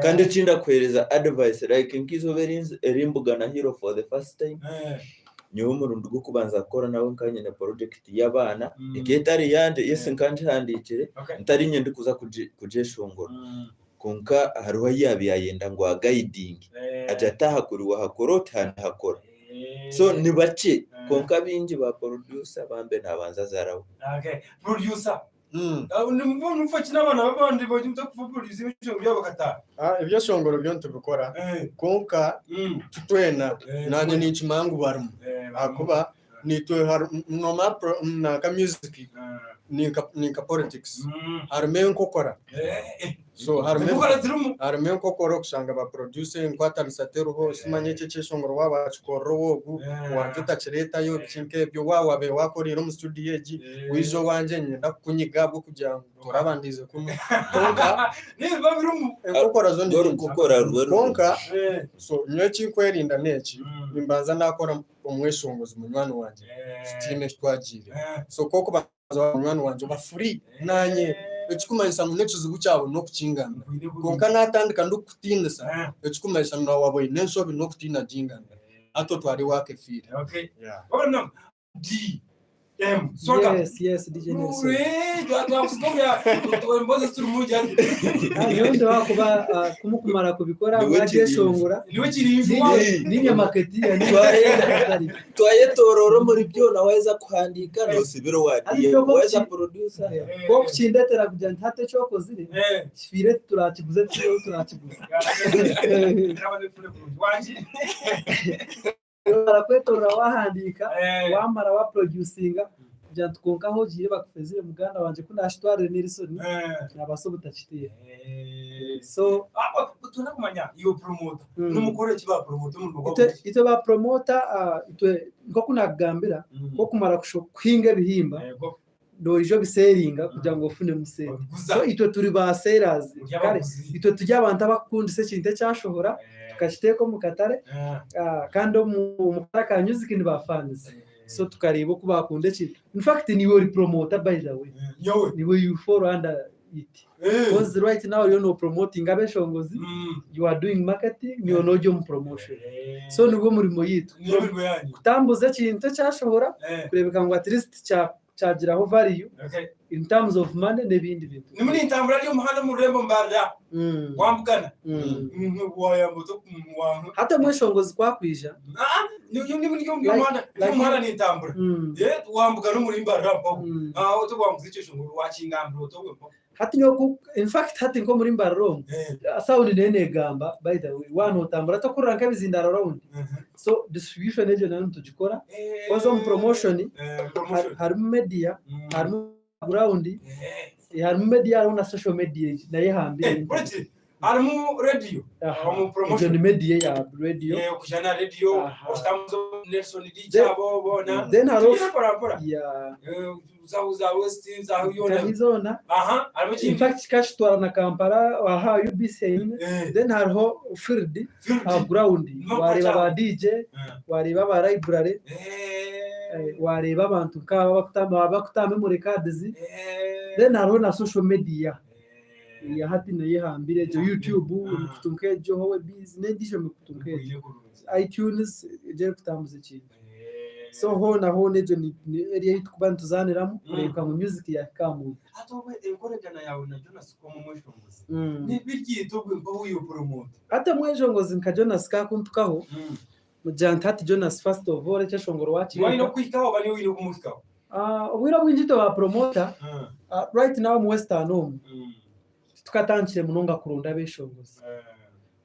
S6: kandi cinda kwereza advice like nkizo erimbuga na hero for the first time nyo murundi gwo kubanza akora nawe nkanye na project y'abana iketari yanje yese nkanje handikire ntari nyende kuza kujeshongora konka hariho yabi yayenda ngo guiding ajataha kuri wa hakorota hakora so ni bace konka bingi ba producer bambe nabanza zarawo
S1: producer ni mfaki n'abana babandi bajye producer ibyo byabo kata
S14: ibyo shongoro byo ntubikora konka tutwena nanye ni ikimangu barimo akuba nitwe no mapro na ka music ni ka politics harmen kokora so harmen kokora kushanga ba producer nkwatanisa ho simanye cyeshongoro waba chikoro wogu wajita chireta yo cinke byo wabe wakorira mu studio eji wizo wanje nyenda kunyiga bwo kujya turabandize kumwe konka
S1: ni babirumu
S14: kokora zo ndi
S6: kokora
S14: konka so nyochi kwerinda neki nimbaza nakora umweshongozi munywano wanje stime twagire so koko baza munywano wanje ba free nanye ekikumanyisa munekizo bucyabo no kukingana konka natandika ndukutinisa ekikumanyisa no waboye nenso bi no kutina jingana ato twari wake fire
S1: no soka
S13: yes DJ Nelson
S1: mboze turumuja
S13: ndio wakuba kumukumara kubikora waje shongora
S1: niwe kirivu
S13: ninye maketi
S6: twaye tororo muri byo naweza kuhandika no sibiro wadi weza producer
S13: ko kucindetera kujya ntate cyoko zire fire turakiguze barakwetora wahandika wamara wa producinga bya tukonkaho giye bakufezire muganda wanje kunashitware Nelson nabasobuta chitiye so
S1: tunakumanya iyo promoter numukore kiba promoter mu rwego
S13: ito ba promoter itwe ngo kunagambira ko kumara kwinga bihimba do ijo biseringa kugira ngo ufune museri so ito turi ba sellers kare ito tujya abantu abakundise kinte cyashohora tukashiteko mu Katare kandi mu Karaka music ni ba fans so tukareba ko bakunde ki in fact ni we promoter by the way ni we you follow under it because right now you know promoting abeshongozi you are doing marketing ni onojo mu promotion so ni go murimo yitu kutambuza kintu cyashohora kurebeka ngo at least chagiraho value in terms of money n'ibindi bintu
S1: ni muri intambara yo muhanda mu rembo mbarya wambugana waya moto kumwangu
S13: hata mweshongozi kwakwija
S1: ni muri yo muhanda ni intambara wambugana muri mbarya oto wambuze cyeshongoro wakingambiro to wempo
S13: hati nyoko in fact hati ngo muri mbarro sound nene gamba by the way one utambara to kuranka bizindara round so distribution ejo nanu tujikora kozo promotion hari media hari ground hari media na social media na yehambye
S1: Harimo radio mu promotion
S13: ni media ya radio
S1: kujana radio ostamuzo Nelson DJ abo bona
S13: then haro
S1: ya za west za yona
S13: hizona
S1: harimo
S13: in fact kashitwara na Kampala aha UBC then haro field ground wareba ba DJ wareba ba library wareba abantu bakutama muri cards then haro na social media ya hati na yehambire jo YouTube kutunke jo howe business disho mkutunke iTunes je kutambuze kintu so ho na ho nejo ni area yitkubantu zaniramo kureka mu music ya kamu
S1: atowe ekorejana yawe na Jonas ko mu mweshongozi ni biryitogwe mbo uyu promote
S13: ata mweshongozi nka Jonas ka kumpukaho mujanta ati Jonas first of all cyo shongoro wachi
S1: wino kwikaho bani wino kumufikaho
S13: ubwira bwinjito wa promoter right now mu Western home tukatangire munonga kurunda beshongozi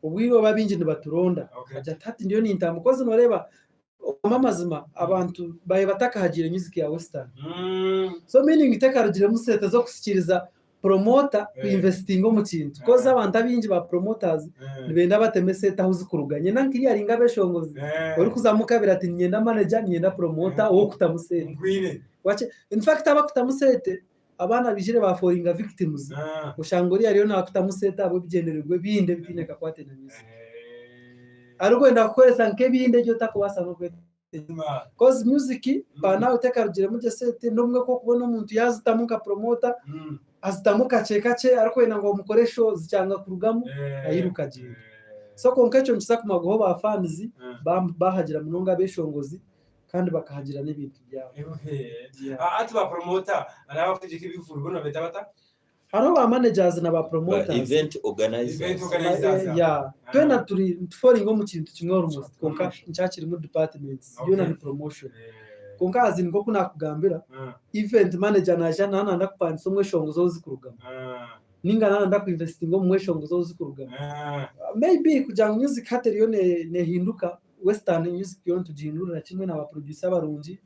S13: ubwiro babinje ntibaturonda aja tati ndiyo ni intamukozi noreba amamazima abantu baye batakahagire music ya Western so meaning itakarugire musete zo kusikiriza promoter investing mu kintu koza abantu abinje ba promoters nibenda batemese tahuzi kuruganye nankiri ari ngabeshongozi uri kuzamuka birati nyenda manager nyenda promoter wo kutamusete wache in fact abakutamusete abana bijire ba foringa victims ushangori ariyo nakutamuseta abo bigenererwe binde bitineka kwate na music ariko ndakoresa nke binde cyo takubasa no kwete cause music bana utekarugire muje sete nomwe ko kubona umuntu yazitamuka promoter azitamuka chekache ariko ngo mukoresho zicyanga kurugamo ayiruka je so konkecho nchisa kumagoho ba fans bahagira munonga beshongozi kandi bakahagira n'ibintu byabo
S1: ati ba promoter arabafije kibifuru bono betabata
S13: haro ba managers na ba promoters
S6: event organizers
S13: ya twena turi foringo mu kintu kimwe almost konka ncyakiri mu departments yona ni promotion konka azini ngo kuna kugambira event manager naje nana ndakupanisa umwe shongo zo zikurugama ninga nana ndakuinvestinga umwe shongo zo zikurugama maybe kujanga music hateri yone ne hinduka Western music yon tujindura na kimwe na ba producer barungi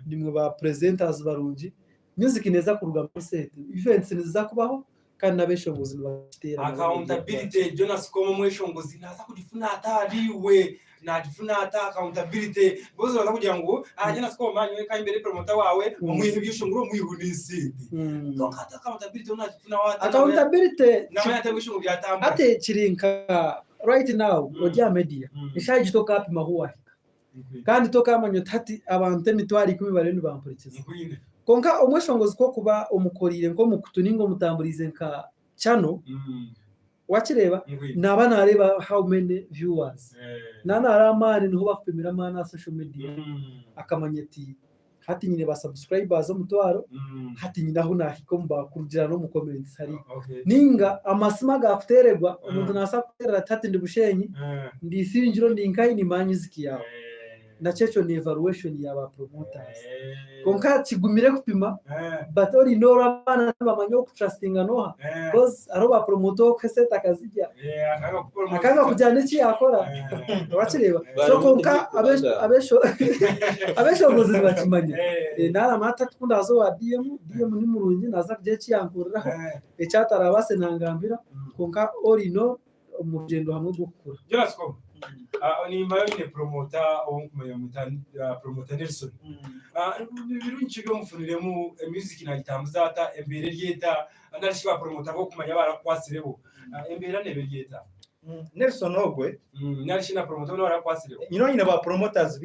S13: nimwe ba presenters barungi music neza kuruga mu set events neza kubaho kandi nabeshongozi batera
S1: accountability Jonas ko mu mweshongozi naza kudifuna atariwe na difuna ata accountability bozo bakakugira ngo Jonas ko manyo ka imbere promoter wawe umwihe byishonguro mwihunisi donc ata accountability unadifuna wata
S13: accountability
S1: na mata byishongo byatamba
S13: ate kirinka right now odia media ishaje toka hapi mahuwa kandi toka amanyo tati abantu mitwari 10 barenu bampurikiza konka umweshongozi ko kuba umukorire ngo mukutuningo mutamburize nka channel wakireba nabana areba how many viewers nana aramani niho bakupimira mana social media akamanyeti hati nyine ba subscribers mutwaro hati nyine aho nahiko mbakurujira no mu comments hari ninga amasima gakutererwa umuntu nasa kuterera tati ndibushenyi ndisinjiro ndinkai ni music yawe na checho ni evaluation ya ba promoters konka kigumire kupima but ori no bana bamanyo ku trustinga noha because aro ba promoter kweseta kazijya akanga kujana iki akora wakireba so konka abesho muzi bakimanya nara mata tukunda zo wa DM ni murungi naza kuje kiyankurira ecyatara base ntangambira konka ori no umugendo hamwe gukura
S1: Jonas ko ni mayo ni promoter kumenya mutani promoter Nelson birunchiro mufunire mu music na gitamuzata embere ryeta analishiba promoter ko kumenya barakwasirebo embere nebe ryeta
S12: Nelson ogwe
S1: nalishina promoter barakwasirebo
S12: nyine ba promoters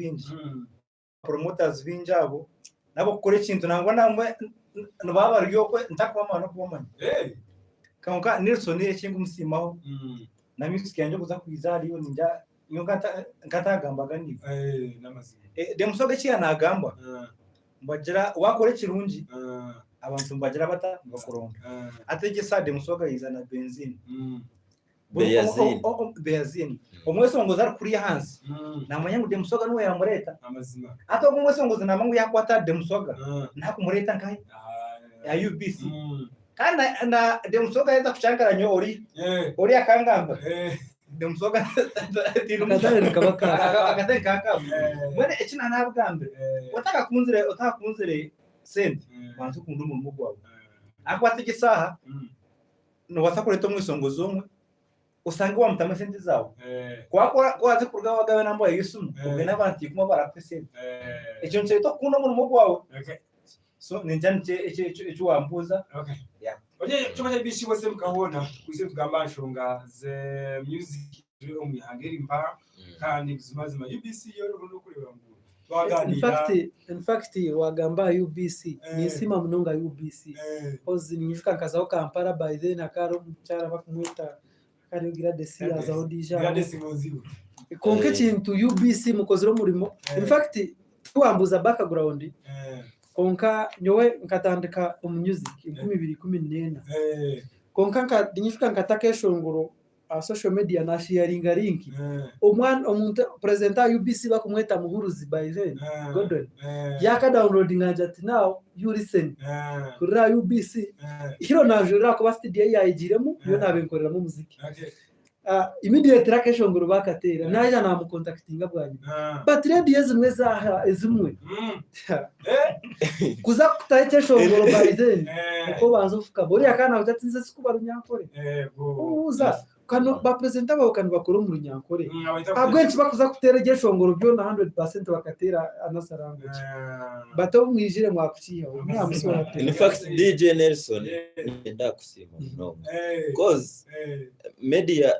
S12: binji abo nabo kukore kintu nangwa namwe nababariyo ko ntakwama no kubamanya kanka Nelson yekinga umusimaho na music yanjye kuza kwizari yo ninja ngatagambaga ni
S1: namazina
S12: demusoga cya nagamba mbagira wakore kirungi abantu mbagira bata bakoronga ategesa demusoga izana benzine benzine umwesongo zari kuri hansi namanyangu demusoga nuwe yamureta
S1: amazina
S12: ato umwesongo namangu yakwata demusoga nakumureta nkai ya UBC kandi na demusoga yeza kuchangaranyo ori akangamba demusoga
S13: kadare kabaka
S12: akatari kaka mwene ekina nabwambe utakunzire sente wanze kunda umuntu mugwawe akwategesa no wasakoreto mwisongozo umwe usanga wamutama sente zawe kwa wazi kurga wagawe nambo yisumu ubena banti kuma barakwese icyo nce to kuno mu gwawe so ninjanje icyo wambuza
S1: yeah oje choma bishi bose mukabona kuze kugamba nshonga ze music yo muyangera impa kandi bizimazima UBC yo no kureba ngo
S13: in fact wagamba UBC nisima mnonga UBC ozi nishuka kazaho Kampala by then akaro mchara bakumwita karigira desi za odija
S1: gradesi mozibu
S13: konke kintu UBC mukozero murimo in fact twambuza background konka nyowe nkatandika music 2014 konka nkadinyifuka nkataka shongoro social media na sharinga link omuntu presenter UBC bakumweta muhuruzi by then Godwin yaka downloading ati now you listen kura UBC hiro najura ko studio yayigiremo yo nabenkorera mu muziki immediate track shongoro bakatera naje namu contactinga bwanyu but radio zimwe za ezimwe kuza kutaite shongoro by then uko banzofuka bori akana utatinze sikuba runyankore uza kano ba presenter babo kanu bakora mu runyankore abwenshi bakuza kutera geshongoro byo na 100% bakatera anasarango bato mwijire mwakuciya umya musora
S6: in fact DJ Nelson ndakusima no cause media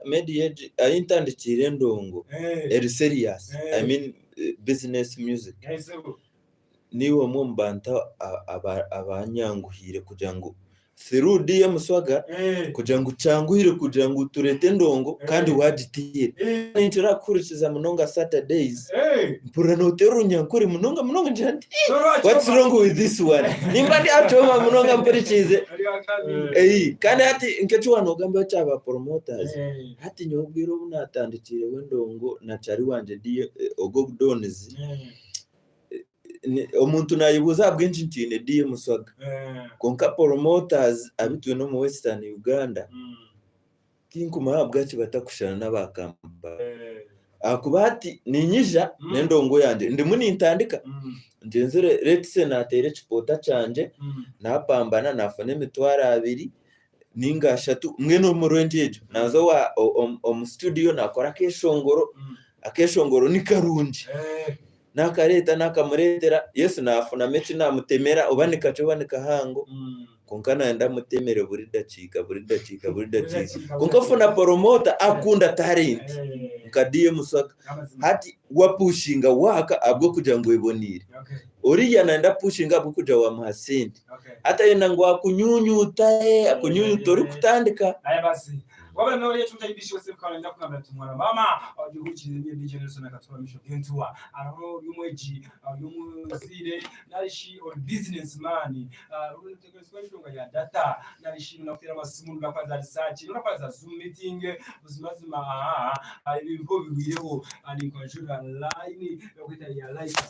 S6: intandikire ndongo eri serious I mean business music niwo mumbanta abanyanguhire kugira ngo through DM Swaga kugira ngo canguhire kugira ngo turete ndongo kandi waditire nitira kurikiza munonga Saturdays mpura no terunyankore munonga njandi what's wrong with this one nimbandi atoma munonga mpurikize kandi ati nkecu wanogamba cyaba promoters ati nyobwiro bunatandikire wendongo na cari wanje ogogdonizi omuntu nayibuza bwinshi ntine DM Swaga konka promoters abitwe no mu Western Uganda kinkuma bwaci batakushana n'abakamba akubati ninyija nendongo yanje ndi muni ntandika ndenzere retse natere chipota canje napambana nafane mitwara 2 ninga 3 mwe no murenjeje nazo wa om studio nakora akeshongoro ni karunji nakareta nakamuretera Yesu nafuna mechi namutemera ubanika cyo banika hango konkana enda mutemere buri dacika konkafuna promoter akunda talent nkadiye Musaka hati wapushinga waka abwo kuja ngo ibonire oriya nanda pushinga abwo kuja wa mahasenti hata yenda ngo akunyunyuta uri kutandika
S1: aya basi waba nore tutayibishi wose kwanda kunabira tumwana mama agihukize nye DJ Nelson akaturamisha gentua aho yumweji yumuzire narishi or businessman urutegerezo ya data narishi nakira amasimu ngakwaza research ngakwaza zoom meeting uzimazima ibintu bibireho ani konjura line yokwita ya live